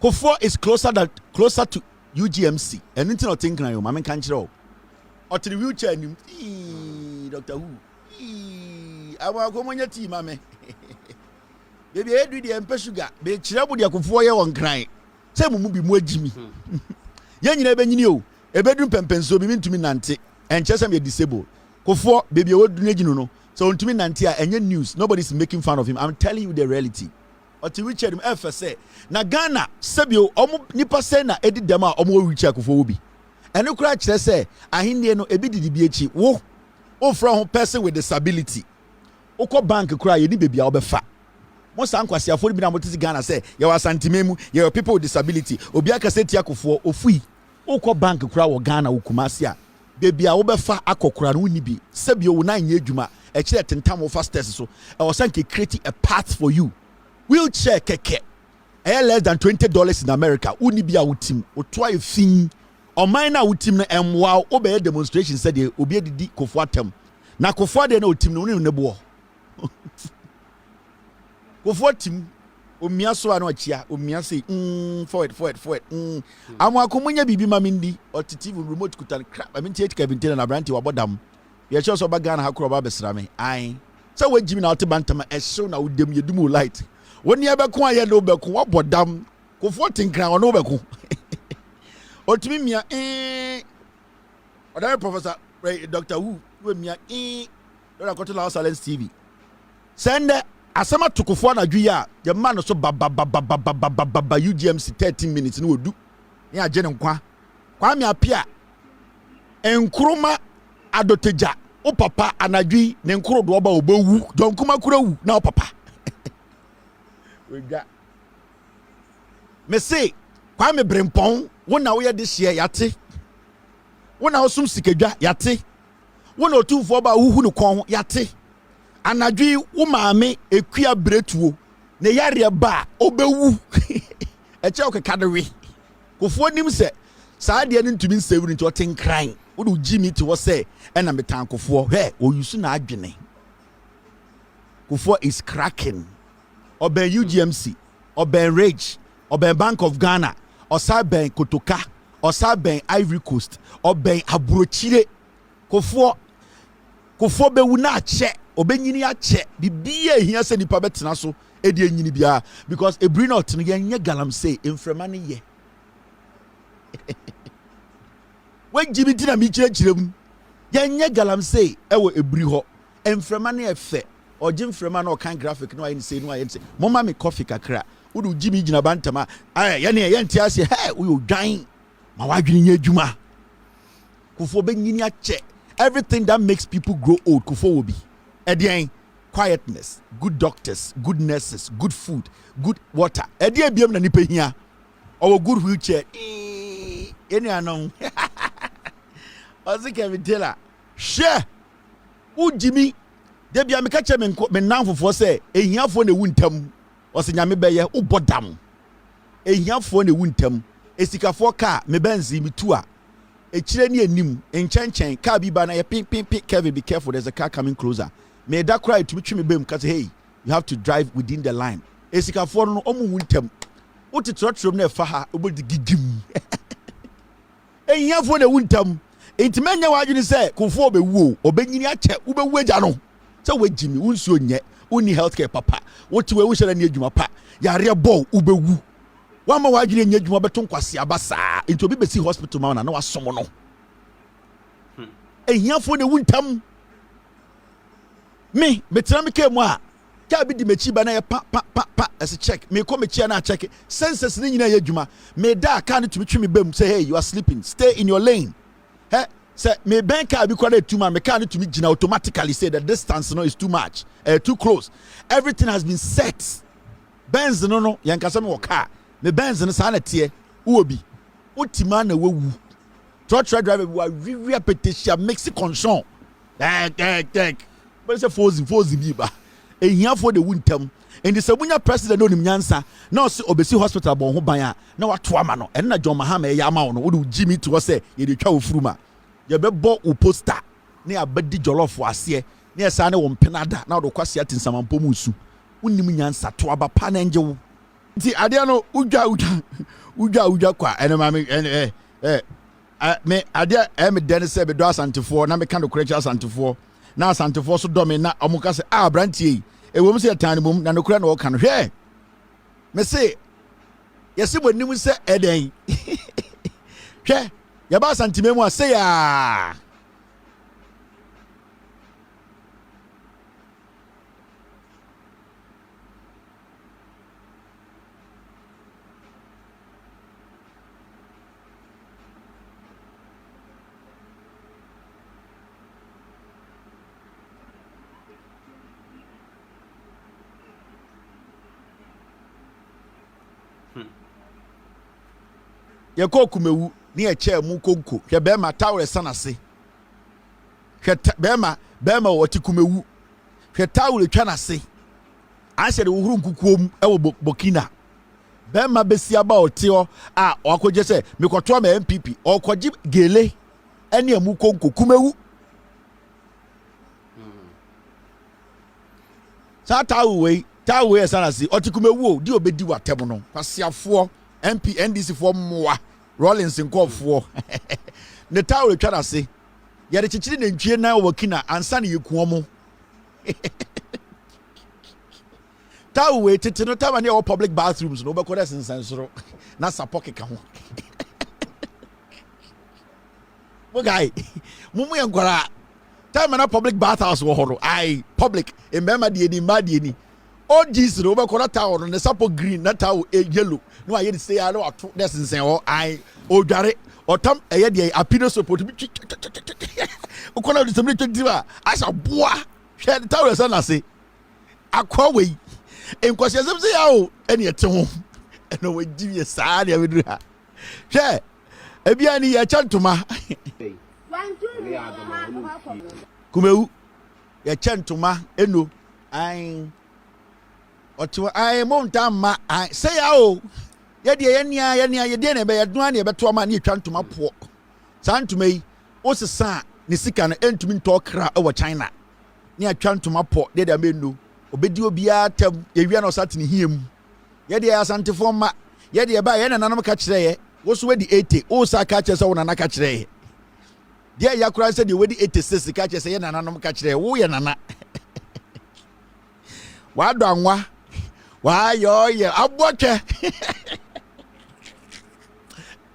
Kofo is closer to UGMC and into not thinking you mama kan kire o or to the wheelchair ni Dr. Who awa ko monya ti mama baby edu de empe sugar be kire bu de Kofo ye won kran say mu bi mu agimi ye nyina be nyini o ebedu pempenso bi ntumi nante enchese me disable Kofo baby e wodu nyinu no so ntumi nante a enye news nobody's making fun of him. I'm telling you the reality oti wheelchair dem FSA na Ghana sebio omo nipa se na edi dem a omo wheelchair Kofo obi eno kura kire se ahinde no ebi didi bi echi wo from person with disability ukọ bank kura ye ni baby a obefa mo san kwase afori bi na mo tisi Ghana say ye wa santimemu ye people with disability obi akase tia Kofo ofui ukọ bank kura wo Ghana wokumase a baby a obefa akokura no ni bi sebio wo na nya adwuma e kire tentam wo fastest so e wo san ke create a path for you wheelchair keke less than $20 in America uni bi a wutim oto aye fin o man na wutim na emwa obey demonstration said dey obi edidi Kofo atem na Kofo dey na otim no ne bo Kofo tim omia so ana ochia omia say forward amwa komunya bibi mamindi otitivu remote kutan crap I mean take Kevin Taylor na branti wabodam ye cho so ba Ghana hakuro ba besra me ai So we Jimmy out bantama e show na udem yedumu light. When you be ko aye no be ko wabodam ko 14 kran no be ko. Otimi mia Other professor Dr. Wu we mia Dr. Kotela Silence TV. Send asama tukufo na dwuya the man so ba UGMC 13 minutes no odu. Ni agene nkwa. Kwa mi apia enkroma adoteja o papa anadwi ne nkro do oba obawu donkuma kura wu na o papa we ga me say kwa me brempon wona wo ye de hye yate wona osum sikadwa yate wona otumfo ba huhu ne kon yate anadwi wo maame ekua bretuo ne yare ba obawu e che o kekadewe kofo nim se saa de ne ntumi nsewuri nti o ten kran wo Jimmy to was say and I'm a tank for hey or you soon adwene kufo is cracking or ben UGMC or ben Rage or ben Bank of Ghana or sa ben Kotoka or sa ben Ivory Coast or ben Abrochire kufo be wuna che or ben yini ache bibiye here say nipa betena so e de nyini bia because e bring out no ye galam say infremani ye when Jimmy dina mi chirem yenye galam say ewo ebri ho emfrema na efe o jim frema na o kan graphic no ayin say no ayin say mama me coffee kakra wo Jimmy gina bantama ay ye ne ye ntia ase hey wo dwan ma wadwene nya adwuma kufo be nyini ache everything that makes people grow old kufo will be edien quietness good doctors good nurses good food good water edien biem na nipa hia or good wheelchair any anon Ozike vitela share u Jimmy de bia me ka che me nanfofo se ehiafo na wuntam osinyame beye ubodam ehiafo na wuntam esikafo ka me benzi mitu a echire ni anim enchenchen ka bi ba na ye pin Kevin be careful there's a car coming closer me da cry to me bem ka say hey you have to drive within the line esikafo no omu wuntam uti trotrom na fa ha obodi gigim ehiafo na wuntam intimenya wadwini se kufo obewu obenyini ache ubewu agya no se we Jimmy unsuo nye uni healthcare papa woti we wuhera ne adwuma pa yare bo ubewu wama wadwini nye adwuma beto nkwase abasa into obi besi hospital ma na wasomo no ehiafo ne wuntam me betena me kemu a ka bi di mechi ba na ye pa as check me ko mechi na check senses ni nyina ye adwuma me da ka ne tumi twimi bem say hey you are sleeping stay in your lane. Hey, say me banker be quite too much. Me can't to me gina automatically say the distance no is too much, too close. Everything has been set. Benz no, yankasa me car. Me Benz no sana tie. Uobi. Utima na wewu. Truck driver we really petition Mexican son. But it's a fozi biba. E here for the winter. And the Sabunya president no nim nyansa. Na so obesi hospital bon ho ban a na wato ama no. En na John Mahama e yama no. Wo Jimmy to say ye de twa ofuruma. Ye be bo o poster. Na abedi jollof ase. Na esa na wo mpenada. Na wo kwase atinsamampo musu. Unim nyansa to aba pa na nje wo. Nti ade no udwa kwa ene ma me me ade me den se be do asantefo na me kan do krecha asantefo. Na asantefo so do me na omuka se brantie ewom se tan mum na nokura na woka no hwe me se yesi bonim se eden hwe ya ba santime mu ase ya ye ko kumewu ni e che mu konko hwe be ma tawre sanase hwe be ma woti kumewu hwe tawre twa nase anse de wohuru nkukuom e wo Burkina be ma besi aba otio a okoje se mekoto ma MPP okoji gele ene mu konko kumewu sa tawwe sanase oti kumewu di obedi watem no kwasiafo MP NDC for moa Rollins nkofo ne tawo twa ase ye de chichiri na ntwie na Burkina ansa ne yekuomo Tao we tete no time near public bathrooms no be koda sensensoro na sapoke ka ho. Mo guy, mumu yankora. Time na public bathhouse wo horo. Ai public e mema de ni ma de ni. OGs no be koda tao no sapo green na tao yellow. No aye say ya no ato de sensen ho ai odware otam eye de apino support bi. Ukona de semre 20 asa boa. Hwe de tao resa na se. Akwa we enkwasi asem say yawo ene ete ho ene we give you saa de we do ha hwe ebia ni ya chantuma kumewu ya chantuma eno ai otiwa ai monta ma ai say yawo ye de ye nia ye de na be ye do na ye beto ma na chantuma po santuma yi osesa ne sika no entumi ntokra e wo China ni atwantuma po de de amenu obedi obia tam ewia no satini hiem ye de asantefo ma ye de ba ye nananom ka kire ye wo so wedi 80 o sa ka kire se wo nana ka kire ye de ya kura se de wedi 86 ka kire se ye nananom ka kire wo ye nana wa do anwa wa yo ye abotwe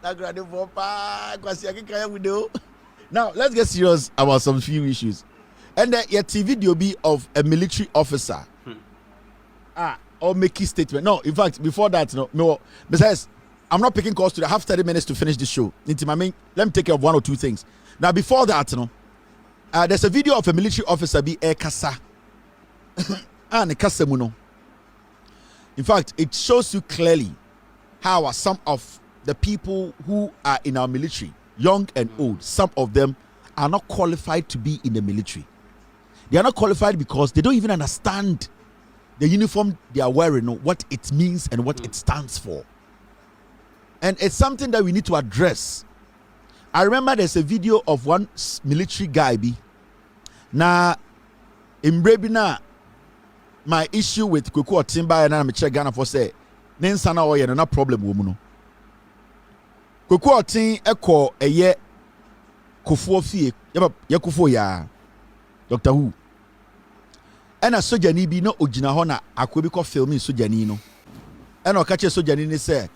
na grade for pa kwasi akika ya video. Now let's get serious about some few issues. And your video be of a military officer or making statement. No, in fact, before that, no. Besides, I'm not picking calls today. I have 30 minutes to finish the show. Let me take care of one or two things. Now, before that, there's a video of a military officer be a kasa. And a kasemuno. In fact, it shows you clearly how some of the people who are in our military, young and old, some of them are not qualified to be in the military. They are not qualified because they don't even understand the uniform they are wearing, what it means and what it stands for. And it's something that we need to address. I remember there's a video of one military guy na in Brebina, my issue with Kuku Timba and I'm check Ghana for say Nensana oye no problem woman. Kuku Tim eko eye kufuo fie ye kufuo ya Dr. Who. And a sojani bi no ogina ho na akobi ko filming sojani no. And o kache sojani ni say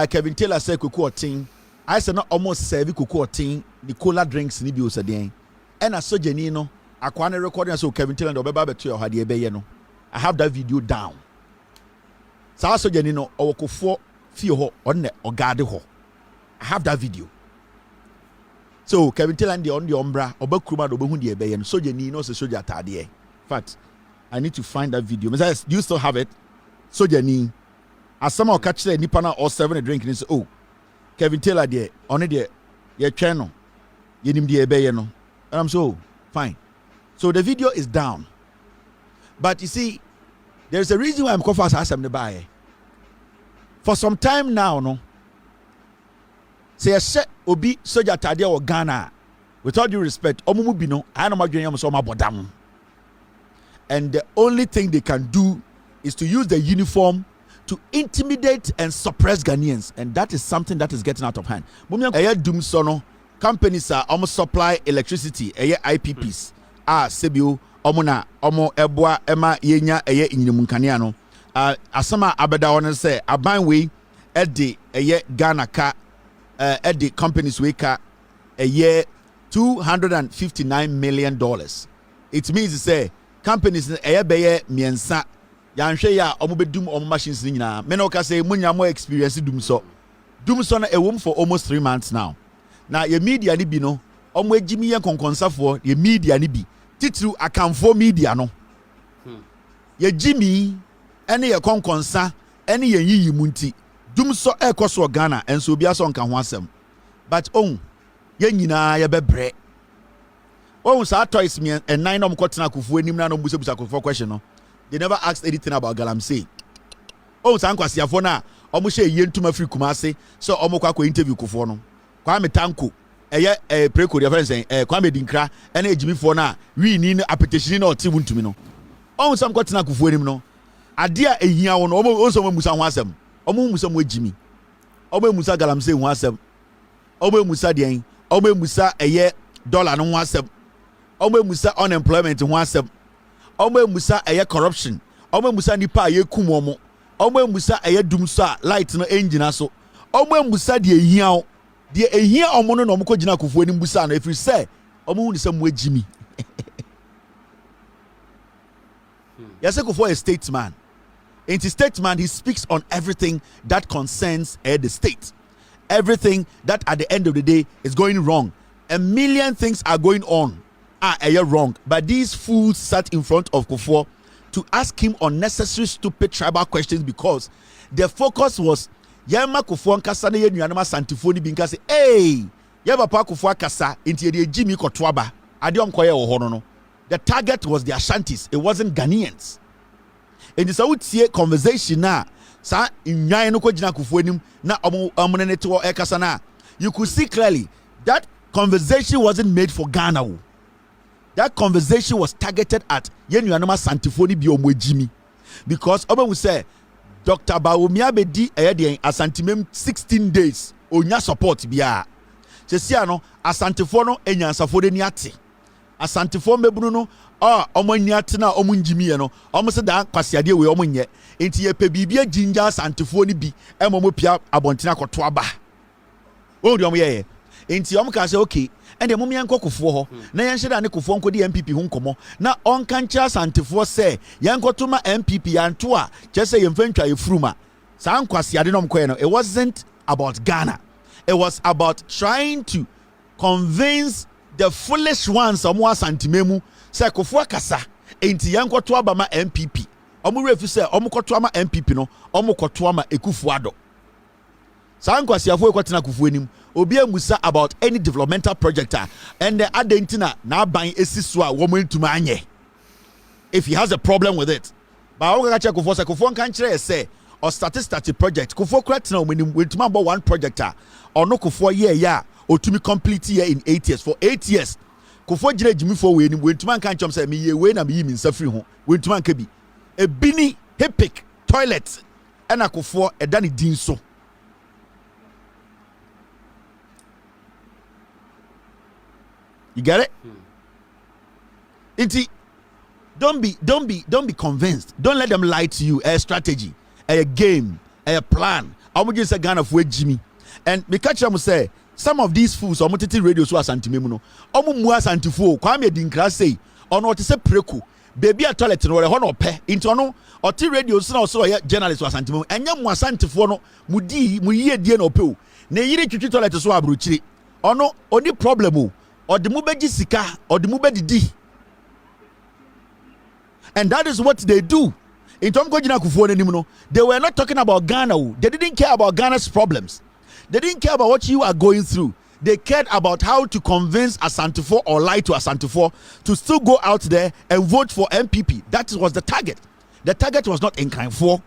Kevin Taylor say Kuku Tim I say no almost serve Kuku Tim the cola drinks ni bi o sadien. And a sojani no akwane recording so Kevin Taylor do beba beto your hade ebe ye no. I have that video down. Sa sojani no owokofo fie ho on ogade ho. I have that video. So Kevin Taylor on the umbra oba kruma do behu de ebe ye no sojani no se soja atade. In fact, I need to find that video. Do you still have it? Sojani as someone catch the nipa na or 7 a drink and say, oh, Kevin Taylor there on it there ye channel ye nim de ebe ye no. And I'm so fine. So the video is down. But you see, there's a reason why I'm confused as I'm the buyer. For some time now, no. Say a set obi soja tadia or Ghana. With all due respect, omumu bino, I know my dream so my bodam. And the only thing they can do is to use the uniform to intimidate and suppress Ghanaians. And that is something that is getting out of hand. Companies are almost supply electricity, IPPs. Sebio, omona, omo ebwa, ema, yenya, inyimunkaniano. Asama abeda wana se, abanwe, edi, Ghana ka, edi companies weka, $259 million. It means to say, companies beye miensa yanhwe ya omobedum omo machines ni nyina me no ka say munya mo experience dum so na ewom for almost 3 months now. Na ye media ni bi no omo agimi ye konkonsafo ye media ni bi titru akamfo media no ye gimi ene ye konkonsa ene ye yiyi munti dum so ekoso Ghana enso obi aso nka ho asem but ye nyina ye bebre. Oh, so toys me and 9 of Kotana Kufu, no Busa for question. No, they never asked anything about Galamsey. Oh, Sanquasia Fona, almost a year to my free Kumase, so Omokako interview Kufono. Kwame Tanku, a preco, your friends saying, Kwame Dinkra, and a Jimmy Fona, we need a petition or Tibun to me. No, oh, some Kotana Kufu, no. A dear a year on also Musa Wasam, Omo Musa with Jimmy, Obe Musa Galamsey Wasam, Obe Musa Dian, Obe Musa a year dollar no Wasam. Obe Musa unemployment in one sub. Obe Musa corruption. omo musa nipa ye kum omo omo musa eye dum so a light no engine so omo musa de ehia omo no omo ko gina Akufo ni musa no efiri say omo hu ni say mo agimi yes Akufo a statesman. In his statesman, he speaks on everything that concerns the state. Everything that at the end of the day is going wrong. A million things are going on wrong. But these fools sat in front of Akufo to ask him unnecessary stupid tribal questions because their focus was Yama Akufo nkasa na yenuanama santifoni bi nka say hey yaba pa Akufo akasa inti ye Jimmy Kotwaba ade onkoye wo ho no. The target was the Ashantis. It wasn't Ghanaians. And this out conversation na sa inyan no ko gina Akufo anim na omo ne to ekasa na you could see clearly that conversation wasn't made for Ghana. That conversation was targeted at yenuanama santifoni bi omo ejimi because omo will say Dr. Bawumia bedi eyede asantimem 16 days onya support bia sesia no asantifo no enyansafo de ni ate asantifo mebunu no omo niate na omo njimi no omo se da kwasiade we omo nye enti ye pe bibia jinja asantifo ni bi emomo pia abontina koto aba o de omo ye enti omo ka se okay ende mom yanko Akufo ho na yenhye ne Akufo nko de MPP hu nkomo na onka ncha asantifo se yanko to ma MPP yanto a chese yemfantwa yefuruma sa nkwasiade no mkoye no. It wasn't about Ghana. It was about trying to convince the foolish ones omo asantimemu say Akufo akasa enti yanko to aba ma MPP omo refu say omo koto ama MPP no omo koto ama Akufo-Addo sa nkwasiafo ekotena Akufo anim obi amusa about any developmental project and the adentina na ban esiso a wo mentuma anye if he has a problem with it ba wo ka check Akufo say Akufo nkan kire say or statistic project Akufo kratena o menim wentuma about one project ono Akufo ye ya otumi complete year in 8 years for 8 years Akufo gire jimi for we nim wentuma nkan chom say me ye we na me yi mi nsafiri ho wentuma nka bi e bini hepic toilet and Akufo eda ne din so. You get it? Inti, don't be convinced. Don't let them lie to you. A strategy, a game, a plan. I'm just a Ghana for Jimmy. And me catch them say some of these fools are multi radio so asantimemu no. Omo mu asantifo kwame dinkra say ono te se preku. Baby a toilet no ho no pe. Into no oti radio so journalist so asantimemu. Enya mu asantifo no mu yie die no pe o. Na yiri twitwi toilet so abrochiri. Ono oni problem o. Or the mubeji sika or the mubedidi. And that is what they do. In Tom Kojina Akufo no, they were not talking about Ghana. They didn't care about Ghana's problems. They didn't care about what you are going through. They cared about how to convince Asantefo or lie to Asantefo to still go out there and vote for MPP. That was the target. The target was not Nkrumah.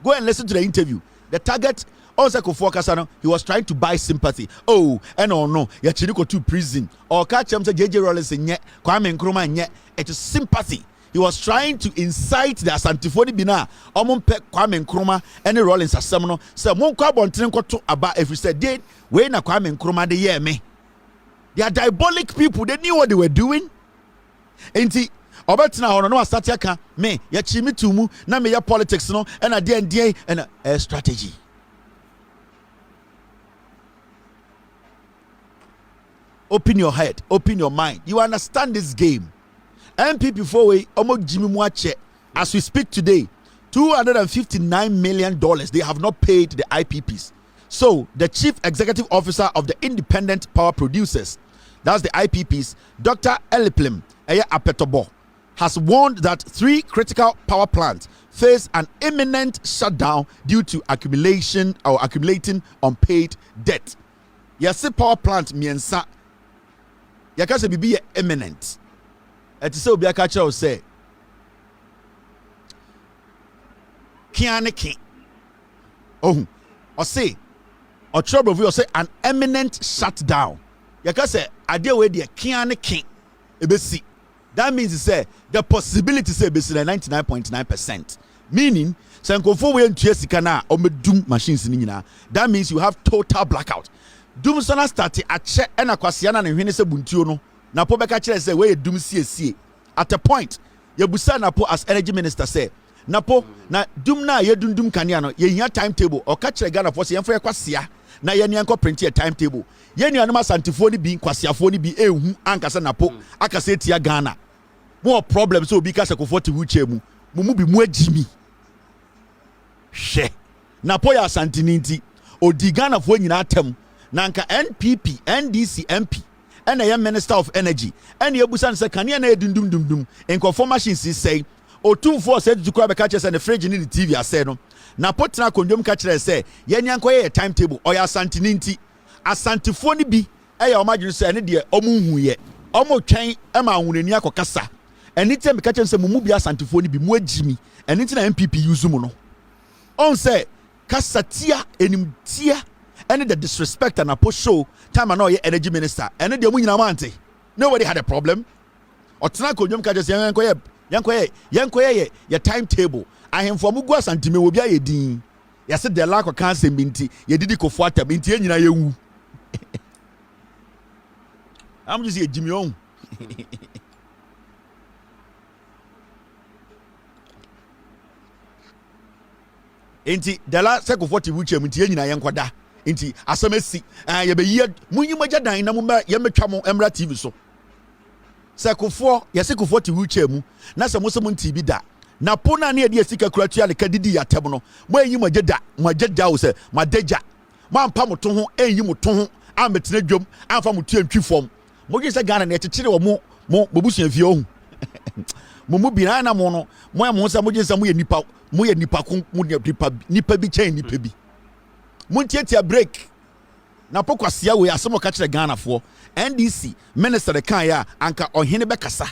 Go and listen to the interview. The target also Akufo Kasano, he was trying to buy sympathy. Oh, and no, Yachiniko to prison. Or catch him to JJ Rollins and yet, Kwame Nkrumah and yet, it is sympathy. He was trying to incite the Asantifoni Bina, Omumpe Kwame Nkrumah, and the Rollins Asamono. So, Monka Bontinko to about every said, did when a Kwame Nkrumah the year me. They are diabolic people, they knew what they were doing. Ain't he? Obetina hono no asatiaka me ya chimitumu na me ya politics no and a day and a strategy. Open your head, open your mind. You understand this game. MPP for we omo Jimmy Mwache as we speak today, $259 million they have not paid the IPPs. So the chief executive officer of the independent power producers, that's the IPPs, Dr. Eliplem Apetobo, has warned that 3 critical power plants face an imminent shutdown due to accumulating unpaid debt. Yes, power plant miensa yakase bibi imminent. It is so be a catcher say kianeki. Oh, or say or trouble we say an imminent shutdown. Yakase idea where the kianeki ebesi. That means to say the possibility say be 99.9%. Meaning, Sankofo we ntua sika na o medum machines ni nyina. That means you have total blackout. Dum sona start a che na kwasea na hwene se buntuo no. Na po beka kire say we dum sie. At a point, Yabusa na po as energy minister say, napo na dum na ye dundum kanea no ye hia timetable o ka kire Ghana for se yemfa yakwasia na ye ne enko print ye timetable ye nuanom asantefoɔ ni bi kwasiafoɔ ni bi ehu ankasa napo akasa etia Ghana mo problem so obi ka se kofo te wheelchair mu bi mu agimi hwe napo ya asantini nti odi Ghana fo nyina atam na nka NPP NDC MP ena ye Minister of Energy ena ye busan se kanea na edundum enkofo machines say otumfo se tukura be ka kire se ne fridge ni TV ase no na potena kondom ka kire se ye nyanko ye timetable o ya asantini nti asantifo ni bi eya o madwene se ne de omunhu ye omo twen e ma ahunani akokasa eni tem ka kire se mumu bi asantifo ni bi mu agimi eni ti na MPP use mu no on say kasatia enimtia and the disrespect and a show time and your energy minister and the munyina mante nobody had a problem otena konyom ka just yankoye your timetable ahemfo mu gu asantime wo bia ye din ya se de lack of cancer binti ye didi ko fuata binti ye nyina ye wu am just ye jimi on enti de la se ko 40 wuche binti ye nyina ye nkoda inti asamesi ye be ye munyi magya dan na mo ye metwa mo emra TV so sekofo ye sekofo ti wheelchair mu na se mo se mo TV da na pona na ye de sika kuratua le kadidi ya tem no mo enyi magya da wo se madagya mo ampa mo to ho enyi mo to ho ametena dwom amfa mo tu antwi fom mo gye se Ghana na ekekere wo mo bobusu afie ohu mo bi na mo no mo se mo gye se mo ye nipa ko mo nipa bi chen nipa bi Muntiatia break na pokwasia we asemo ka kire Ghana fo NDC minister kan ya anka ohene bekasa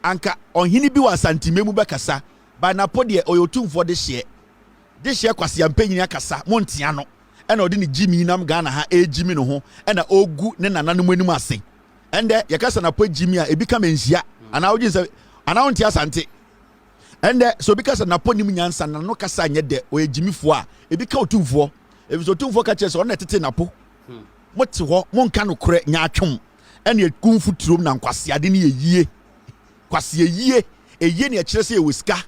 anka ohene bi wa santimemu bekasa ba na podie oyotumfo de hye kwasia mpanyini akasa montia no ena odi ni jimi nam Ghana ha ejimi no ho ena ogu ne nananom anim ase ende yakasa na po jimi a ebi ka menhia ana ogi se ana ontia asante ende so bi kasa na po nim nyansa na no kasa nye de oyejimifo a ebi ka otumfo ebiso tumfo ka chese on tete napo moti ho monka no kore nya atwom ene ekunfu turom na nkwase ade ne yeyie kwase yeyie eye ne kire se yewiska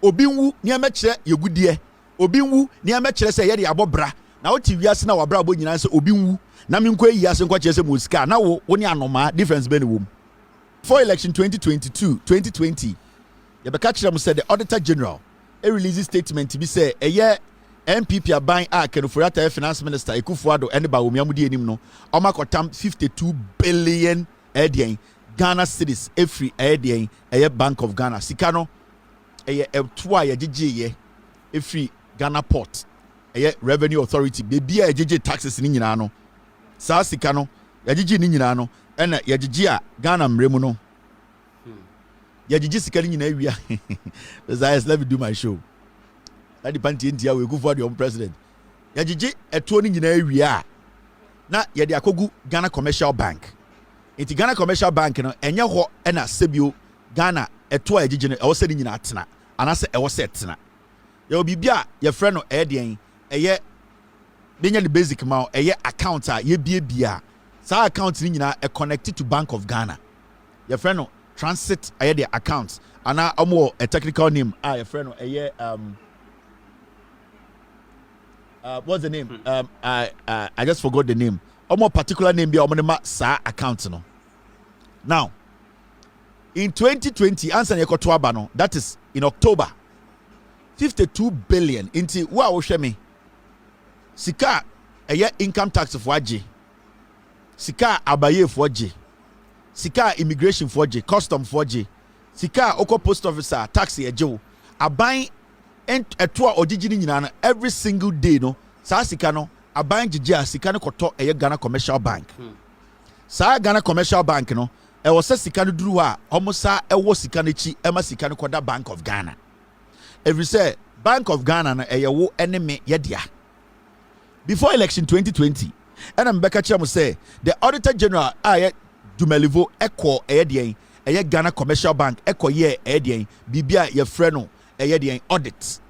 obi nwu ne amekire yegudie obi nwu ne amekire se ye de abobra na woti wiase na wabra bo nyina se obi nwu na me nkwa yiase nkwa kire se musika na wo ne anoma difference be ne wom for election 2020 ye be ka kire mo se the auditor general a release statement bi se eye MPP aban a Kenufurata finance minister Ekufuado ene Bawumia mudi enim no omakotam 52 billion Ghana cedis every eye Bank of Ghana sika no eye etua ye gigeye every Ghana port eye revenue authority bebia ye gige taxes ni nyina no sa sika no ye gige ni nyina no ene ye gige a Ghana mremu no ye gige sika ni nyina awia let me do my show. That the panty India we go for the president. Yajiji etuo ni nyina awia na ye de akogu Ghana Commercial Bank. Enti Ghana Commercial Bank no enye ho na sebio Ghana etuo yajiji no ewo se ni nyina atena anase ewo se tena. Ye obibia ye frɛ no den eye benya the basic ma eye account a ye bia sa account ni nyina connected to Bank of Ghana. Ye frɛ no transit eye the account ana omo a technical name ye frɛ no eye what's the name? I just forgot the name. A more particular name be omonema sa account no. Now, in 2020, answer Yekotoaba no, that is in October, 52 billion into wa wohweme. Sika eye income tax for aje. Sika abaye for aje. Sika immigration for aje, custom for aje. Sika oko post officer tax eje. Aban etua ojiji ni nyina na every single day no saa sika no aban jiji sika no koto eye Ghana Commercial Bank saa Ghana Commercial Bank no e wo se sika no duru a omo saa e wo sika no chi e ma sika no koda Bank of Ghana every say Bank of Ghana na eye wo enemy ye dia before election 2020 and I'm back at you say the auditor general aye Dumelivo eko eye dia eye Ghana Commercial Bank eko ye eye dia bibia ye frɛ no eye audit.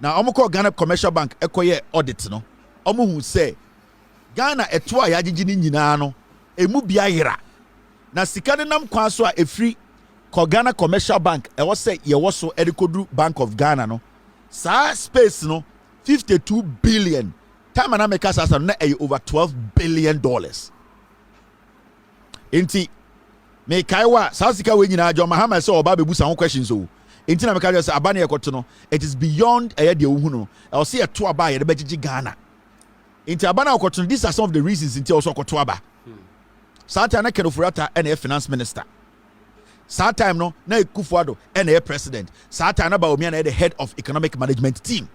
Now omo call Ghana Commercial Bank ekoye audit no. Omo hu say Ghana eto a yagigi ni nyina no emu bia yira. Na sika ne nam kwan so a efri Ghana Commercial Bank e was say ye was so edikodu Bank of Ghana no sa space no 52 billion time na make us na over $12 billion enti me kaiwa sa sika we nyina John Mahama say oba bebu sa questions o enti na me ka say abane ekoto no it is beyond de ohu no I will say a to aba ye de begigi Ghana enti abane ekoto no these are some of the reasons enti also ekoto aba Sata na Kenofurata and a finance minister. Sata time no na Kufuado and a president. Sata na Bawumia na the head of economic management team.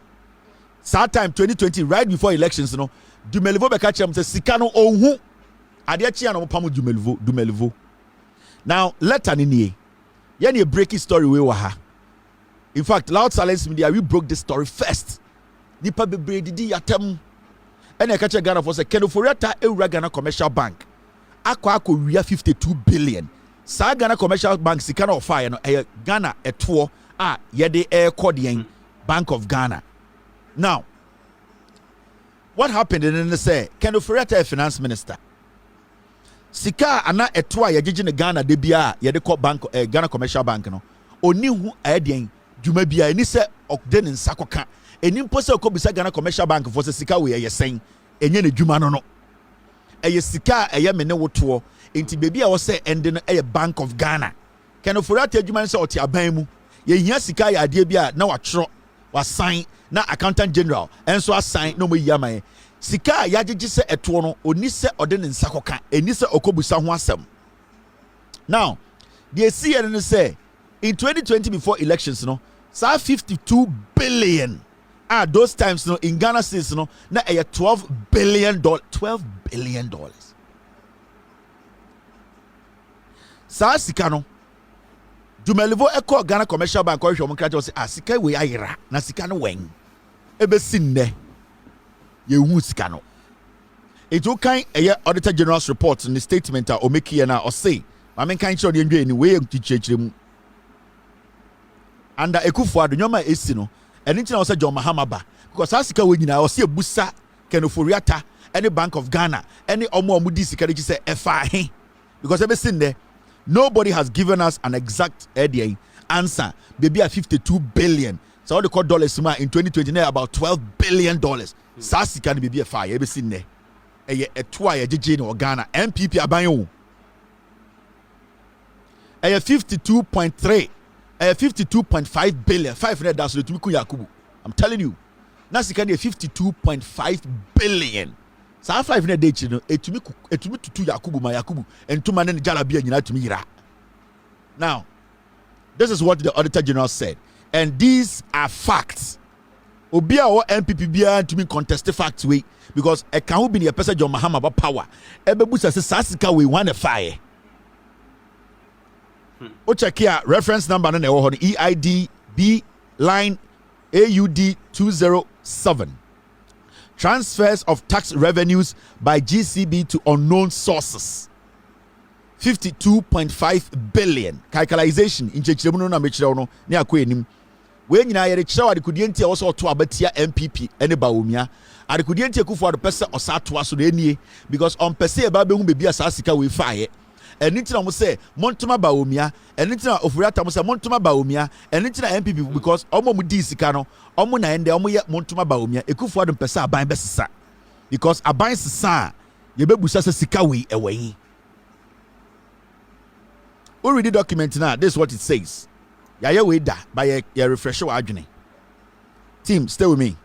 Sata time 2020 right before elections no Dumelivo beka chem say sikano ohu ade chia no pamu Dumelivo. Now letter ni nie. Ye na breaking story we wa ha. In fact, Loud Silence Media we broke this story first. Nipa bebre didi yatem. And a catcher Ghana for say Kenofurata e Ghana Commercial Bank. Ako we 52 billion. Sa Ghana Commercial Bank sika na offer no Ghana eto yede code Bank of Ghana. Now, what happened in the say Kenofurata finance minister. Sika ana eto yegigi ne Ghana de bia yede call bank Ghana Commercial Bank no. Oni hu den dwuma bia ni se okde ne nsakoka. Eni mpo se okobisa Ghana Commercial Bank for se sika we yesen enye ne dwuma no. Eye sika eye mene woto enti bebi a wo se ende no eye Bank of Ghana Kenofurata adwuma se oti aban mu ye hia sika ya ade bia na watro wa sign na accountant general enso assign no mo yiaman sika ya gege se eto no oni se ode ne nsakoka eni se okobusa ho asem. Now the see no say in 2020 before elections no sa 52 billion those times no in Ghana cedis no na $12 billion. $12 billion. Sa sika no Dumelivo eko Ghana Commercial Bank or hwom kraje say sika we ayira na sika no wen ebesi nne ye hu sika no eto kan Auditor General's report in the statement o make here na o say ma men kan chiro de ndwe ni we ntichechire mu anda Ekufuado nyoma esi no eni ntina o say John Mahama ba because asika we nyina o say ebusa Kenofurata any Bank of Ghana any omo di sika de say efa he because ebesi nne nobody has given us an exact answer. Baby at 52 billion. So all the call dollars in 2020 about $12 billion. Sasi can be a fire. Ever seen there? A twice a or Ghana MPP abayo. A 52.3. A 52.5 billion. 500 dollars to Yakubu. I'm telling you. Nasi can be 52.5 billion. Sa 500 day chino etumi tutu Yakubu and to man and Jalabia nyina to me. Now, this is what the Auditor General said, and these are facts. Obia or MPP bia to me contest the facts we because a can be a person John Mahama about power. Ebebusa says Sasika we want a fire. O check here reference number na EID B line AUD 207. Transfers of tax revenues by GCB to unknown sources. 52.5 billion. Calculation in Chechiremu na mechireo no ne akwa enim. We nyina yere kirawa de kudienti also to abatia MPP ene Bawumia. Ade kudienti Kufuado pese osa to aso na enie because on pese e ba be hu bebi asasika we faaye. Enitina mo say montoma Bawumia, enitina Ofuriata mo say montoma Bawumia, enitina MPP because omo mu di sika no, omo na ende omo ye montoma Bawumia, Ekufuado mpesa aban besesa. Because aban sesa ye bebusa se sika we ewe. We read the document now, this is what it says. Ya ye we da by ye refresh your adwene. Team, stay with me.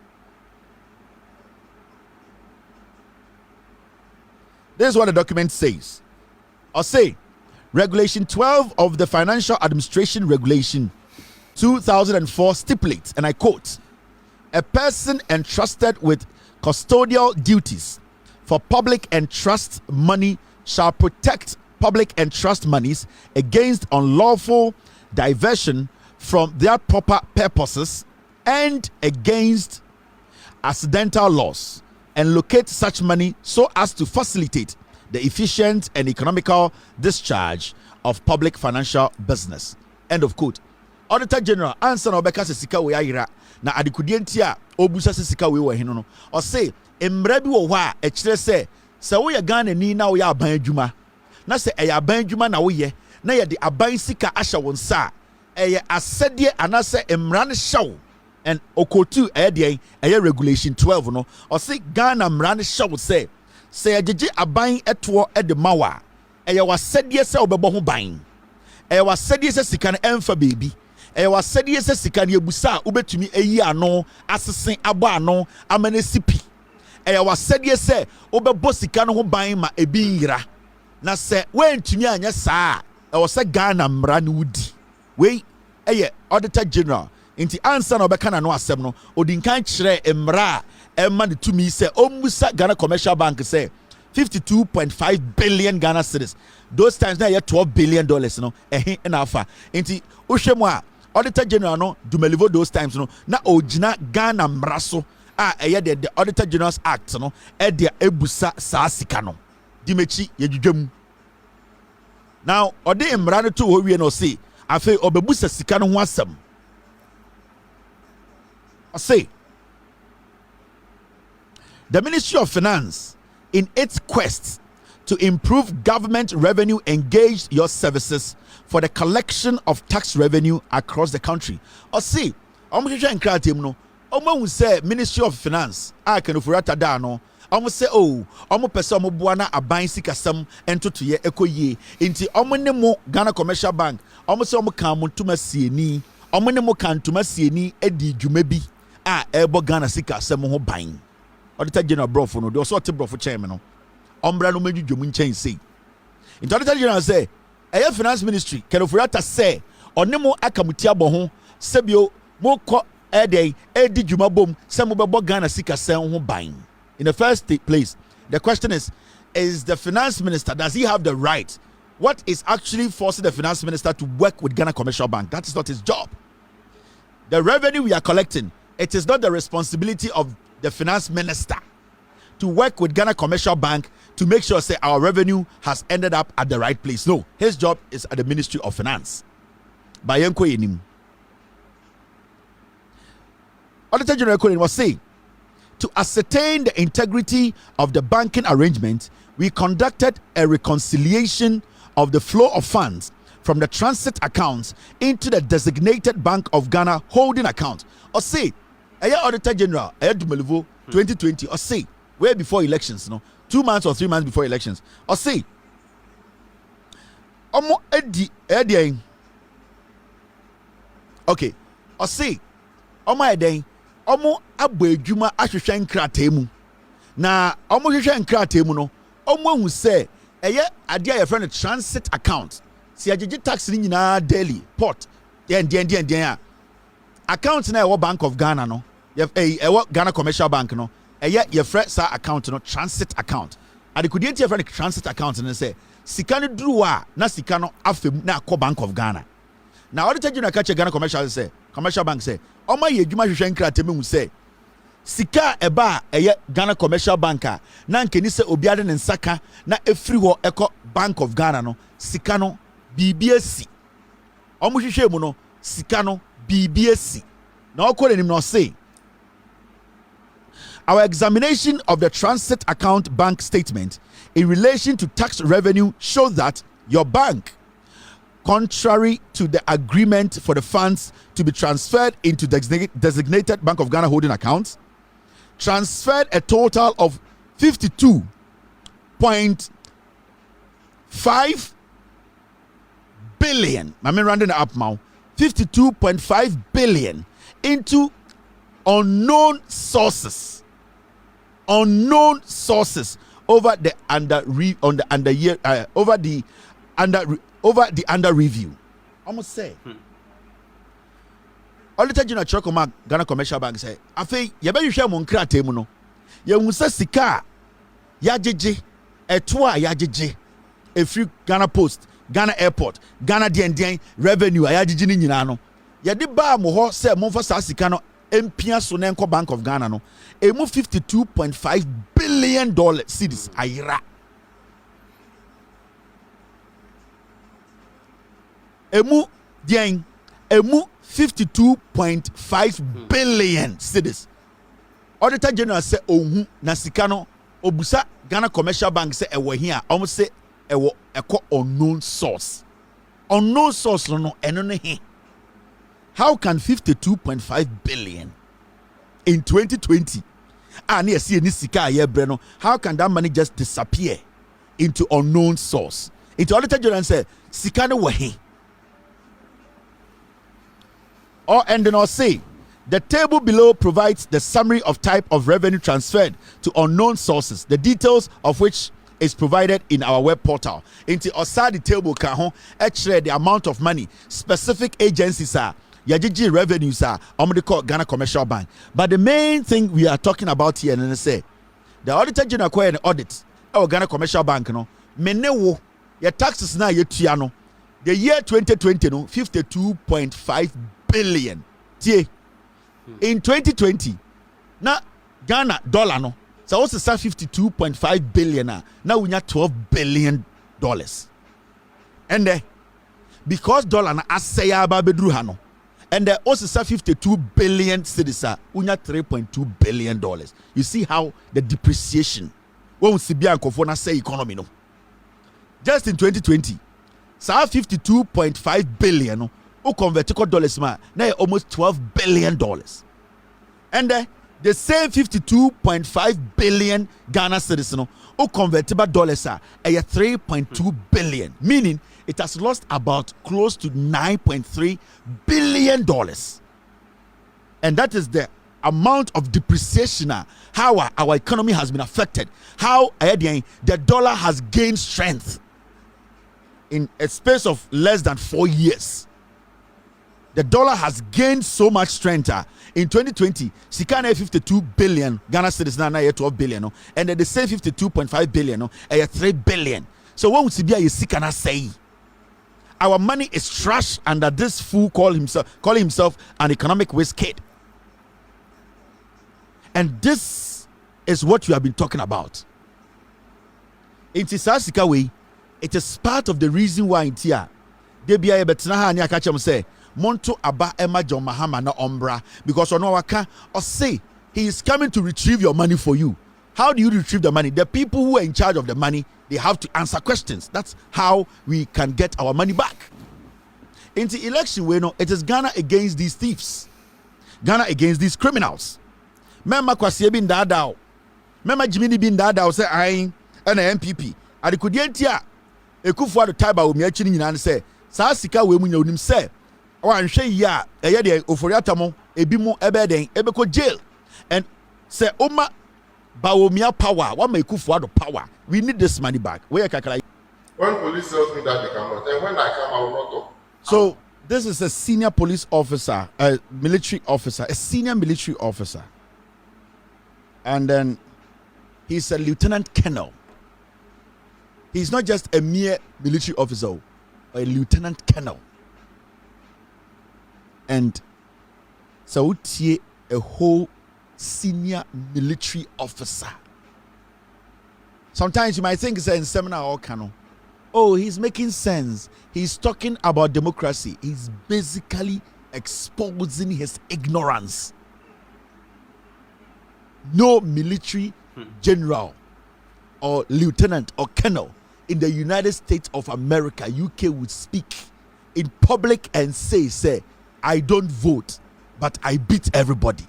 This is what the document says. Or say, Regulation 12 of the Financial Administration Regulation 2004 stipulates, and I quote, a person entrusted with custodial duties for public and trust money shall protect public and trust monies against unlawful diversion from their proper purposes and against accidental loss, and locate such money so as to facilitate the efficient and economical discharge of public financial business. End of quote. Auditor General answer na obeka se sika we ayira na adekudienti a obusa se sika we wo hino no o say emra bi wo ho a e kire se wo ye Ghana ni na wo ye aban adwuma na se e aban adwuma na wo ye na yɛ de aban sika ahyɛ wo nsa ɛyɛ asɛdeɛ anasɛ mmara no hyɛw and okotu ɛyɛ regulation 12 no ɔse Ghana mmara no hyɛw sɛ yɛgyegye aban ɛtoɔ ɛde ma wa ɛyɛ wasɛdeɛ sɛ wobɛbɔ ho ban ɛyɛ wasɛdeɛ sɛ sika no ɛmfa beebi ɛyɛ wasɛdeɛ sɛ sika no yɛbusa a wobɛtumi ayi ano asese abɔ ano ama no sipi ɛyɛ wasɛdeɛ sɛ wobɛbɔ sika no ho ban ma ebi nyira na sɛ woantumi anyɛ saa ɛwɔ sɛ Ghana mmara no wodi wei ɛyɛ Auditor General nti ansa na ɔbɛka n'ano asɛm no odi nkan kyerɛ mmara a ɛma ne tumi sɛ ɔmmusa Ghana Commercial Bank sɛ 52.5 billion Ghana cedis those times na ɛyɛ $12 billion no ɛhe na afa nti wohwɛ mu a Auditor General no dumelivo those times no na ɔgyina Ghana mmara so a ɛyɛ the Auditor General's Act no ɛde ebusa saa sika no di mechi yɛdwedwam now ɔde mmara no to hɔ wie no ɔse afei ɔbɛbusa sika no ho asɛm ɔse the Ministry of Finance in its quest to improve government revenue engaged your services for the collection of tax revenue across the country. Or see, hwehwɛ nkratam no, ɔmo say Ministry of Finance, a kanofurata da no, ɔmo say oh, ɔmo pese ɔmo boa na aban sikasɛm entoto ye ekoyie. Nti ɔmo ne mo Ghana Commercial Bank, ɔmo say ɔmo kan mo ntoma sieni, ɔmo ne mo kan ntoma sieni edi dwuma bi a ɛbɔ Ghana sikasɛm ho ban. Auditor General Brofo no, de ɔso ɔte Brofo chairman no. Ombra no medwudwum nkyɛn sei. Nti Auditor General say ɛyɛ Finance Ministry kanofurata sɛ ɔne mo akamuti abɔ ho sɛbio mo kɔ ɛdɛn ɛdi dwuma bom sɛ mo bɛbɔ Ghana sikasɛm ho ban. In the first place, the question is the Finance Minister, does he have the right? What is actually forcing the Finance Minister to work with Ghana Commercial Bank? That is not his job. The revenue we are collecting, it is not the responsibility of the Finance Minister to work with Ghana Commercial Bank to make sure say our revenue has ended up at the right place. No, his job is at the Ministry of Finance. Bayenko yenim. Auditor General Colin was saying, to ascertain the integrity of the banking arrangement, we conducted a reconciliation of the flow of funds from the transit accounts into the designated Bank of Ghana holding account. Or say, Auditor General, Dumelivo 2020, or say, way before elections, no, 2 months or 3 months before elections, or say, Omo Edi, okay, or say, Omo Edi, Omo Abu Juma Ashushan Kratemu. Na Omo Shushan Kratemu, no, Omo who say, Adia your friend transit account. See, I did tax in daily, port, then, account na Bank of Ghana, no, you have Ghana Commercial Bank, no. Your friend sa account no transit account. And could your friend transit account and say Sikano Drua na Sikano afem na ko Bank of Ghana. Now Auditor General catch Ghana Commercial Bank say Oma ye dwuma hwehwe nkratemu say Sika eba Ghana Commercial Bank na nkeni se obiade ne nsaka na efri ho eko Bank of Ghana no Sikano BBS. Omo hwehwe mu no Sikano BBS. Na okole nim no say our examination of the transit account bank statement in relation to tax revenue shows that your bank, contrary to the agreement for the funds to be transferred into designated Bank of Ghana holding accounts, transferred a total of 52.5 billion. I'm rounding it up now. 52.5 billion into unknown sources over the under review. Almost say. Auditor General Chokoma Ghana Commercial Bank say, "Afei yebe hwehwe mo nkrate mu no. Ye hunsa sika ya jeje etoa ya jeje efri Ghana Post, Ghana Airport, Ghana DND revenue ya jeje ni nyina no. Ye de ba mo ho say mo fa sa sika no empia so na enko Bank of Ghana no. Emu $52.5 billion cedis ayira. Emu 52.5 billion cedis. Auditor General say ohu na sika no obusa Ghana Commercial Bank say ewo hia, omo say ewo eko unknown source. unknown source no eno. How can 52.5 billion in 2020 and yes, how can that money just disappear into unknown source? Into Auditor General say sika no wahi. Or and then I'll say the table below provides the summary of type of revenue transferred to unknown sources, the details of which is provided in our web portal. Into Osadi table can actually the amount of money specific agencies are yajiji revenues are call Ghana Commercial Bank. But the main thing we are talking about here and say the Auditor General acquire an audit our Ghana Commercial Bank no menewo your taxes na yetuano the year 2020 no 52.5 billion tie in 2020 na Ghana dollar no so what's the 52.5 billion now we have $12 billion and because dollar na asaya ba bedru ha no and also 52 billion cedis we have $3.2 billion. You see how the depreciation won't see be for na say economy no just in 2020 so 52.5 billion who convert to dollars now almost $12 billion. And the same 52.5 billion Ghana cedis who convert to dollars are 3.2 billion, meaning it has lost about close to $9.3 billion. And that is the amount of depreciation, how our economy has been affected, how the dollar has gained strength in a space of less than 4 years. The dollar has gained so much strength. In 2020, Sikana 52 billion, Ghana cedis now 12 billion, and the same 52.5 billion, 3 billion. So what would Sibia Sikana say? Our money is trash under this fool calling himself an economic waste kid. And this is what we have been talking about. In Tisasika way, it is part of the reason why in Tia, they be able to say, Monto aba ema John Mahama na ombra because ono waka or say he is coming to retrieve your money for you. How do you retrieve the money? The people who are in charge of the money, they have to answer questions. That's how we can get our money back. In the election, we know it is Ghana against these thieves, Ghana against these criminals. Mema Kwasi bin dadao, Mema Jimini bin dadao say I and MPP. Adikudientia Ekufuado Bawumia chini nyina say saa sika we mu nyaonim say wanhwe ya de oforiatamo ebi mu ebeden ebeko jail and say oma Bawumia power what make Ekufuado power. We need this money back. Where kakala. When police tells me that they cannot, and when I come, I will not talk. So this is a senior police officer, a military officer, a senior military officer, and then he's a lieutenant colonel. He's not just a mere military officer, or a lieutenant colonel. And so a whole senior military officer. Sometimes you might think it's a seminar or canon. Oh, he's making sense. He's talking about democracy. He's basically exposing his ignorance. No military general or lieutenant or colonel in the United States of America, UK, would speak in public and say, I don't vote, but I beat everybody.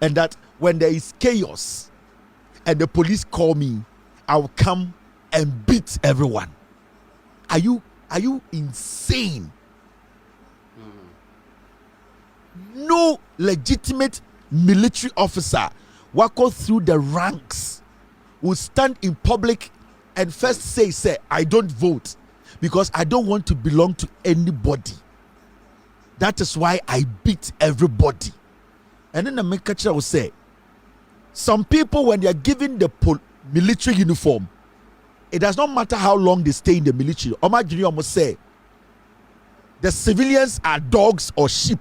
And that when there is chaos and the police call me, I'll come and beat everyone. Are you insane? No legitimate military officer walk through the ranks will stand in public and first say I don't vote because I don't want to belong to anybody. That is why I beat everybody. And then the main catcher will say, some people when they are given the military uniform, it does not matter how long they stay in the military. Omajiri almost say the civilians are dogs or sheep,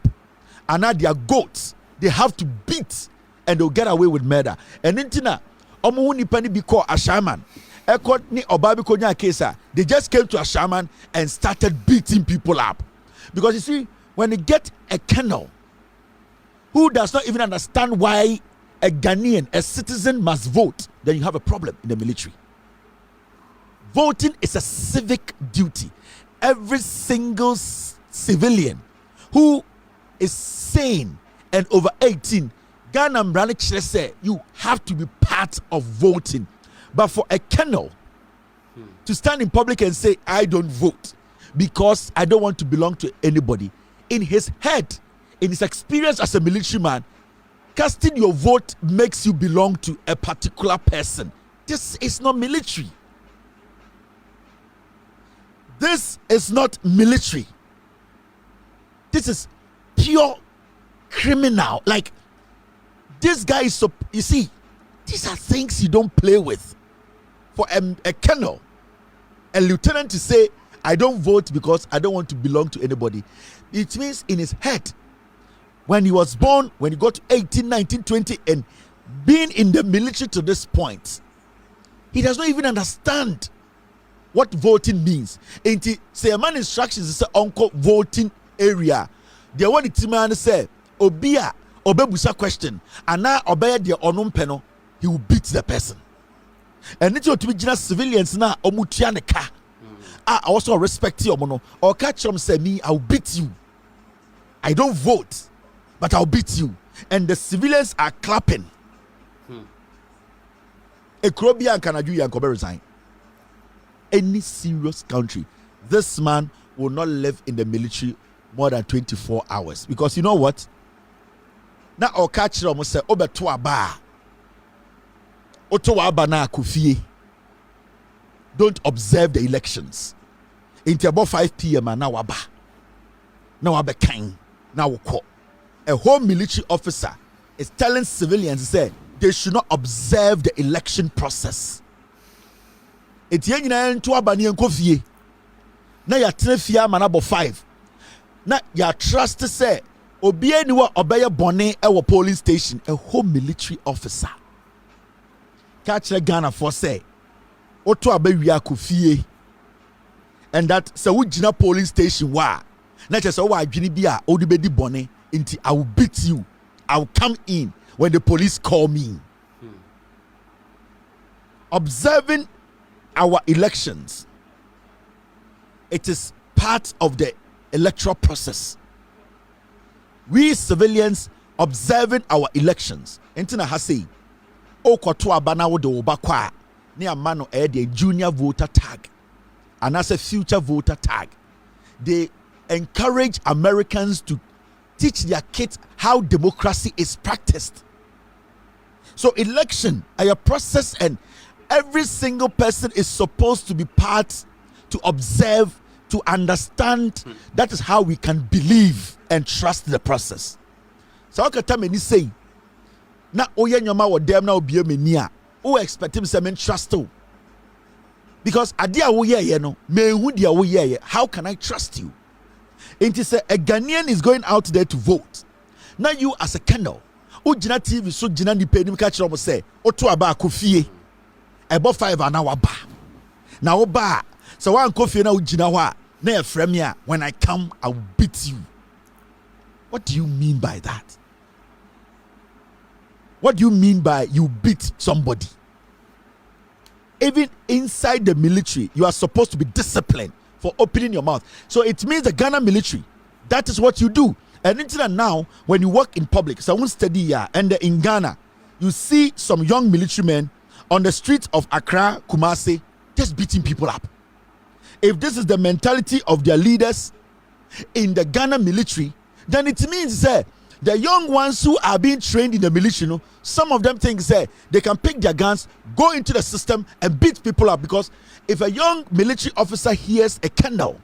and now they are goats. They have to beat, and they'll get away with murder. And then tina, omuhuni pani be called a shaman. Ekot ni obabi konya kesa. They just came to a shaman and started beating people up, because you see, when you get a colonel who does not even understand why a Ghanaian, a citizen, must vote, then you have a problem in the military. Voting is a civic duty. every single civilian who is sane and over 18, Ghana Mbrane say you have to be part of voting. But for a colonel to stand in public and say, I don't vote because I don't want to belong to anybody, in his head, in his experience as a military man, casting your vote makes you belong to a particular person. This is not military. This is not military. This is pure criminal. Like, this guy is so, you see, these are things you don't play with. For a colonel, a lieutenant to say, I don't vote because I don't want to belong to anybody, it means in his head, when he was born, when he got to 18, 19, 20, and being in the military to this point, he does not even understand what voting means. And say a man instructions is uncle voting area. The one the man say, Obia, Obebusa question, and now obey the onum peno, he will beat the person. And it's to be just civilians now, Omutianeka. I also respect you, Mono, or catch them say me, I'll beat you. I don't vote, but I'll beat you. And the civilians are clapping. A Caribbean Canadu Yankobe resign. Any serious country, this man will not live in the military more than 24 hours. Because you know what? Now I'll catch them say, Obetua ba. Otowa ba na kufie. Don't observe the elections. Until about 5 p.m. and now waba. Now wabe kind. Now wako. A whole military officer is telling civilians, say, they should not observe the election process. Eti yenyina nto abani enkofie. Na ya trefia manabo 5. Na ya trust say obi eniwa obeye bone e wo polling station, a whole military officer. Catch the Ghana for say oto abewia kofie. And that say wo gina polling station wa. Na che say wo adwene bi a odi bedi bone nti I will beat you. I will come in when the police call me. Observing our elections, it is part of the electoral process. We civilians observing our elections. Entina hasi o koto abana wo de obakwa ne amano the junior voter tag and as a future voter tag. They encourage Americans to teach their kids how democracy is practiced. So election are a process, and every single person is supposed to be part, to observe, to understand. That is how we can believe and trust the process. So okay, tell me say, na oye nyoma wo dem na obi emenia, who expect him say men trust you? Because adia wo ye no, me hu dia wo ye, how can I trust you? It is a Ghanaian is going out there to vote. Now you as a colonel, who jina TV so jina ni pe ni catch them say, oto aba akofie. About 5 an hour ba. Now ba. So one coffee na ujina wa na efremia. When I come, I will beat you. What do you mean by that? What do you mean by you beat somebody? Even inside the military, you are supposed to be disciplined for opening your mouth. So it means the Ghana military, that is what you do. And until now, when you work in public, so I won't study here, and in Ghana, you see some young military men on the streets of Accra, Kumasi, just beating people up. If this is the mentality of their leaders in the Ghana military, then it means that the young ones who are being trained in the military, you know, some of them think that they can pick their guns, go into the system and beat people up. Because if a young military officer hears a colonel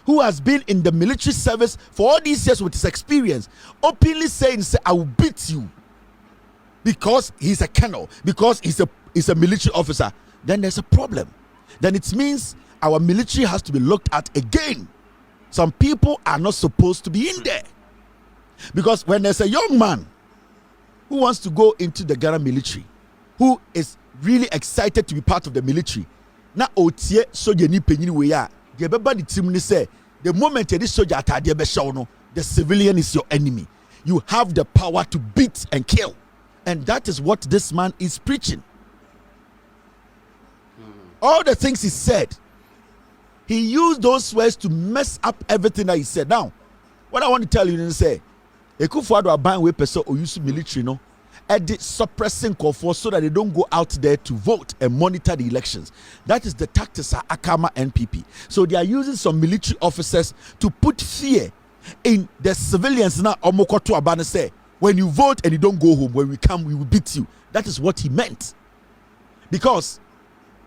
who has been in the military service for all these years with his experience, openly saying, say, I will beat you, because he's a colonel, because he's a military officer, then there's a problem. Then it means our military has to be looked at again. Some people are not supposed to be in there. Because when there's a young man who wants to go into the Ghana military, who is really excited to be part of the military, na otie soja ni penyini we ya, the beba the team ni say, the moment this soldier atade be show no, the civilian is your enemy. You have the power to beat and kill. And that is what this man is preaching. All the things he said He used those words to mess up everything that he said. Now, what I want to tell you is say, Ekufuado aban we person or use military no, edit suppressing Kofor so that they don't go out there to vote and monitor the elections. That is the tactics of Akama NPP. So they are using some military officers to put fear in the civilians. Now, Omokoto Abane say, when you vote and you don't go home, when we come, we will beat you. That is what he meant. Because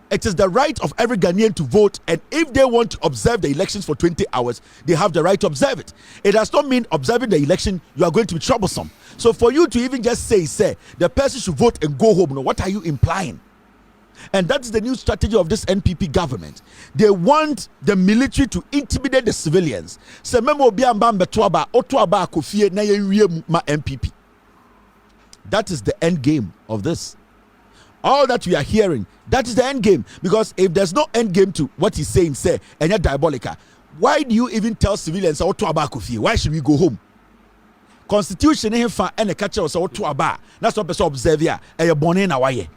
it is the right of every Ghanaian to vote, and if they want to observe the elections for 20 hours, they have the right to observe it. It does not mean observing the election, you are going to be troublesome. So for you to even just say, the person should vote and go home, no, what are you implying? And that's the new strategy of this NPP government. They want the military to intimidate the civilians. So NPP. That is the end game of this. All that we are hearing, that is the end game. Because if there's no end game to what he's saying, say, and you're diabolical, why do you even tell civilians, why should we go home? Constitution and a catcher was that's what person observe here, and you're born in Hawaii.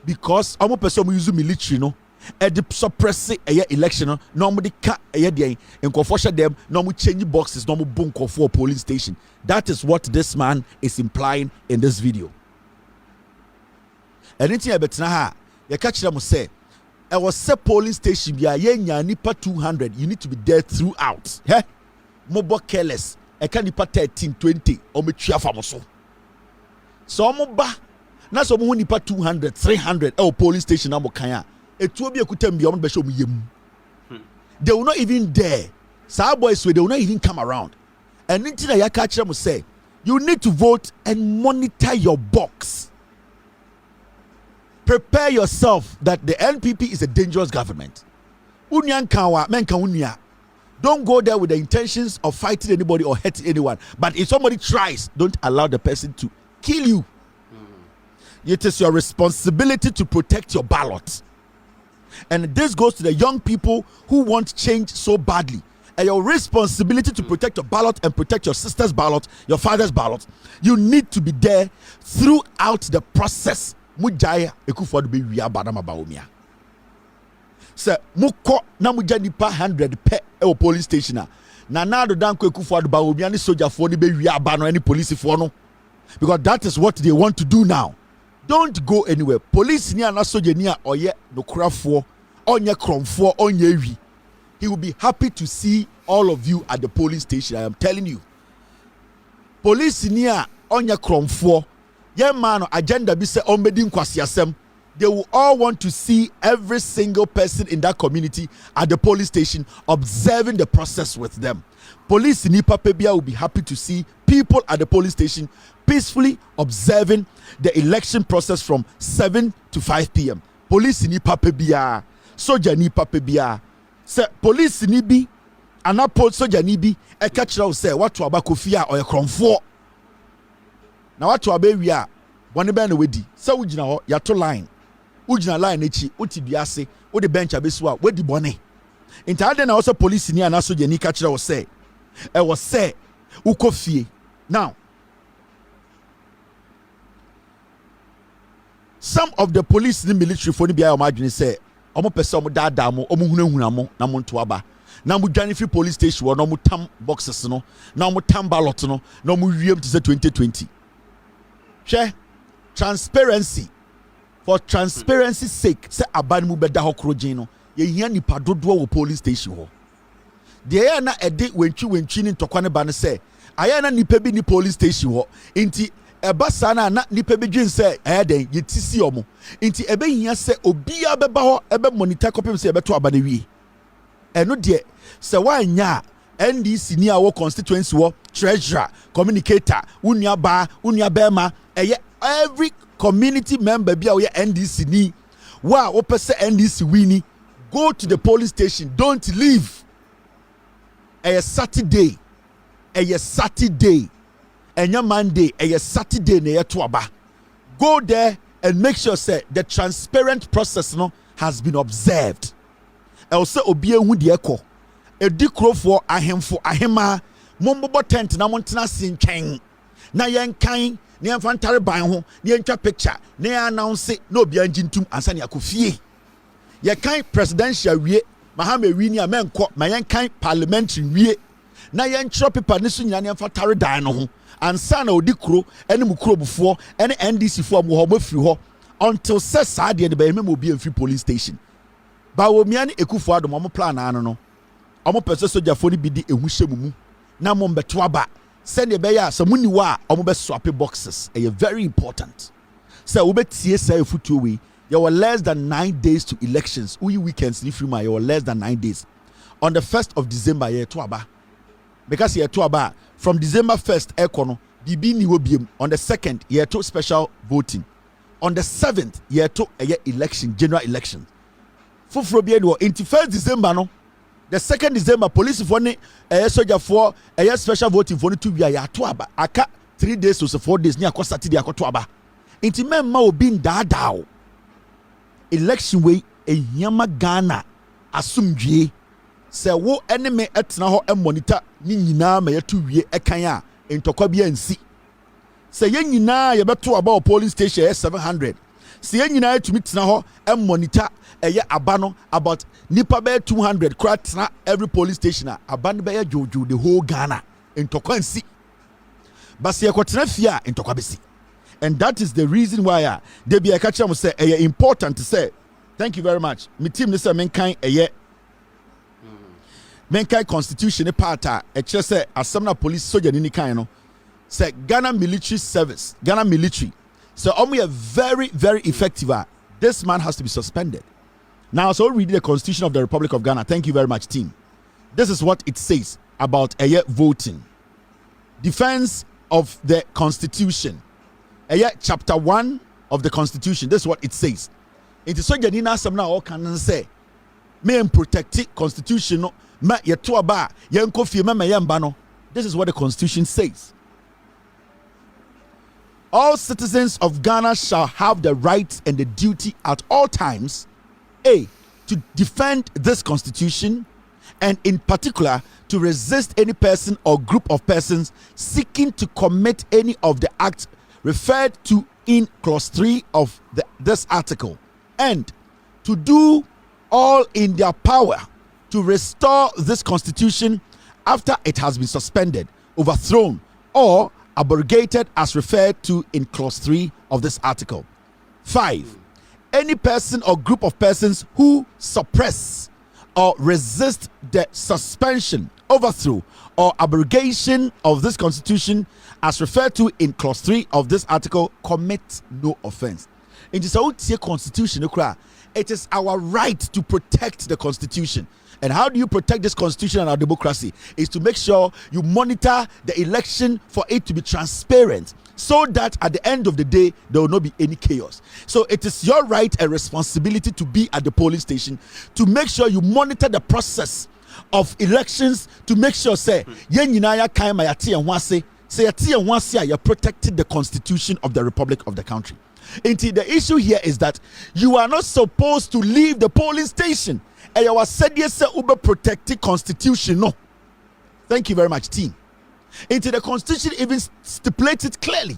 Because I'm a person who use military, no, and the suppress a election, normally cut a day and conform them, normally change boxes, normal boom for police station. That is what this man is implying in this video. And anything about now, you catch them say, I was a polling station, ya nipa 200, you need to be there throughout. Hey, mobile careless, I can't nipa 13, 20, or me chia famoso. So moba, na so mo nipa 200, 300, polling station number kaya. It will be a kutem beyond besho me yem. They will not even dare. Sa boys they will not even come around. And anything that you catch them say, you need to vote and monitor your box. Prepare yourself that the NPP is a dangerous government. Don't go there with the intentions of fighting anybody or hurting anyone. But if somebody tries, don't allow the person to kill you. It is your responsibility to protect your ballot. And this goes to the young people who want change so badly. And your responsibility to protect your ballot and protect your sister's ballot, your father's ballot. You need to be there throughout the process. Mujaya Ekufuado be wia badama Bawumia. Sir, muko na muja nipa 100 pe e police station na do danko Ekufuado Bawumia ni soldier for ni be wia ba no any police for no. Because that is what they want to do now. Don't go anywhere. Police ni ana soldier ni a oye no krafo, onye kromfo, onye wi. He will be happy to see all of you at the police station. I am telling you. Police ni a onye kromfo. Yeah, man, agenda be say ombedi nkwasiasem. They will all want to see every single person in that community at the police station observing the process with them. Police in Ipapebia will be happy to see people at the police station peacefully observing the election process from 7 to 5 p.m. Police in Ipapebia, soldier in Ipapebia. Say police in Ibi, anapol soldier in Ibi, a catcher say what to abakofia or a cromfo. Now what to abe we are one ben wedi so ujina ho ya to line echi oti biase o de bench abesu a wedi bone intade na also police ni anaso je ni ka kire wo say e wo say ukofie. Now some of the police and military for ni bia o madwene say omo pese omo dada mo omo hunahuna mo na mo nto aba na mo dwane free police station wo na mo tam boxes no na mo tam ballot no na mo wiem to say 2020. Share transparency for transparency's sake. Say aban mu beda hokrojin no ye hia nipa dodo wo police station ho. De ya na ede wentwi ni ntokwa ne ba ne say aya na nipa bi ni police station ho nti eba sa na nipa bi dwen say den ye tisi omo nti ebe hia say obia beba ho ebe monitor copy say ebe to aba na wie eno de say wanya NDC ni awo constituency wo treasurer communicator unia bema every community member be our NDC ni wa opese NDC wini go to the police station, don't leave. A Saturday and your Monday a Saturday near Tuaba. Go there and make sure say the transparent process no has been observed. Also obie hu de ekọ edikro for ahemfo ahema mombo tent na montena sintwen na yenkan na yemfantare ban ho na yentwa picture na announce na obi anjintum ansa ne akofie ye kan presidential wie mahame wini a menko ma yenkan parliamentary wie na yentro paper ne so nyane mfa tare dan no ho ansa na odi kuro ene mu kuro bufo ene NDC fo mo ho mafiri ho until says saa de be me obi amfiri police station Bawumia ne Ekufo Adom mo plan ano no omo pese soja fo ni bi di ehu hyemu mu na mo mbeto aba send be ya so muni wa omo be swap boxes very important so we betie say futuo we you were less than 9 days to elections we weekends ni free my you were less than 9 days on the 1st of December ye to aba because ye to aba from December 1st ekono bibi ni wobiem on the 2nd ye to special voting on the 7th ye to election general election fufuro bi no in 1st December no the 2nd December police for ne soldier for special voting for to be ya to aba aka 3 days to 4 days ni akọ Saturday akọ to aba inti memma obi ndaadaa election way ehiama Ghana asumdwie se wo enemy etena ho monitor ni nyina ma yeto wie ekan a ntokwa bia nsi se ye nyina ye beto aba o police station 700 se ye nyina etumi tena ho monitor aba no about nipa be 200 kratna every police station aba no be jojo the whole Ghana ntokwa nsi basi ye kwotena fia ntokwa besi. And that is the reason why they be a catcher must say important to say thank you very much. My team this mankind mankind constitution a part a just say as police soldier in the kind no say Ghana military service Ghana military so we are very very effective. This man has to be suspended. Now so read the Constitution of the Republic of Ghana. Thank you very much, team. This is what it says about voting. Defense of the Constitution. Chapter 1 of the Constitution. This is what it says. It is so janina samna all can say. Me protect the Constitution. No, ma yeto aba yenko fie ma yamba no. This is what the Constitution says. All citizens of Ghana shall have the right and the duty at all times, A, to defend this Constitution, and in particular to resist any person or group of persons seeking to commit any of the acts referred to in clause 3 of this article, and to do all in their power to restore this Constitution after it has been suspended, overthrown, or abrogated as referred to in clause 3 of this article. 5. Any person or group of persons who suppress or resist the suspension, overthrow, or abrogation of this Constitution as referred to in clause 3 of this article commit no offense. It is our Constitution. It is our right to protect the Constitution. And how do you protect this Constitution and our democracy? Is to make sure you monitor the election for it to be transparent, so that at the end of the day there will not be any chaos. So it is your right and responsibility to be at the polling station to make sure you monitor the process of elections, to make sure say you protected the Constitution of the Republic of the country. Indeed, the issue here is that you are not supposed to leave the polling station. And you said yes, Uber protected Constitution. No, thank you very much, team. Into the Constitution even stipulates it clearly.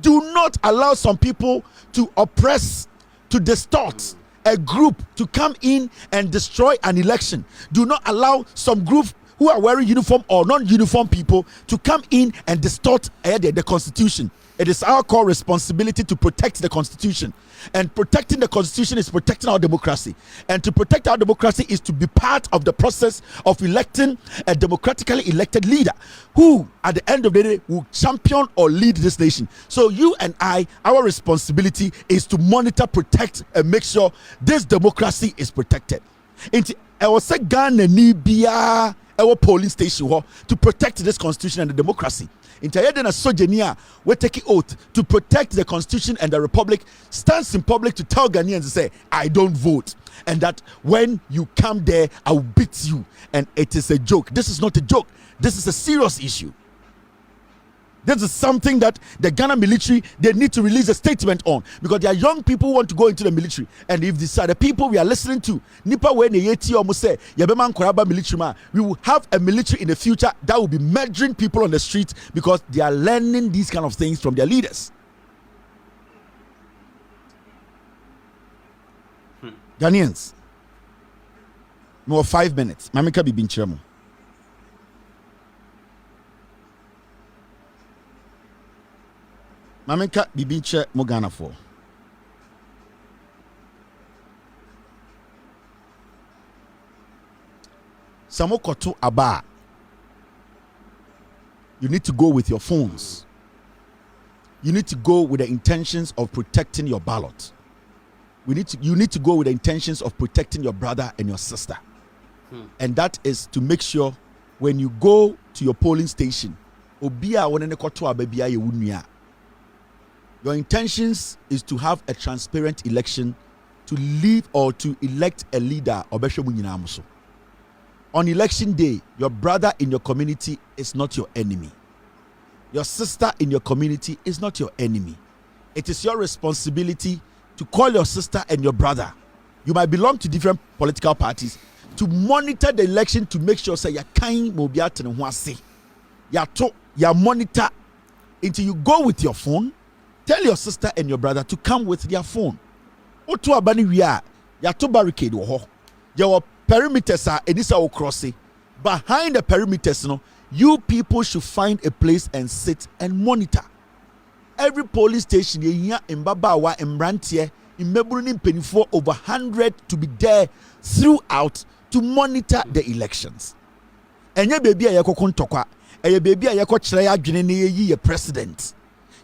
Do not allow some people to oppress, to distort a group to come in and destroy an election. Do not allow some group who are wearing uniform or non-uniform people to come in and distort the Constitution. It is our core responsibility to protect the Constitution. And protecting the Constitution is protecting our democracy. And to protect our democracy is to be part of the process of electing a democratically elected leader who, at the end of the day, will champion or lead this nation. So you and I, our responsibility is to monitor, protect, and make sure this democracy is protected. I was saying Ghana ni biya our polling station to protect this Constitution and the democracy. Intayeden a sojenia we take oath to protect the Constitution and the Republic, stands in public to tell Ghanaians and say, I don't vote, and that when you come there, I will beat you. And it is a joke. This is not a joke. This is a serious issue. This is something that the Ghana military, they need to release a statement on, because there are young people who want to go into the military. And if these are the people we are listening to, Nipa we ne yeti almost say, Yabeman Koraba military man, we will have a military in the future that will be murdering people on the street because they are learning these kind of things from their leaders. Ghanaians, No 5 minutes. Mamika bi binchire mo. Mamika bi binchire mo Ghana for. Samo koto aba. You need to go with your phones. You need to go with the intentions of protecting your ballot. You need to go with the intentions of protecting your brother and your sister. And that is to make sure when you go to your polling station, your intentions is to have a transparent election, to leave or to elect a leader. On election day, your brother in your community is not your enemy. Your sister in your community is not your enemy. It is your responsibility to call your sister and your brother. You might belong to different political parties, to monitor the election to make sure say you kind mobiat and wasi. You monitor until you go with your phone. Tell your sister and your brother to come with their phone. Otu abani wia ya to barricade wo ho. Your perimeters are enisa crossing. Behind the perimeters, you people should find a place and sit and monitor. Every police station in Babawa and Brantier in Meburunim Penifo over 100 to be there throughout to monitor the elections. And your baby a yako kontokwa, and your baby a yako chraya dwene ye president.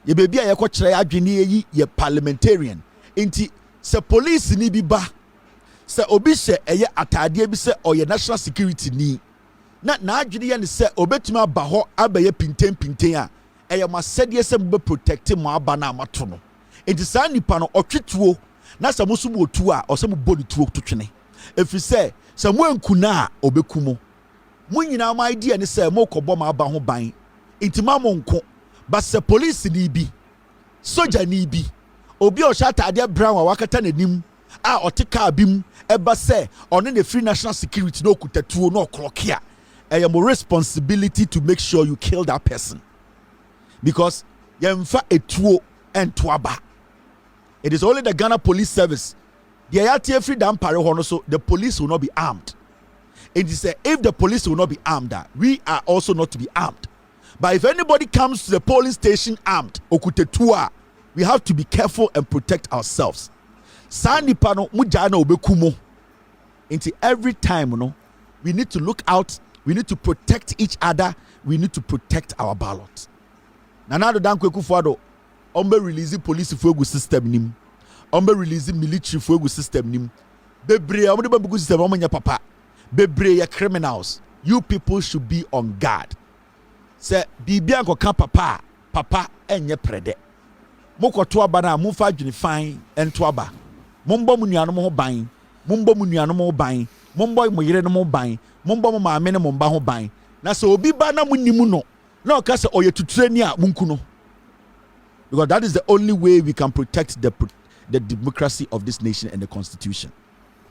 Your baby a yako chraya dwene ye parliamentarian. Inti se police ni biba. Se obi se eye Atigya bi se oye national security ni. Na adwene ye ne se obetuma ba ho abaye pinten a eye ma sede se be protect mo aba na amato no. Enti sa nipa no otwetuo na se mo so mo otu a o se mo bodi tuo to twene. Efi se mo ankuna a obekumo. Mo nyina ma idea ne se mo kobo ma aba ho ban. Enti ma mo nko. Ba se police ni bi, soldier ni bi, obi o sha Atigya brown wa wakata nanim a otika abim eba se on the free national security no kutatuo no clockia. A more responsibility to make sure you kill that person, because yemfa etuo and tuaba. It is only the Ghana Police Service. The ayati free dam pare hono, so the police will not be armed. It is if the police will not be armed, we are also not to be armed. But if anybody comes to the polling station armed, okutetua, we have to be careful and protect ourselves. Sani pano mujana obekumo. Until every time, we need to look out. We need to protect each other. We need to protect our ballot. Nanado dankwe kufuado. Ombe release police fuego system nim. Ombe release military fuego system nim. Bebre ombe bugu system omenya papa. Bebre ya criminals. You people should be on guard. Se bibia nko kan papa enye prede. Moko to aba na mumfa adwene fan ento aba. Mombo mu nuanom ho ban. Mombo mu nuanom ho ban. Mombo mo yere no mo ban. Mombo mo maame ne mo mba ho ban. Na se obi ba na munimu no. Na o ka se oye tuturani a munku no. Because that is the only way we can protect the democracy of this nation and the constitution.